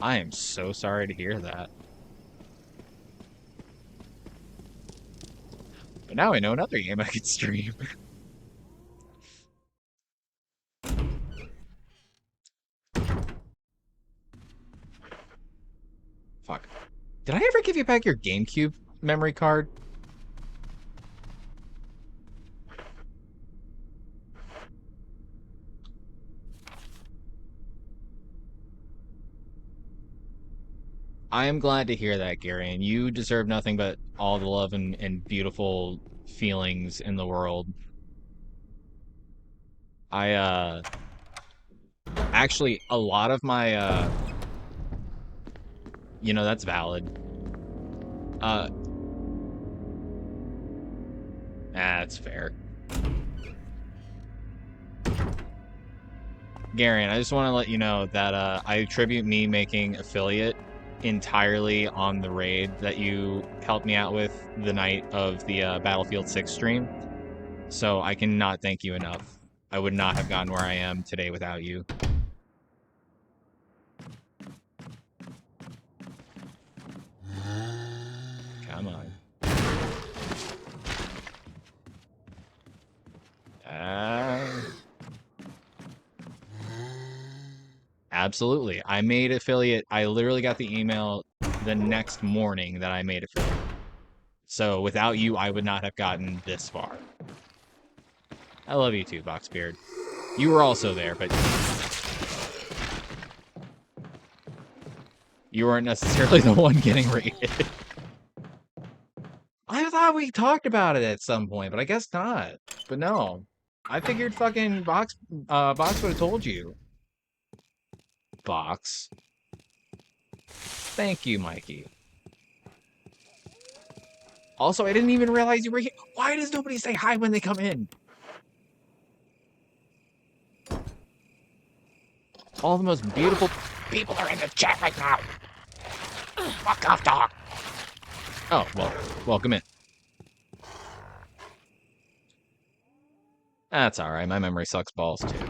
I am so sorry to hear that. But now I know another game I could stream. Fuck. Did I ever give you back your GameCube memory card? I am glad to hear that, Gary, and you deserve nothing but all the love and beautiful feelings in the world. Actually, a lot of my, you know, that's valid. That's fair. Gary, I just want to let you know that, I attribute me making affiliate entirely on the raid that you helped me out with the night of the Battlefield 6 stream. So I cannot thank you enough. I would not have gotten where I am today without you. Come on. Absolutely. I made affiliate. I literally got the email the next morning that I made affiliate. So without you, I would not have gotten this far. I love you too, Boxbeard. You were also there, but you weren't necessarily the one getting raided. I thought we talked about it at some point, but I guess not. But no. I figured fucking Box would have told you. Box. Thank you, Mikey. Also, I didn't even realize you were here. Why does nobody say hi when they come in? All the most beautiful people are in the chat right now. Fuck off, dog. Oh, well, welcome in. That's alright, my memory sucks balls too.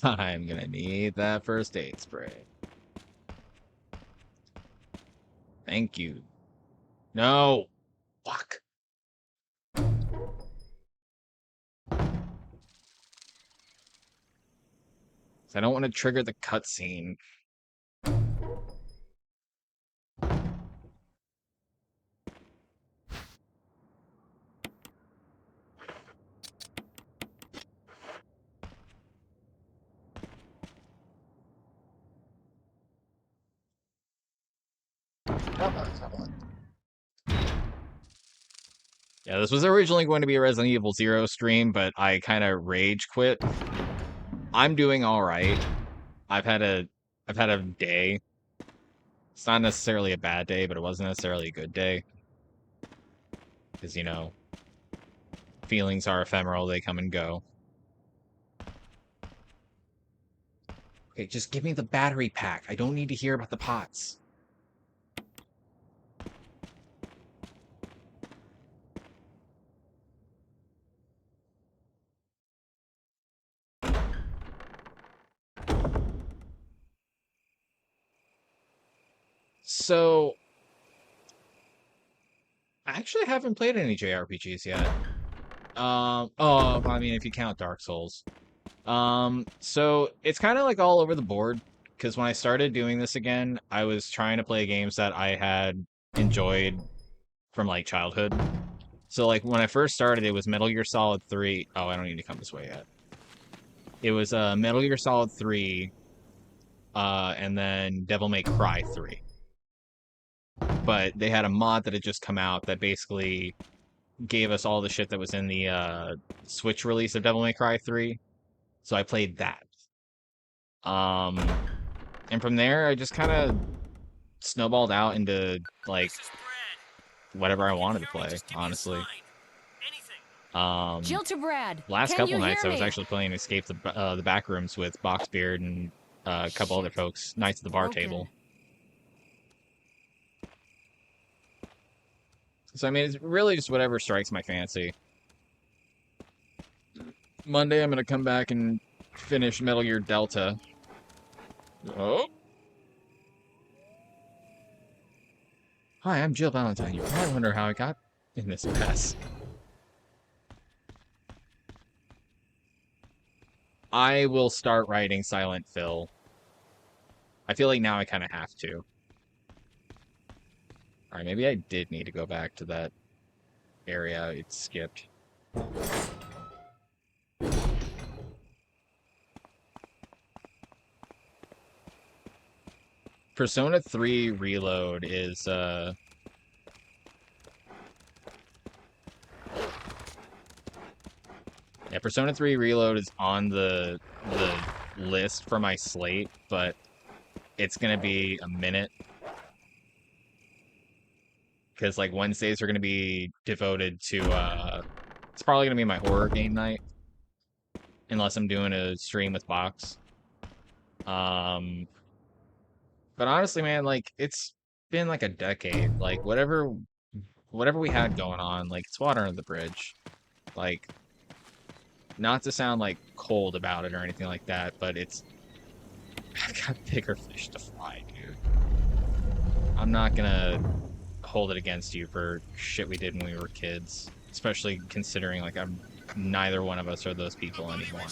I'm gonna need that first aid spray. Thank you. No! Fuck. I don't want to trigger the cutscene. Yeah, this was originally going to be a Resident Evil 0 stream, but I kind of rage quit. I'm doing all right. I've had a day. It's not necessarily a bad day, but it wasn't necessarily a good day. Because, you know, feelings are ephemeral, they come and go. Okay, just give me the battery pack. I don't need to hear about the pots. So, I actually haven't played any JRPGs yet. Oh, I mean, if you count Dark Souls. So it's kind of like all over the board, because when I started doing this again, I was trying to play games that I had enjoyed from, like, childhood. So, like, when I first started, it was Metal Gear Solid 3. Oh, I don't need to come this way yet. It was Metal Gear Solid 3, and then Devil May Cry 3. But they had a mod that had just come out that basically gave us all the shit that was in the Switch release of Devil May Cry 3. So I played that. And from there, I just kind of snowballed out into, like, whatever I wanted to play, honestly. Jill to Brad. Last Can couple you nights, hear I was me? actually playing Escape the Backrooms with Boxbeard and a couple other folks, Knights of the Bar Broken. Table. So, I mean, it's really just whatever strikes my fancy. Monday, I'm going to come back and finish Metal Gear Delta. Oh. Hi, I'm Jill Valentine. You probably wonder how I got in this mess. I will start writing Silent Phil. I feel like now I kind of have to. Alright, maybe I did need to go back to that area it skipped. Persona 3 Reload is, yeah, Persona 3 Reload is on the list for my slate, but it's gonna be a minute. Because, like, Wednesdays are gonna be devoted to, it's probably gonna be my horror game night. Unless I'm doing a stream with Box. But honestly, man, like, it's been like a decade. Like, whatever we had going on, like, it's water under the bridge. Like, not to sound like cold about it or anything like that, but it's I've got bigger fish to fry, dude. I'm not gonna hold it against you for shit we did when we were kids, especially considering like neither one of us are those people anymore.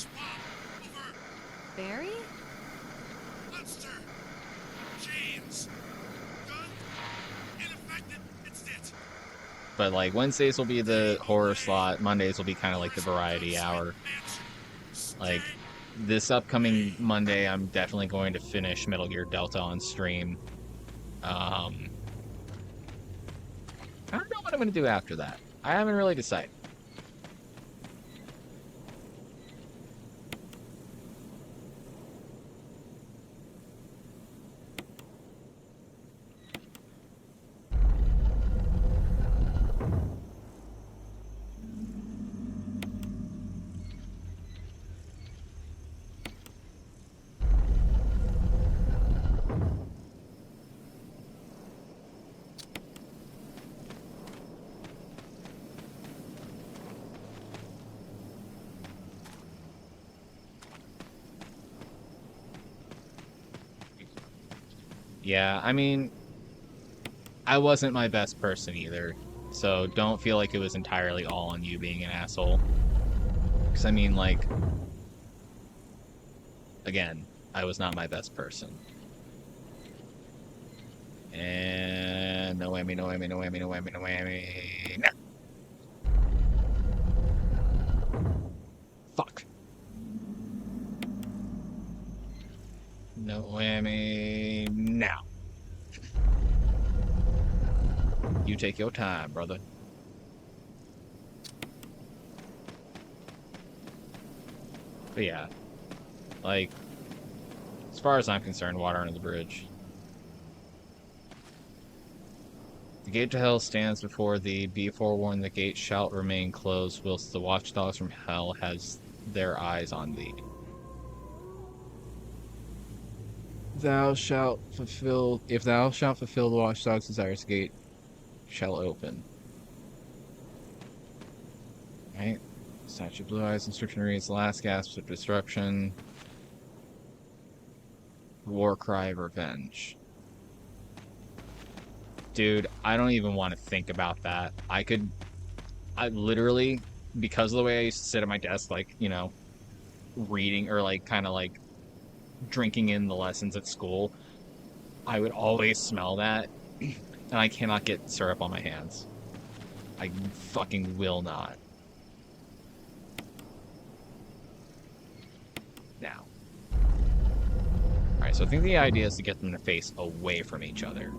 Barry? Monster! James! Gun! Ineffective! It's it! But like Wednesdays will be the horror slot, Mondays will be kind of like the variety hour. Like this upcoming Monday, I'm definitely going to finish Metal Gear Delta on stream. I don't know what I'm going to do after that. I haven't really decided. Yeah, I mean, I wasn't my best person either, so don't feel like it was entirely all on you being an asshole. Because, I mean, like, again, I was not my best person. And no whammy, no whammy, no whammy, no whammy, no whammy. No. Fuck. No whammy now. You take your time, brother. But yeah, like, as far as I'm concerned, water under the bridge. The gate to hell stands before thee. Be forewarned, the gate shall remain closed, whilst the watchdogs from hell has their eyes on thee. Thou shalt fulfill, if thou shalt fulfill the watchdog's desires, the gate shall open. Right? Statue of Blue Eyes inscription reads, last gasp of destruction. War cry of revenge. Dude, I don't even want to think about that. I literally, because of the way I used to sit at my desk, like, you know, reading or like kind of like drinking in the lessons at school, I would always smell that, and I cannot get syrup on my hands. I fucking will not. Now. Alright, so I think the idea is to get them to face away from each other.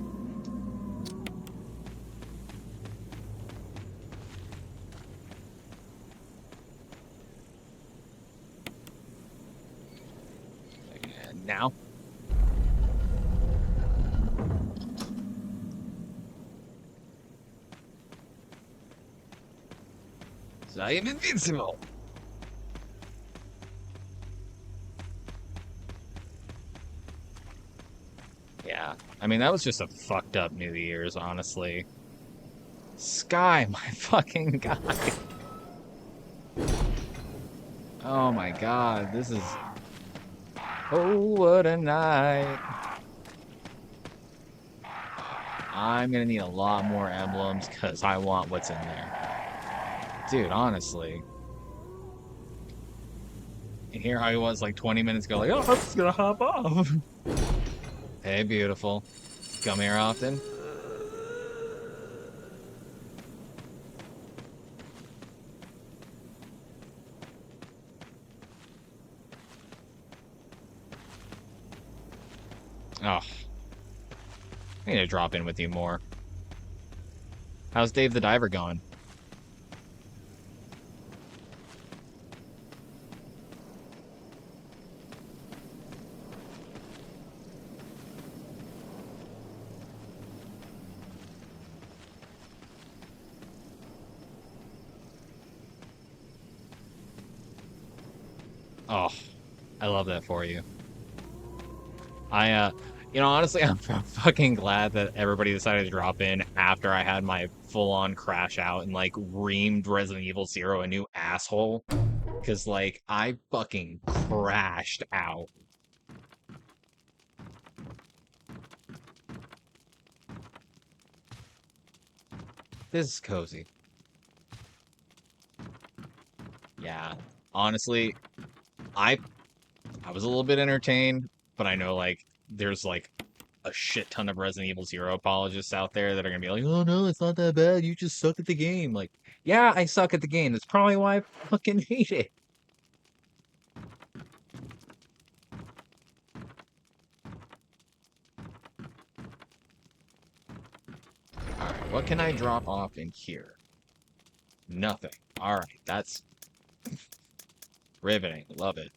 And now. I am invincible. Yeah, I mean, that was just a fucked up New Year's, honestly. Sky, my fucking guy. Oh my god, this is... Oh, what a night. I'm gonna need a lot more emblems, because I want what's in there. Dude, honestly. And here I was like 20 minutes ago, like, oh, I'm just gonna hop off. Hey, beautiful. Come here often? Oh. I need to drop in with you more. How's Dave the Diver going? Oh, I love that for you. You know, honestly, I'm fucking glad that everybody decided to drop in after I had my full-on crash out and, like, reamed Resident Evil 0 a new asshole. Because, like, I fucking crashed out. This is cozy. Yeah, honestly, I was a little bit entertained, but I know, like, there's, like, a shit ton of Resident Evil 0 apologists out there that are gonna be like, oh no, it's not that bad, you just suck at the game. Like, yeah, I suck at the game. That's probably why I fucking hate it. Alright, what can I drop off in here? Nothing. Alright, that's riveting. Love it.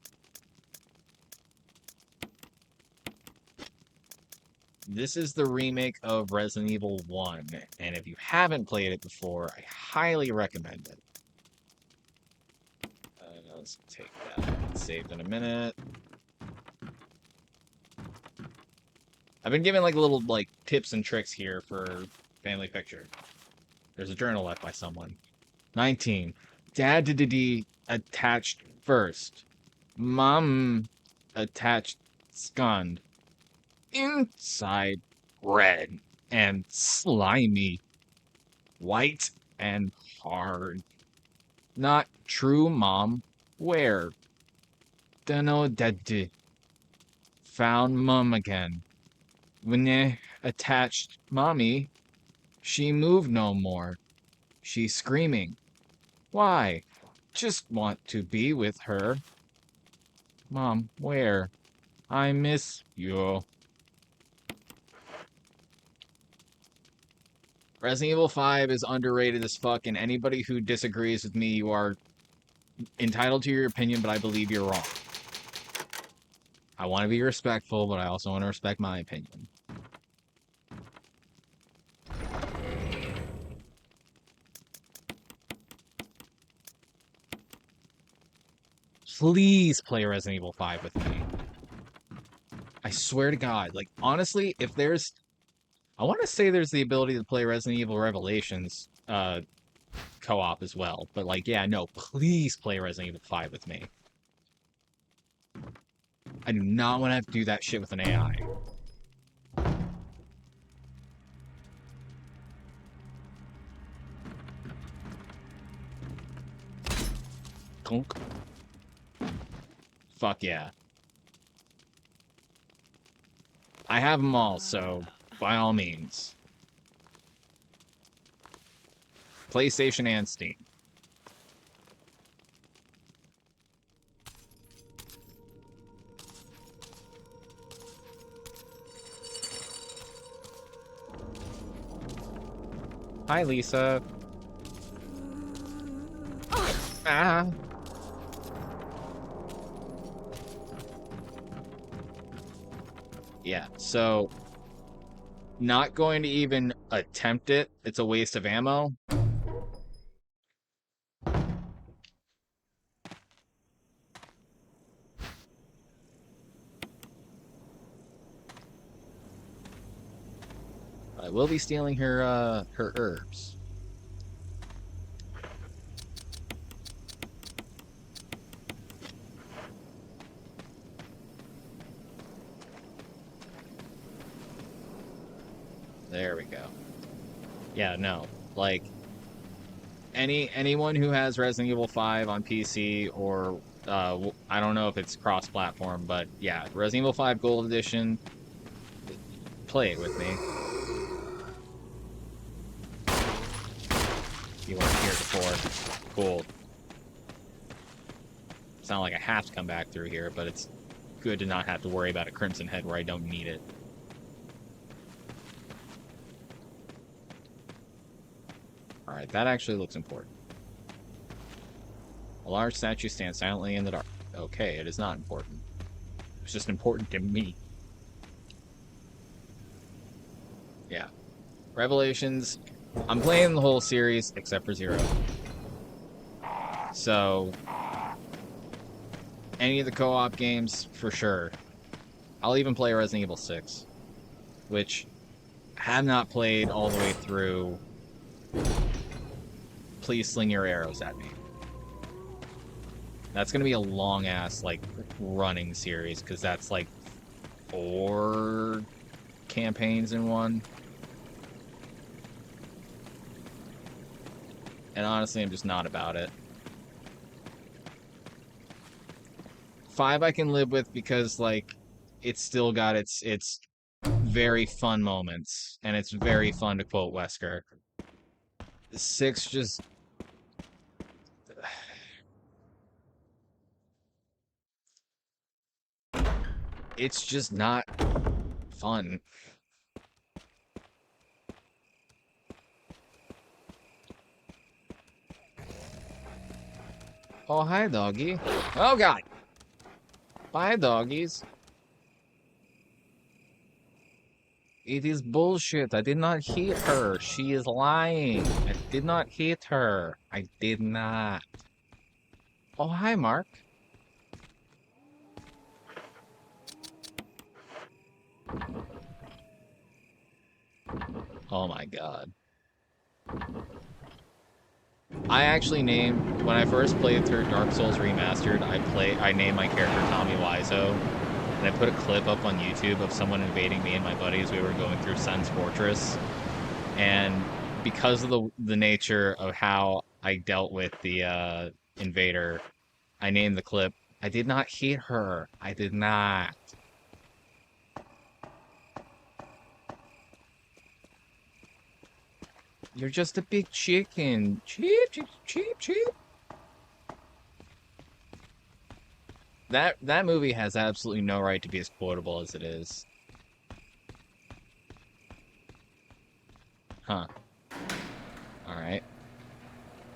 This is the remake of Resident Evil 1, and if you haven't played it before, I highly recommend it. Let's take that. Saved in a minute. I've been given, like, little, like, tips and tricks here for Family Picture. There's a journal left by someone. 19. Dad did attached first. Mom attached scund. Inside red and slimy. White and hard. Not true, Mom. Where? Dunno, Daddy. Found Mom again. When they attached Mommy, she moved no more. She's screaming. Why? Just want to be with her. Mom, where? I miss you. Resident Evil 5 is underrated as fuck, and anybody who disagrees with me, you are entitled to your opinion, but I believe you're wrong. I want to be respectful, but I also want to respect my opinion. Please play Resident Evil 5 with me. I swear to God, like, honestly, if there's... I want to say there's the ability to play Resident Evil Revelations co-op as well. But, like, yeah, no, please play Resident Evil 5 with me. I do not want to have to do that shit with an AI. Clunk. Fuck yeah. I have them all, so by all means. PlayStation and Steam. Hi, Lisa. Ah. Yeah, so not going to even attempt it. It's a waste of ammo. I will be stealing her herbs. There we go. Yeah, no. Like anyone who has Resident Evil 5 on PC or I don't know if it's cross-platform, but yeah, Resident Evil 5 Gold Edition, play it with me. You weren't here before. Cool. It's not like I have to come back through here, but it's good to not have to worry about a Crimson Head where I don't need it. Alright, that actually looks important. A large statue stands silently in the dark. Okay, it is not important. It's just important to me. Yeah. Revelations. I'm playing the whole series except for 0. So, any of the co-op games, for sure. I'll even play Resident Evil 6, which I have not played all the way through. Please sling your arrows at me. That's going to be a long-ass, like, running series, because that's, like, 4 campaigns in one. And honestly, I'm just not about it. 5 I can live with because, like, it's still got its very fun moments, and it's very fun to quote Wesker. 6 just... It's just not fun. Oh, hi, doggy. Oh, God. Bye, doggies. It is bullshit. I did not hit her. She is lying. I did not hit her. I did not. Oh, hi, Mark. Oh my god. I actually named, when I first played through Dark Souls Remastered, I named my character Tommy Wiseau, and I put a clip up on YouTube of someone invading me and my buddies. We were going through Sun's Fortress, and because of the nature of how I dealt with the invader, I named the clip, I did not hit her. I did not. You're just a big chicken. Cheep, cheep, cheep, cheep. That movie has absolutely no right to be as quotable as it is. Huh. Alright.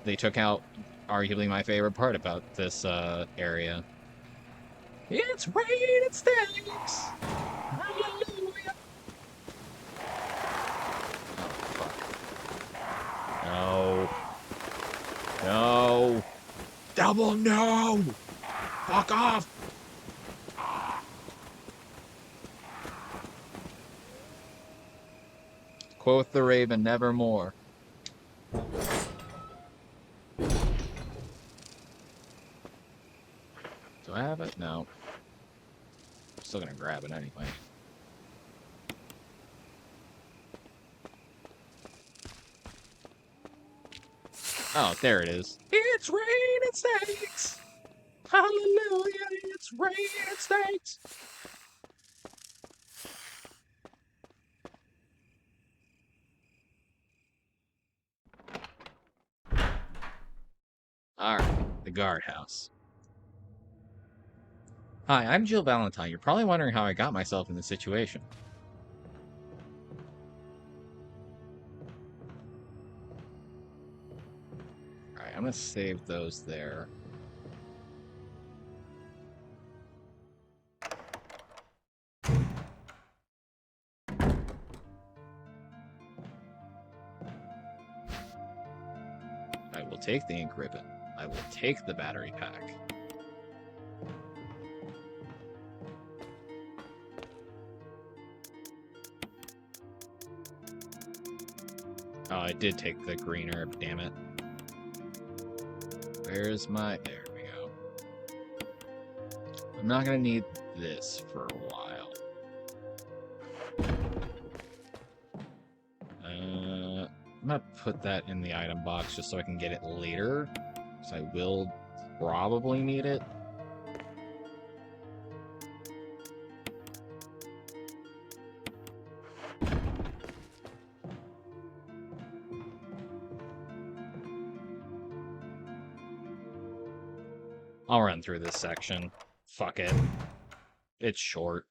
They took out arguably my favorite part about this area. It's raining sticks! Hallelujah! Oh, fuck. No. No. Double no! Fuck off! Quoth the raven, nevermore. Do I have it? No. I'm still gonna grab it anyway. Oh, there it is. It's raining steaks! Hallelujah, it's raining steaks! Alright, the guardhouse. Hi, I'm Jill Valentine. You're probably wondering how I got myself in this situation. Alright, I'm gonna save those there. I will take the ink ribbon. I will take the battery pack. Oh, I did take the green herb, damn it. Where's my... There we go. I'm not gonna need this for a while. I'm gonna put that in the item box just so I can get it later, because I will probably need it. I'll run through this section. Fuck it. It's short,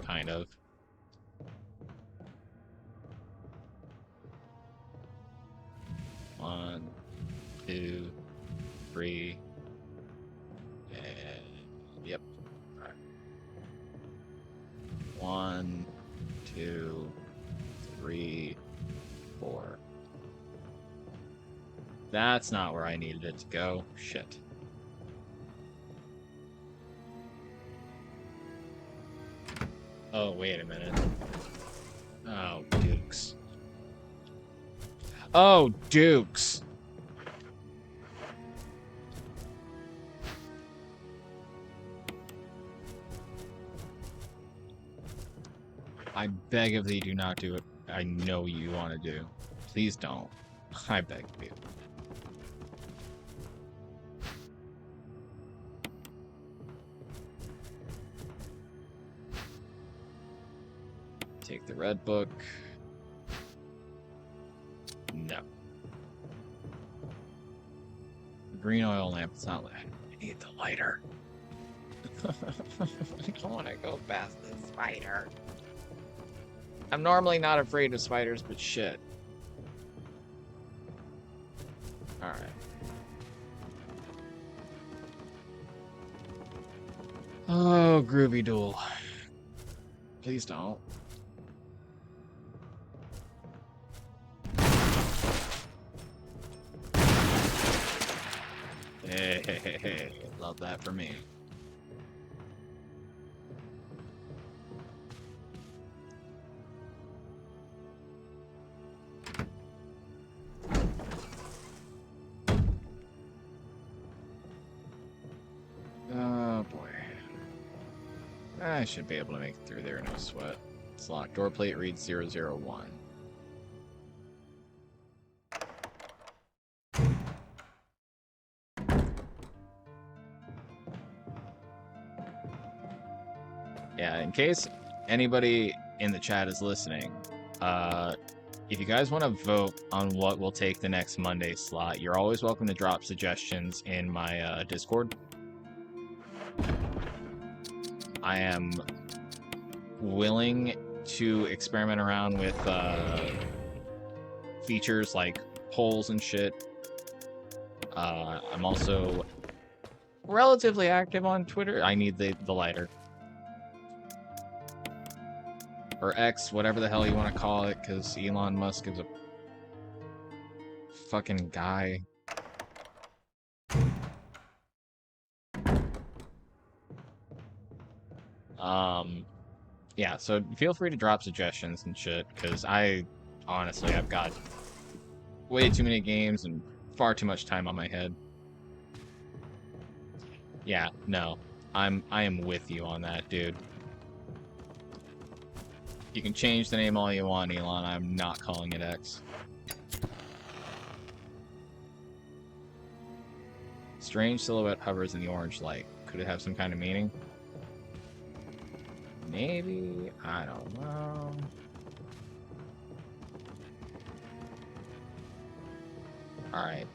kind of. One, 2, 3, and yep. All right. 1, 2, 3, 4. That's not where I needed it to go. Shit. Oh, wait a minute. Oh, Dukes. Oh, Dukes! I beg of thee, do not do it. I know you want to do. Please don't. I beg of you. Take the red book. No. The green oil lamp, it's not lit. I need the lighter. I don't want to go past the spider. I'm normally not afraid of spiders, but shit. Alright. Oh, groovy duel. Please don't. Hey, love that for me. Oh boy. I should be able to make it through there, no sweat. It's locked. Door plate reads 001. Yeah, in case anybody in the chat is listening, if you guys want to vote on what will take the next Monday slot, you're always welcome to drop suggestions in my Discord. I am willing to experiment around with features like polls and shit. I'm also relatively active on Twitter. I need the lighter. Or X, whatever the hell you want to call it, because Elon Musk is a fucking guy. Yeah, so feel free to drop suggestions and shit, because honestly, I've got way too many games and far too much time on my head. Yeah, no, I am with you on that, dude. You can change the name all you want, Elon. I'm not calling it X. Strange silhouette hovers in the orange light. Could it have some kind of meaning? Maybe? I don't know. Alright.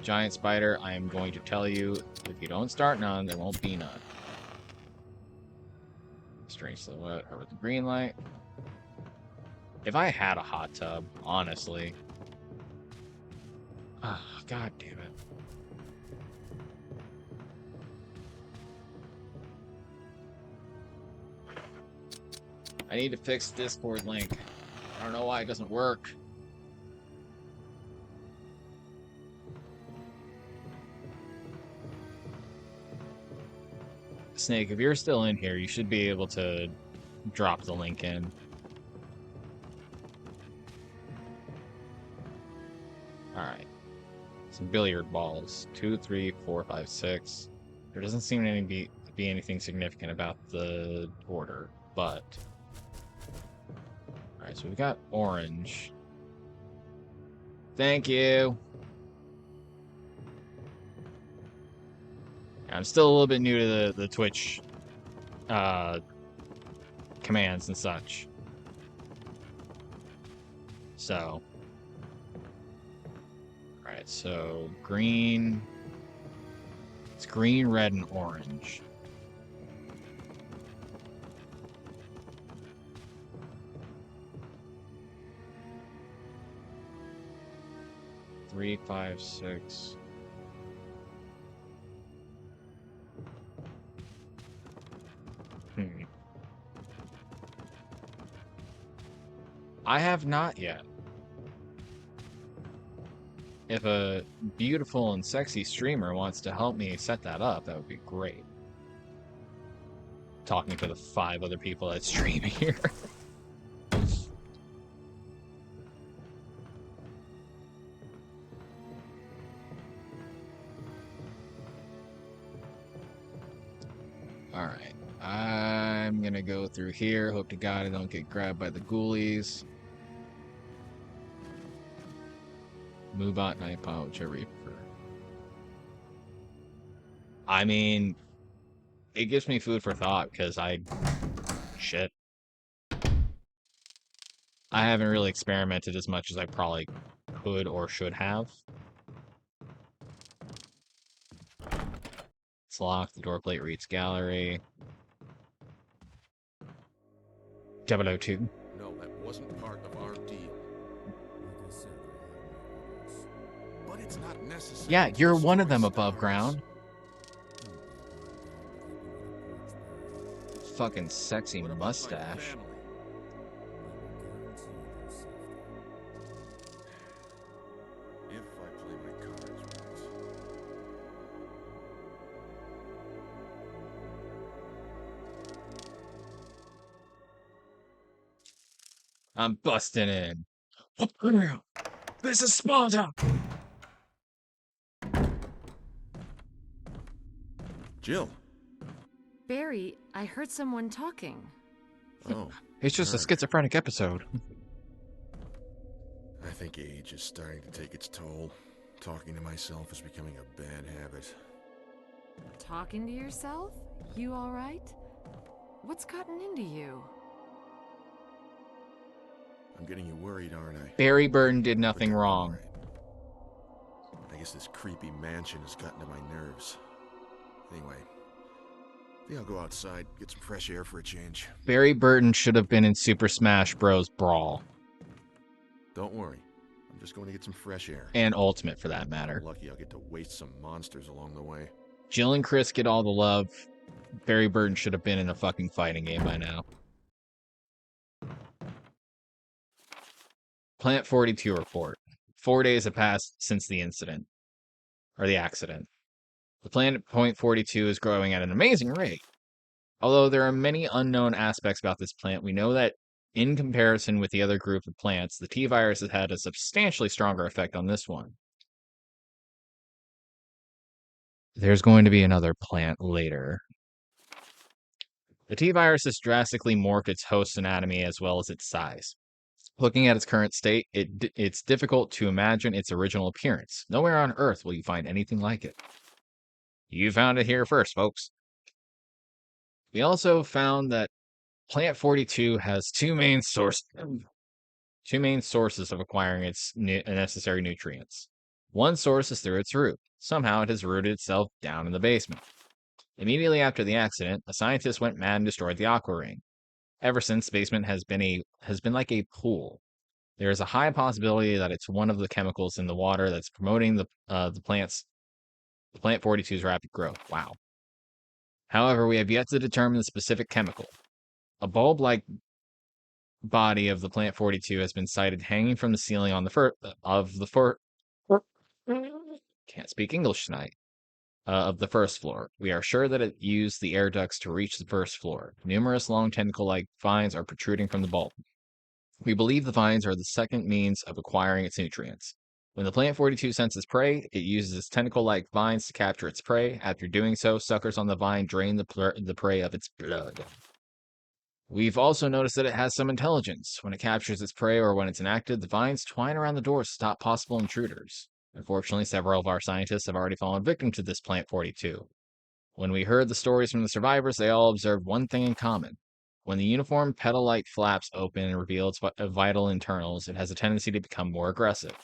Giant spider, I am going to tell you, if you don't start none, there won't be none. Strange silhouette over the green light. If I had a hot tub, honestly. Ah, oh, god damn it. I need to fix Discord link. I don't know why it doesn't work. Snake, if you're still in here, you should be able to drop the link in. Alright. Some billiard balls. 2, 3, 4, 5, 6. There doesn't seem to be anything significant about the order, but... Alright, so we got orange. Thank you! I'm still a little bit new to the Twitch commands and such. So... Alright, so green... It's green, red, and orange. Three, 5, 6. I have not yet. If a beautiful and sexy streamer wants to help me set that up, that would be great. Talking to the 5 other people that stream here. Alright. I'm gonna go through here. Hope to God I don't get grabbed by the ghoulies. Moobot, Nightbot, whichever you prefer. I mean, it gives me food for thought, because shit. I haven't really experimented as much as I probably could or should have. It's locked. The door plate reads gallery. 002. No, that wasn't part of our deal. But it's not necessary. Yeah, to you're one of them destroy above stars. ground. Fucking sexy What about my mustache. family? If I play my cards right. I'm busting in. This is Sparta! Jill. Barry, I heard someone talking. Oh. It's just a Heard. schizophrenic episode. I think age is starting to take its toll. Talking to myself is becoming a bad habit. Talking to yourself? You alright? What's gotten into you? I'm getting you worried, aren't I? Barry Burton did But nothing don't be wrong. worried. I guess this creepy mansion has gotten to my nerves. Anyway, I think I'll go outside, get some fresh air for a change. Barry Burton should have been in Super Smash Bros. Brawl. Don't worry. I'm just going to get some fresh air. And Ultimate, for that matter. Lucky I'll get to waste some monsters along the way. Jill and Chris get all the love. Barry Burton should have been in a fucking fighting game by now. Plant 42 report. 4 days have passed since the incident. Or the accident. The plant at point 42 is growing at an amazing rate. Although there are many unknown aspects about this plant, we know that in comparison with the other group of plants, the T-virus has had a substantially stronger effect on this one. There's going to be another plant later. The T-virus has drastically morphed its host anatomy as well as its size. Looking at its current state, it's difficult to imagine its original appearance. Nowhere on Earth will you find anything like it. You found it here first, folks. We also found that Plant 42 has two main sources of acquiring its necessary nutrients. One source is through its root. Somehow it has rooted itself down in the basement. Immediately after the accident, a scientist went mad and destroyed the aqua ring. Ever since, the basement has been like a pool. There is a high possibility that it's one of the chemicals in the water that's promoting the plant 42's rapid growth. Wow. However, we have yet to determine the specific chemical. A bulb-like body of the plant 42 has been sighted hanging from the ceiling on can't speak English tonight. Of the first floor. We are sure that it used the air ducts to reach the first floor. Numerous long tentacle-like vines are protruding from the bulb. We believe the vines are the second means of acquiring its nutrients. When the Plant 42 senses prey, it uses its tentacle-like vines to capture its prey. After doing so, suckers on the vine drain the prey of its blood. We've also noticed that it has some intelligence. When it captures its prey or when it's inactive, the vines twine around the doors to stop possible intruders. Unfortunately, several of our scientists have already fallen victim to this Plant 42. When we heard the stories from the survivors, they all observed one thing in common. When the uniform petal-like flaps open and reveal its vital internals, it has a tendency to become more aggressive.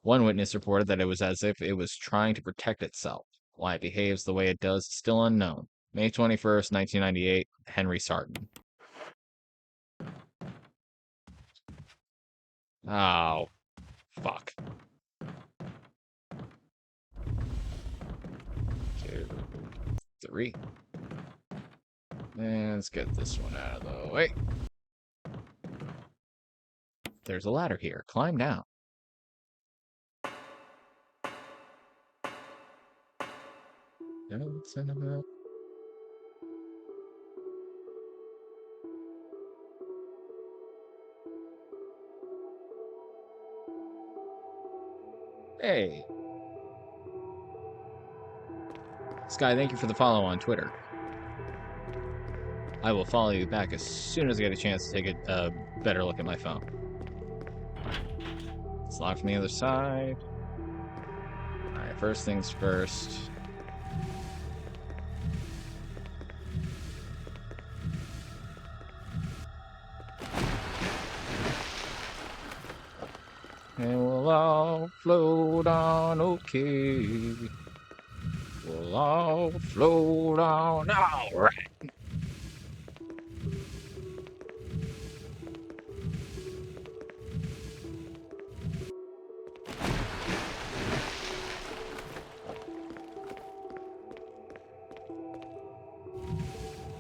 One witness reported that it was as if it was trying to protect itself. Why it behaves the way it does is still unknown. May 21st, 1998, Henry Sarton. Oh, fuck. 2, 3. And let's get this one out of the way. There's a ladder here. Climb down. Hey. Sky, thank you for the follow on Twitter. I will follow you back as soon as I get a chance to take a better look at my phone. It's locked from the other side. Alright, first things first. And we'll all float on, okay. We'll all float on, alright.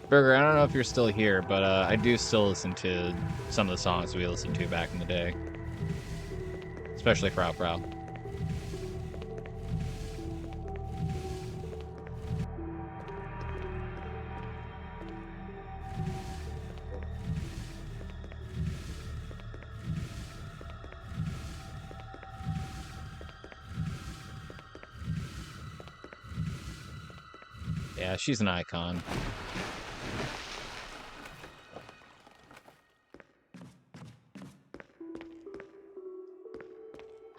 Burger, I don't know if you're still here, but I do still listen to some of the songs we listened to back in the day. Especially Frau Frau. Yeah, she's an icon.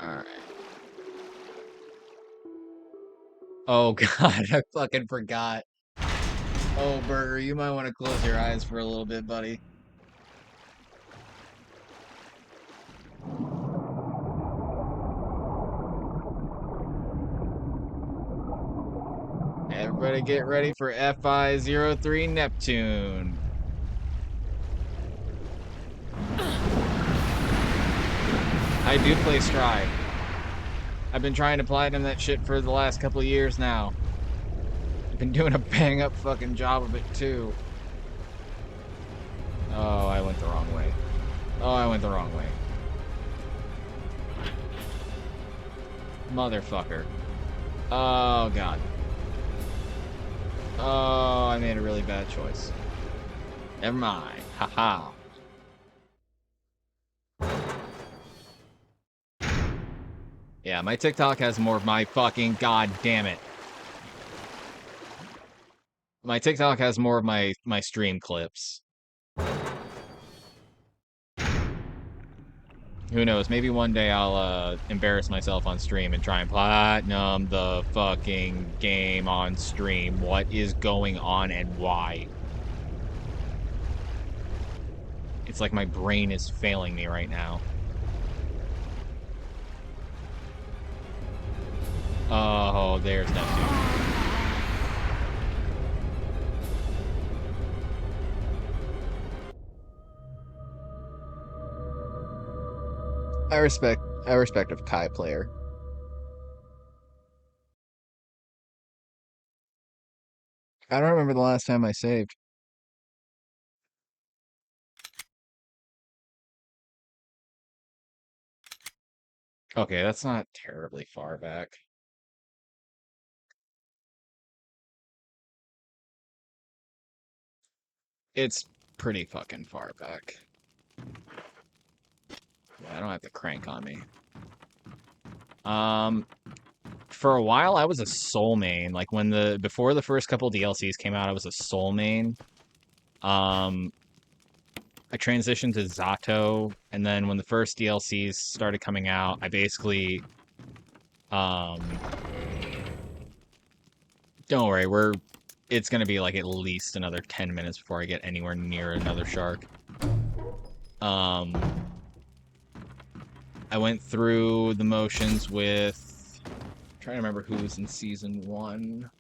Alright. Oh god, I fucking forgot. Oh, Burger, you might want to close your eyes for a little bit, buddy. Everybody get ready for FI-03 Neptune. I do play Stride. I've been trying to platinum that shit for the last couple of years now. I've been doing a bang-up fucking job of it, too. Oh, I went the wrong way. Oh, I went the wrong way. Motherfucker. Oh, God. Oh, I made a really bad choice. Never mind. Haha. Yeah, my TikTok has more of my fucking god damn it. My TikTok has more of my stream clips. Who knows? Maybe one day I'll embarrass myself on stream and try and platinum the fucking game on stream. What is going on and why? It's like my brain is failing me right now. Oh, there's Neptune. I respect a Kai player. I don't remember the last time I saved. Okay, that's not terribly far back. It's pretty fucking far back. Yeah, I don't have to crank on me. For a while, I was a Soul main. Like before the first couple DLCs came out, I was a Soul main. I transitioned to Zato, and then when the first DLCs started coming out, I basically, don't worry, it's gonna be like at least another 10 minutes before I get anywhere near another shark. I went through the motions with, I'm trying to remember who was in season 1.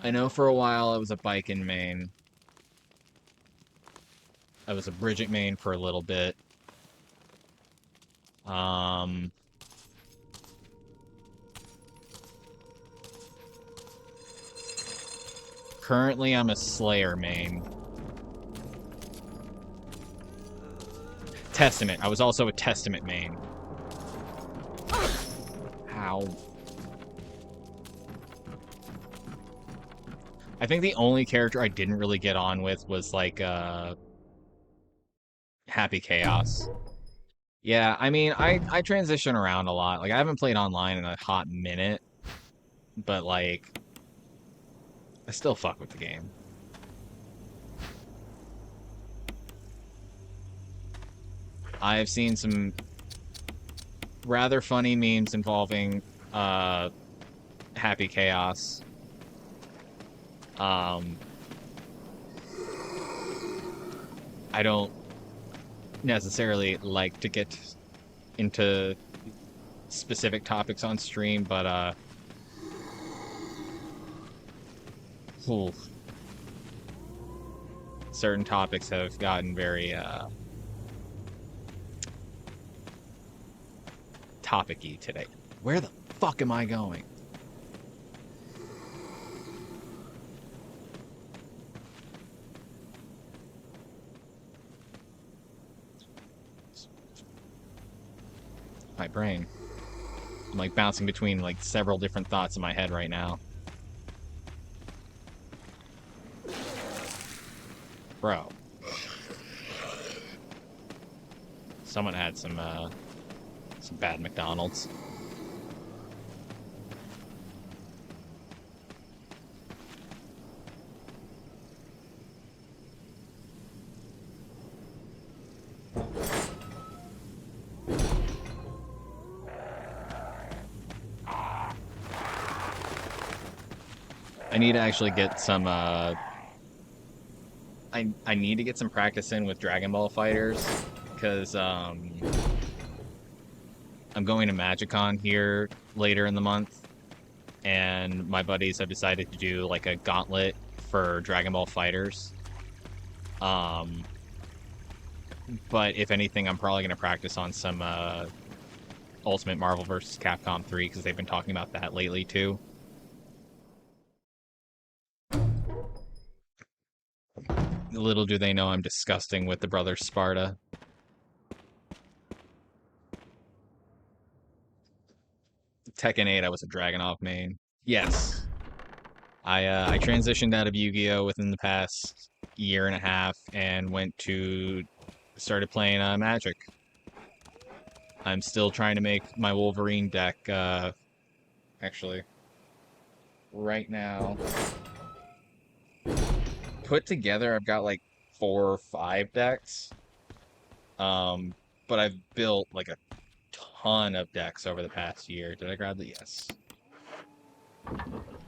I know for a while I was a Biken main. I was a Bridget main for a little bit. Currently I'm a Slayer main. Testament. I was also a Testament main. Ow. I think the only character I didn't really get on with was, like, Happy Chaos. Yeah, I mean, I transition around a lot. Like, I haven't played online in a hot minute, but, like, I still fuck with the game. I've seen some rather funny memes involving, Happy Chaos. I don't necessarily like to get into specific topics on stream, but certain topics have gotten very topic-y today. Where the fuck am I going? My brain. I'm like bouncing between like several different thoughts in my head right now. Bro. Someone had some bad McDonald's. I need to actually get some, I need to get some practice in with Dragon Ball Fighters, because, I'm going to MagicCon here later in the month, and my buddies have decided to do, like, a gauntlet for Dragon Ball Fighters. But if anything, I'm probably going to practice on some, Ultimate Marvel vs. Capcom 3, because they've been talking about that lately, too. Little do they know I'm disgusting with the Brothers Sparta. Tekken 8, I was a Dragunov main. Yes. I transitioned out of Yu-Gi-Oh! Within the past year and a half and started playing Magic. I'm still trying to make my Wolverine deck, actually, right now. Put together, I've got like 4 or 5 decks. But I've built like a ton of decks over the past year. Did I grab the yes?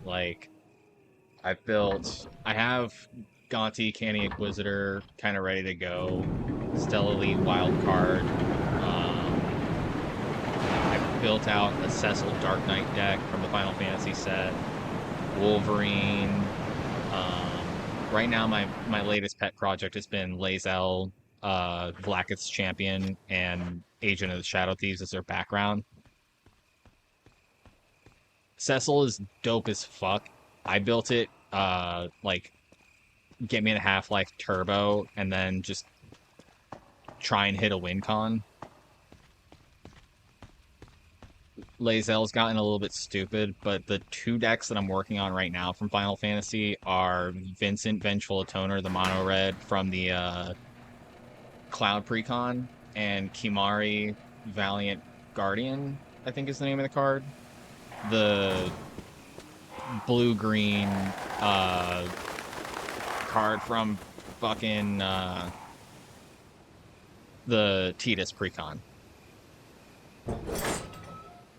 Like, I have Gonti, Canny Inquisitor kind of ready to go. Stella Elite Wildcard. I built out a Cecil Dark Knight deck from the Final Fantasy set. Wolverine. Right now, my latest pet project has been Lae'zel, Vlaakith's Champion, and Agent of the Shadow Thieves as their background. Cecil is dope as fuck. I built it, like, get me in a Half-Life Turbo, and then just try and hit a win con. Lae'zel's gotten a little bit stupid, but the 2 decks that I'm working on right now from Final Fantasy are Vincent, Vengeful Atoner, the mono red from the Cloud Precon, and Kimari Valiant Guardian, I think is the name of the card. The blue-green card from fucking the Tidus Precon.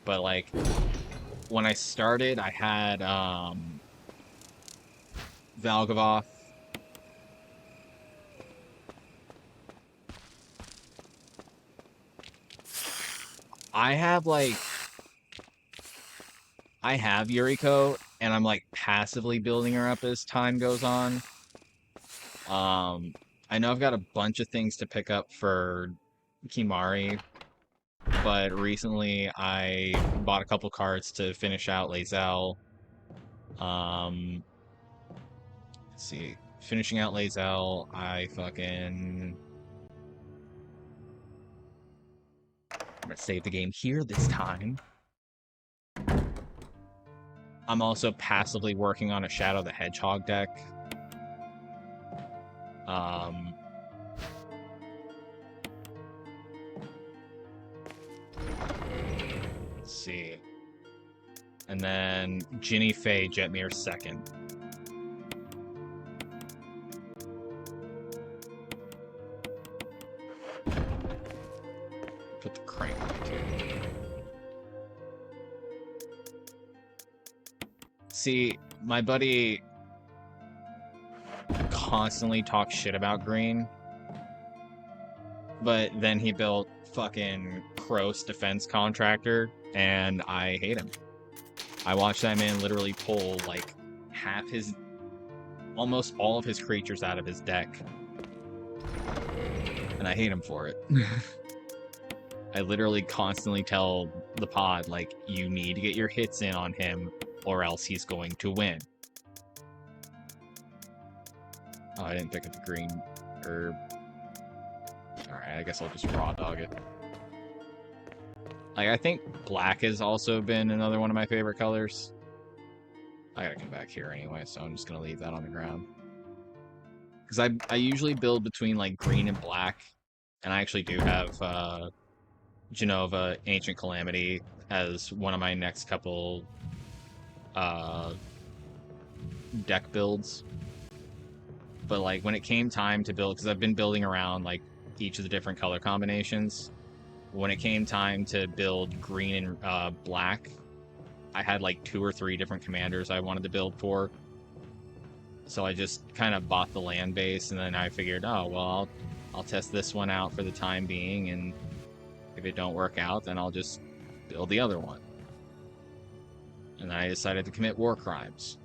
But like when I started, I had Valgavoth, I have Yuriko, and I'm like passively building her up as time goes on. I know I've got a bunch of things to pick up for Kimari, but recently I bought a couple cards to finish out Lae'zel. Let's see, finishing out Lae'zel, I'm gonna save the game here this time. I'm also passively working on a Shadow the Hedgehog deck. Let's see. And then Ginny Faye Jetmir second. Put the crank on too. See, my buddy constantly talks shit about green, but then he built fucking Kroos Defense Contractor, and I hate him. I watched that man literally pull like almost all of his creatures out of his deck, and I hate him for it. I literally constantly tell the pod, like, you need to get your hits in on him, or else he's going to win. Oh, I didn't pick up the green herb. Alright, I guess I'll just raw dog it. Like, I think black has also been another one of my favorite colors. I gotta come back here anyway, so I'm just gonna leave that on the ground. Because I usually build between, like, green and black, and I actually do have Genova Ancient Calamity as one of my next couple deck builds. But like when it came time to build, because I've been building around like each of the different color combinations, when it came time to build green and black, I had like 2 or 3 different commanders I wanted to build for. So I just kind of bought the land base, and then I figured, oh well, I'll test this one out for the time being, and if it don't work out, then I'll just build the other one. And then I decided to commit war crimes.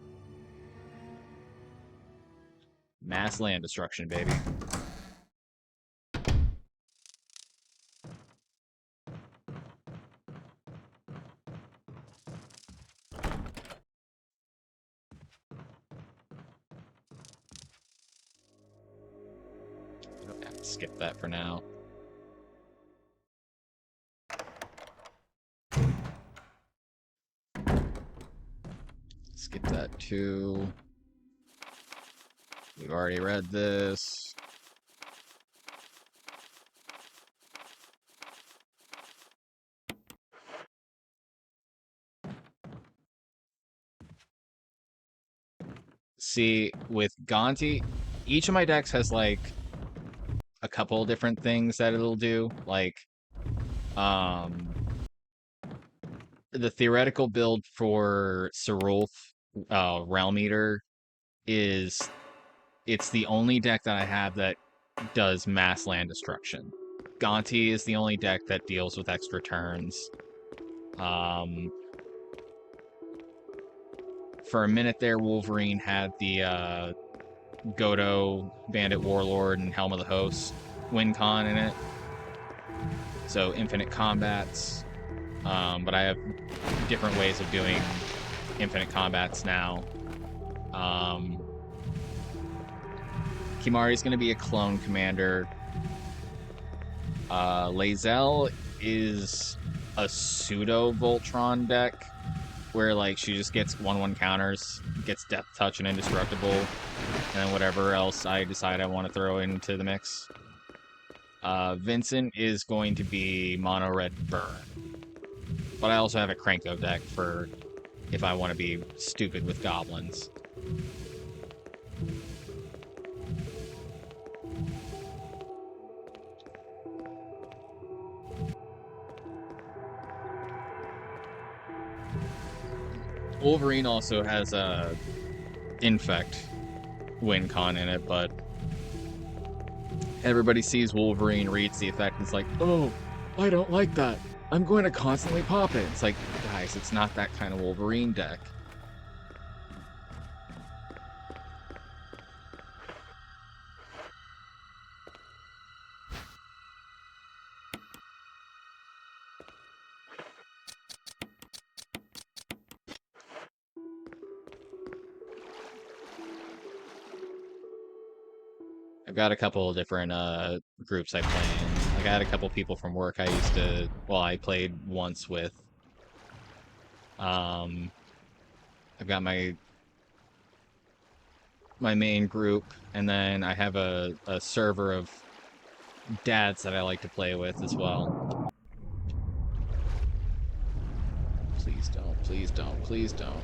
Mass land destruction, baby. Skip that for now. Skip that too. We've already read this. See, with Gonti, each of my decks has like a couple different things that it'll do. Like, the theoretical build for Serulf Realm Eater is, it's the only deck that I have that does mass land destruction. Gonti is the only deck that deals with extra turns. For a minute there, Wolverine had the Godo, Bandit Warlord, and Helm of the Host win con in it. So infinite combats. But I have different ways of doing infinite combats now. Kimari is going to be a clone commander. Lae'zel is a pseudo Voltron deck, where like she just gets 1/1 counters, gets Death Touch and Indestructible, and then whatever else I decide I want to throw into the mix. Vincent is going to be mono red burn. But I also have a Cranko deck for if I want to be stupid with goblins. Wolverine also has a Infect win con in it, but everybody sees Wolverine, reads the effect, and it's like, oh, I don't like that. I'm going to constantly pop it. It's like, guys, it's not that kind of Wolverine deck. I've got a couple of different groups I play in. Like I had a couple people from work I used to, well, I played once with. I've got my main group, and then I have a server of dads that I like to play with as well. Please don't, please don't, please don't.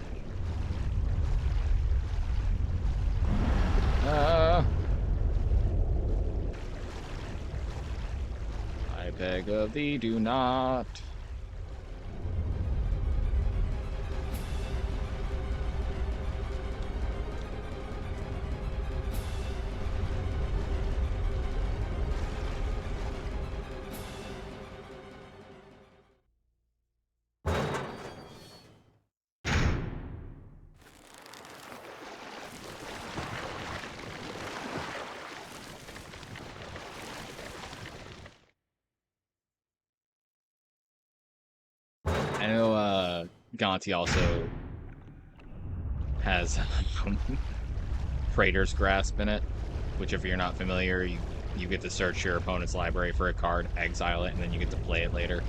I beg of thee, do not. I know Gonti also has Praetor's Grasp in it, which if you're not familiar, you get to search your opponent's library for a card, exile it, and then you get to play it later.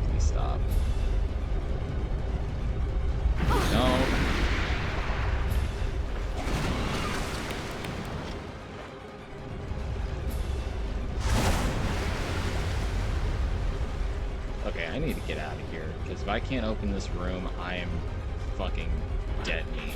Please stop. No. Okay, I need to get out of here, because if I can't open this room, I am fucking dead meat.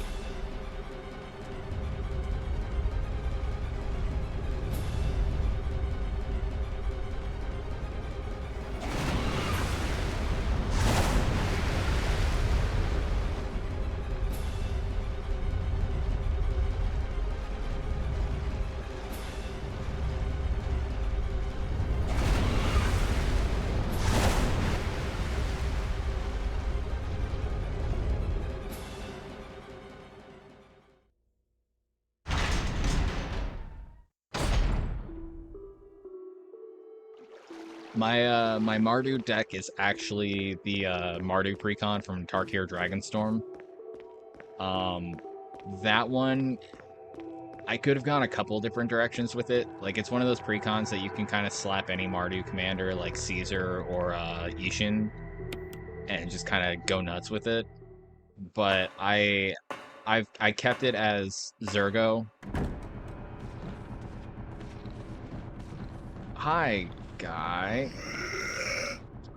My Mardu deck is actually the Mardu precon from Tarkir Dragonstorm. That one, I could have gone a couple different directions with it. Like, it's one of those precons that you can kind of slap any Mardu commander like Caesar or Ishin and just kind of go nuts with it. But I kept it as Zergo. Hi, guy.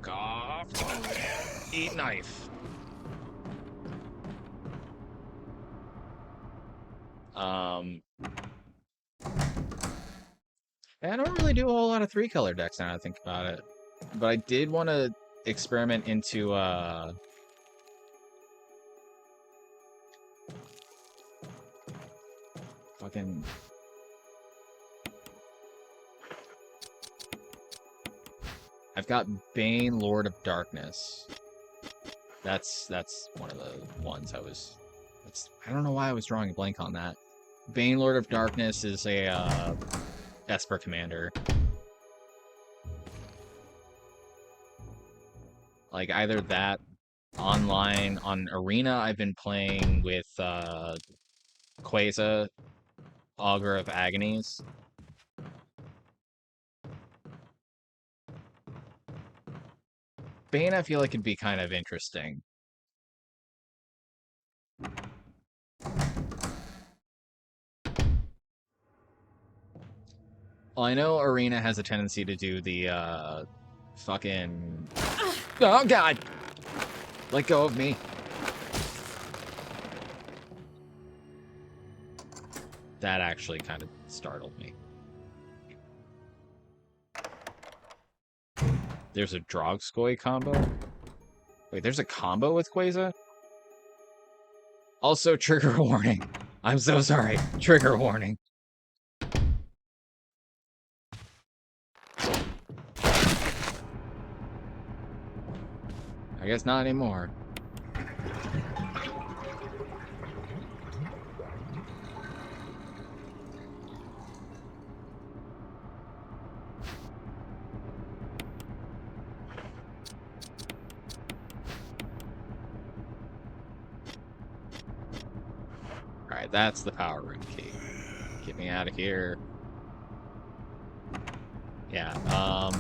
Cough. Eat knife. I don't really do a whole lot of 3-color decks now that I think about it. But I did want to experiment into fucking I've got Bane, Lord of Darkness. That's one of the ones I don't know why I was drawing a blank on that. Bane, Lord of Darkness is a Esper commander. Like either that online on Arena I've been playing with Quasar, Augur of Agonies. Spain, I feel like it'd be kind of interesting. Well, I know Arena has a tendency to do the, fucking... Oh, God! Let go of me. That actually kind of startled me. There's a Drogskoi combo? Wait, there's a combo with Quasar? Also, trigger warning. I'm so sorry. Trigger warning. I guess not anymore. Alright, that's the power room key. Get me out of here. Yeah, I'm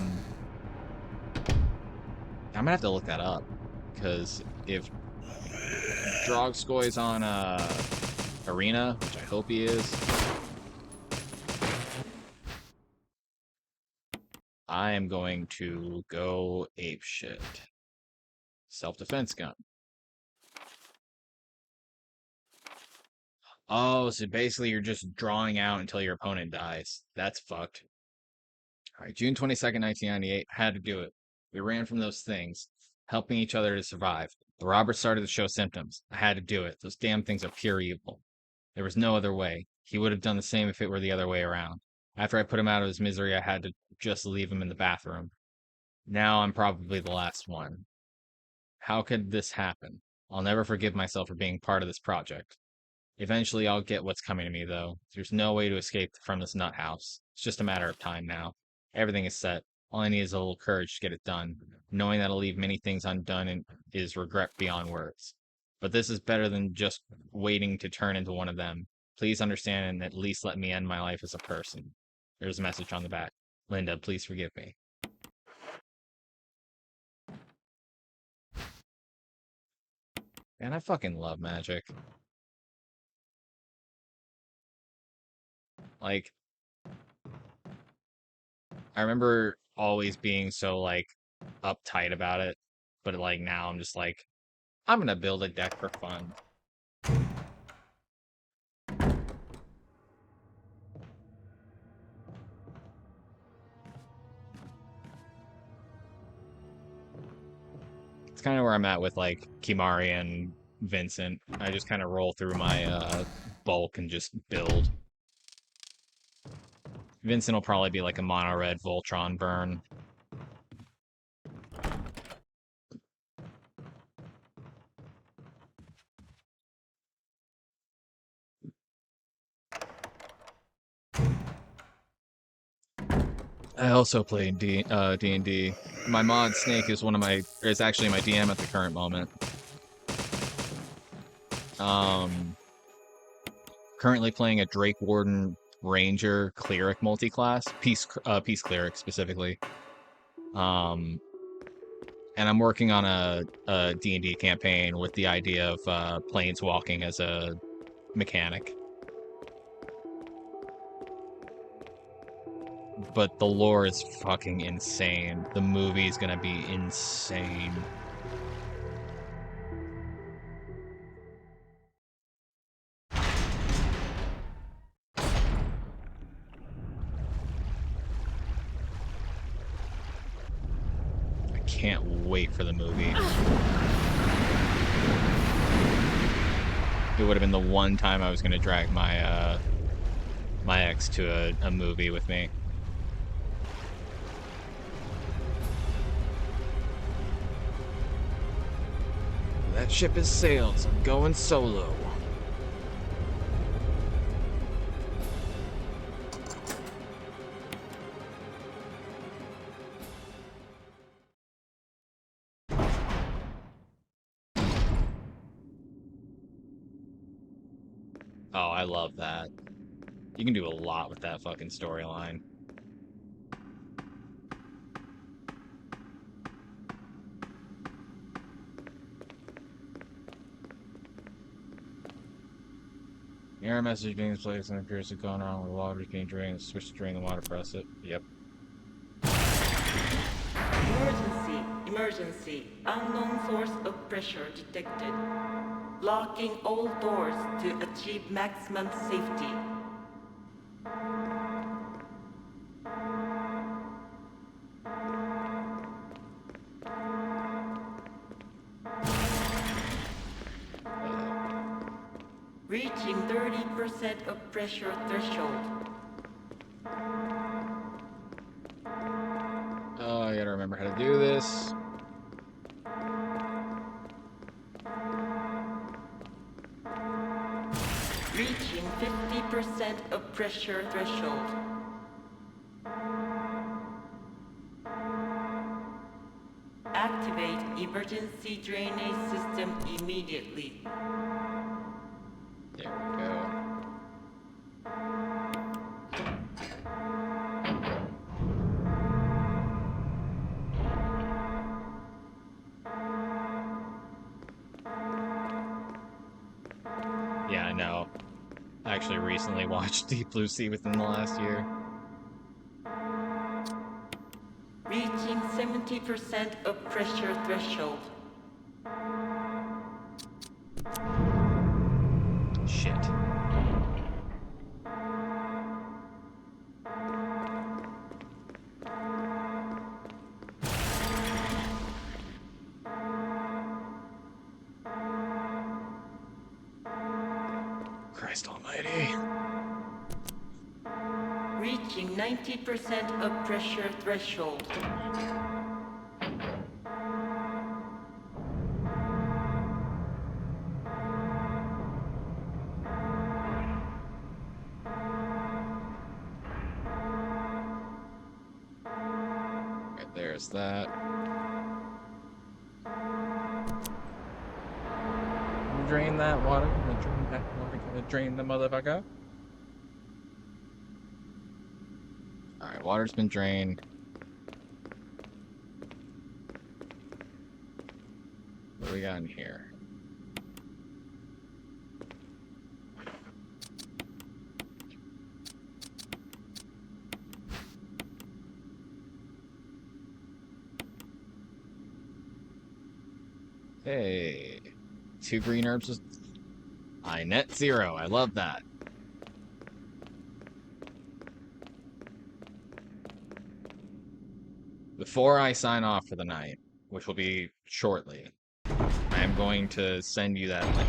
gonna have to look that up. Because if Drogskoi's on Arena, which I hope he is, I am going to go apeshit. Self-defense gun. Oh, so basically you're just drawing out until your opponent dies. That's fucked. Alright, June 22nd, 1998. Had to do it. We ran from those things, helping each other to survive. The robbers started to show symptoms. I had to do it. Those damn things are pure evil. There was no other way. He would have done the same if it were the other way around. After I put him out of his misery, I had to just leave him in the bathroom. Now I'm probably the last one. How could this happen? I'll never forgive myself for being part of this project. Eventually, I'll get what's coming to me, though. There's no way to escape from this nut house. It's just a matter of time now. Everything is set. All I need is a little courage to get it done. Knowing that I'll leave many things undone and is regret beyond words. But this is better than just waiting to turn into one of them. Please understand and at least let me end my life as a person. There's a message on the back. Linda, please forgive me. Man, I fucking love magic. Like, I remember always being so, like, uptight about it. But, like, now I'm just like, I'm gonna build a deck for fun. It's kind of where I'm at with, like, Kimari and Vincent. I just kind of roll through my bulk and just build. Vincent will probably be like a mono red Voltron burn. I also play D&D. My mod Snake is is actually my DM at the current moment. Currently playing a Drake Warden Ranger Cleric multi-class, Peace Cleric specifically. And I'm working on a D&D campaign with the idea of planeswalking as a mechanic. But the lore is fucking insane. The movie is gonna be insane. I can't wait for the movie. It would have been the one time I was gonna drag my my ex to a movie with me. That ship has sailed, so I'm going solo. Oh, I love that. You can do a lot with that fucking storyline. The error message being placed and appears to have gone wrong with the water being drained. Switch to drain the water, press it. Yep. Emergency, emergency. Unknown source of pressure detected. Locking all doors to achieve maximum safety. Reaching 30% of pressure threshold. Oh, I gotta remember how to do this. Reaching 50% of pressure threshold. Activate emergency drainage system immediately. There we go. Yeah, I know. I actually recently watched Deep Blue Sea within the last year. Reaching 70% of pressure threshold. Shit. Christ almighty. Reaching 90% of pressure threshold. Okay, there's that. Drain that water. Drain that water. Gonna drain the motherfucker. Alright, water's been drained. What do we got in here? Hey, 2 green herbs. I net 0. I love that. Before I sign off for the night, which will be shortly, I am going to send you that link.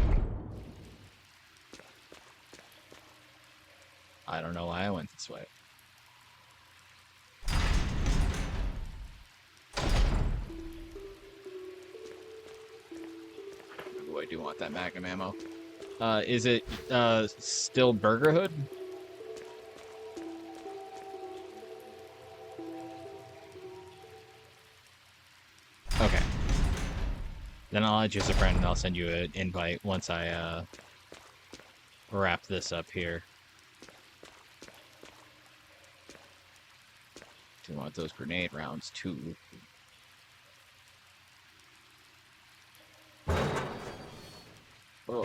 I don't know why I went this way. Ooh, I do want that Magnum ammo. Is it still Burgerhood? Okay. Then I'll add you as a friend and I'll send you an invite once I wrap this up here. Do you want those grenade rounds too? Oh.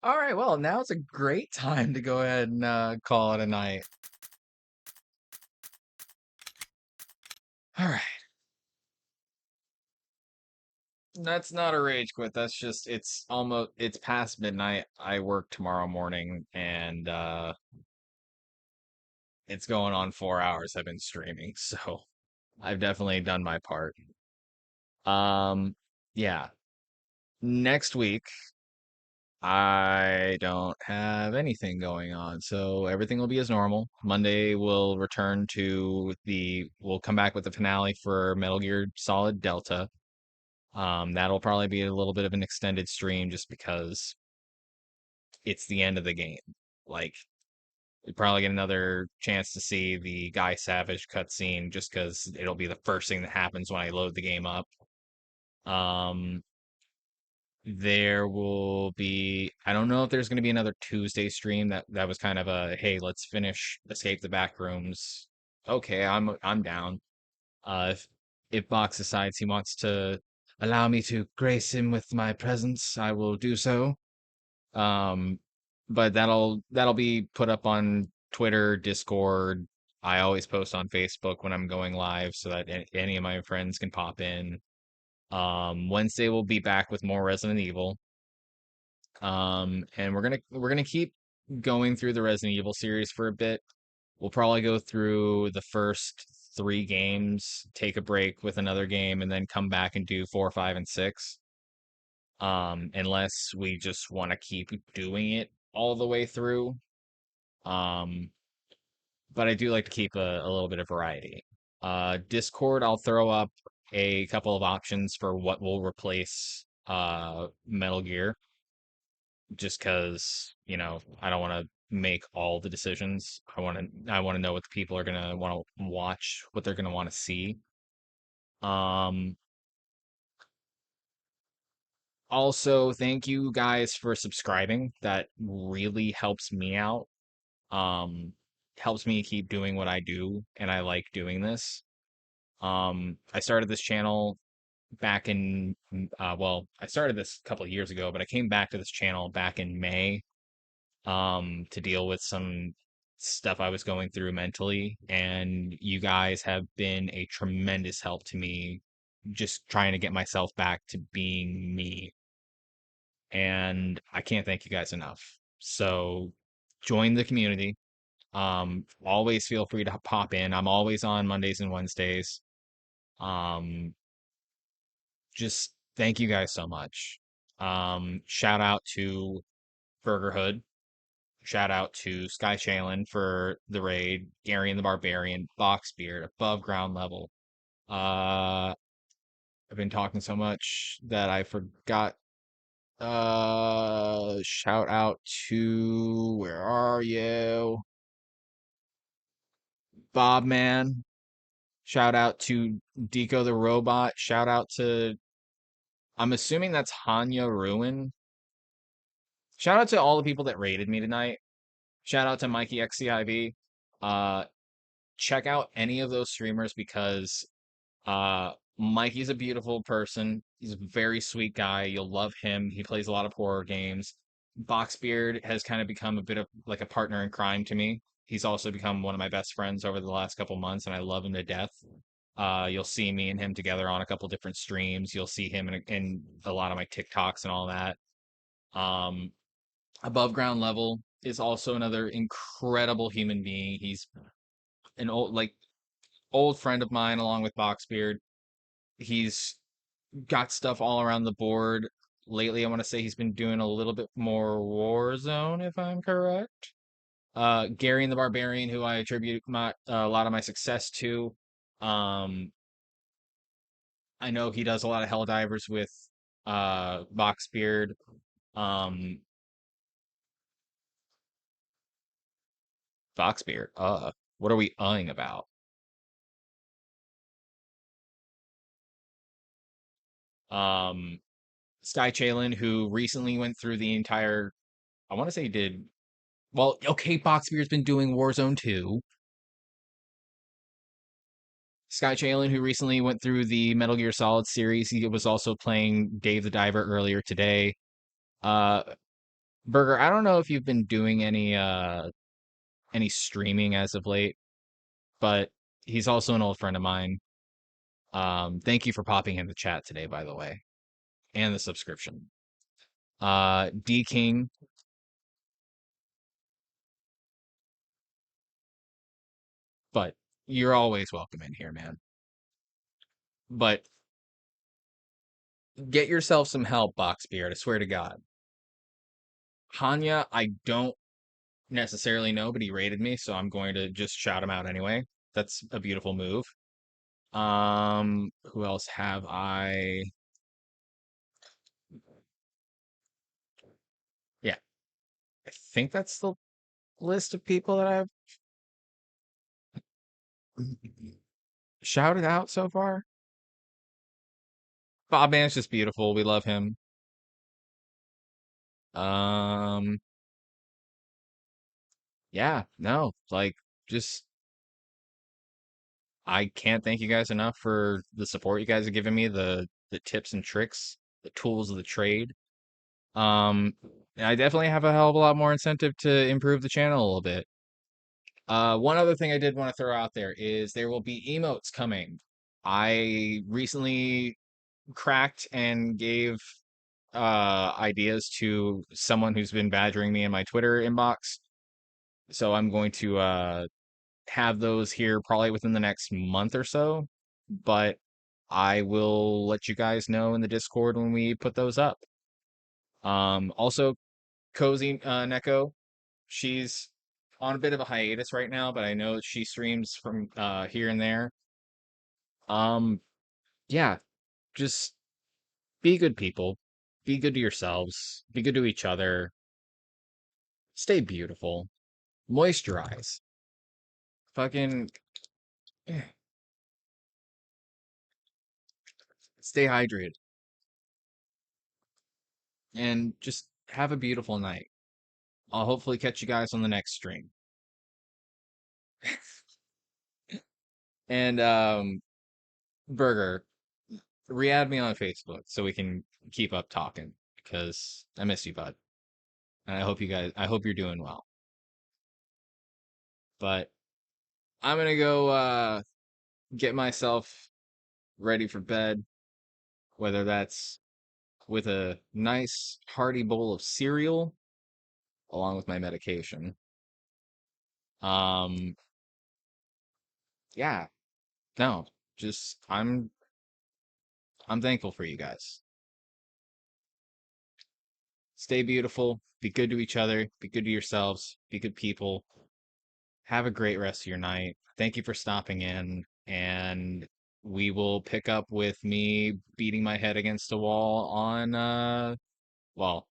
All right, well, now it's a great time to go ahead and call it a night. All right. That's not a rage quit. That's just it's past midnight. I work tomorrow morning and it's going on 4 hours I've been streaming, so I've definitely done my part. Um yeah. Next week I don't have anything going on, so everything will be as normal. Monday we'll come back with the finale for Metal Gear Solid Delta. That'll probably be a little bit of an extended stream just because it's the end of the game. Like, you probably get another chance to see the Guy Savage cutscene just because it'll be the first thing that happens when I load the game up. Um, there will be, I don't know if there's going to be another Tuesday stream. That was kind of a, hey, let's finish Escape the Backrooms. Okay, I'm down. If Box decides he wants to allow me to grace him with my presence, I will do so. Um, but that'll be put up on Twitter, Discord. I always post on Facebook when I'm going live so that any of my friends can pop in. Wednesday we'll be back with more Resident Evil. And we're gonna keep going through the Resident Evil series for a bit. We'll probably go through the first 3 games, take a break with another game, and then come back and do 4, 5, and 6. Unless we just want to keep doing it all the way through. Um, but I do like to keep a little bit of variety. Discord, I'll throw up a couple of options for what will replace Metal Gear, just because, I don't want to make all the decisions. I want to know what the people are gonna want to watch, what they're gonna want to see. Um, Also, thank you guys for subscribing. That really helps me out. Um, Helps me keep doing what I do, and I like doing this. I started this channel back in, I started this a couple of years ago, but I came back to this channel back in May, to deal with some stuff I was going through mentally, and you guys have been a tremendous help to me just trying to get myself back to being me, and I can't thank you guys enough. So join the community. Always feel free to pop in. I'm always on Mondays and Wednesdays. Um, just thank you guys so much. Shout out to Burgerhood. Shout out to Sky Shalin for the raid, Gary and the Barbarian, Boxbeard, Above Ground Level. I've been talking so much that I forgot. Shout out to, where are you? Bob Man. Shout out to Deco the Robot. Shout out to, I'm assuming that's Hanya Ruin. Shout out to all the people that raided me tonight. Shout out to Mikey XCIV. Uh, Check out any of those streamers because Mikey's a beautiful person. He's a very sweet guy. You'll love him. He plays a lot of horror games. Boxbeard has kind of become a bit of like a partner in crime to me. He's also become one of my best friends over the last couple months, and I love him to death. You'll see me and him together on a couple different streams. You'll see him in a lot of my TikToks and all that. Um, Above Ground Level is also another incredible human being. He's an old friend of mine along with Boxbeard. He's got stuff all around the board. Lately, I want to say he's been doing a little bit more Warzone, if I'm correct. Gary and the Barbarian, who I attribute a lot of my success to. Um, I know he does a lot of Helldivers with Boxbeard. Um, Boxbeard. What are we about? Um, Sky Chalin, who recently went through the entire. I want to say he did. Well, okay, Boxbeard's been doing Warzone 2. Sky Chalin, who recently went through the Metal Gear Solid series, he was also playing Dave the Diver earlier today. Uh, Burger, I don't know if you've been doing any streaming as of late, but he's also an old friend of mine. Thank you for popping in the chat today, by the way. and the subscription. D King. But you're always welcome in here, man. But get yourself some help, Boxbeard. I swear to God. Hanya, I don't necessarily know, but he raided me, so I'm going to just shout him out anyway. That's a beautiful move. Who else have I? Yeah, I think that's the list of people that I've shouted out so far. Bob Man's just beautiful. We love him. Um, yeah, no, like just I can't thank you guys enough for the support you guys have given me, the tips and tricks, the tools of the trade. Um, I definitely have a hell of a lot more incentive to improve the channel a little bit. One other thing I did want to throw out there is there will be emotes coming. I recently cracked and gave ideas to someone who's been badgering me in my Twitter inbox. So I'm going to have those here probably within the next month or so, but I will let you guys know in the Discord when we put those up. Also, Cozy Neko, she's on a bit of a hiatus right now, but I know she streams from here and there. Um, yeah, just be good people, be good to yourselves, be good to each other, stay beautiful, moisturize, fucking stay hydrated, and just have a beautiful night. I'll hopefully catch you guys on the next stream. And Burger, re-add me on Facebook so we can keep up talking because I miss you, bud. And I hope you're doing well. But I'm gonna go get myself ready for bed, whether that's with a nice hearty bowl of cereal along with my medication. Um, yeah, no, just I'm thankful for you guys. Stay beautiful, be good to each other, be good to yourselves, be good people. Have a great rest of your night. Thank you for stopping in, and we will pick up with me beating my head against a wall on well,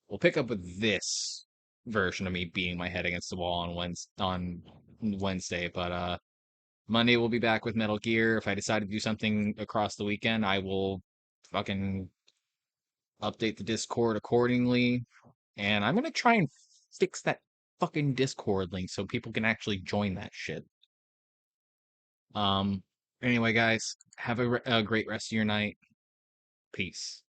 we'll pick up with this version of me beating my head against the wall on Wednesday, but Monday we'll be back with Metal Gear. If I decide to do something across the weekend, I will fucking update the Discord accordingly. And I'm gonna try and fix that fucking Discord link so people can actually join that shit. Um, anyway, guys, have a great rest of your night. Peace.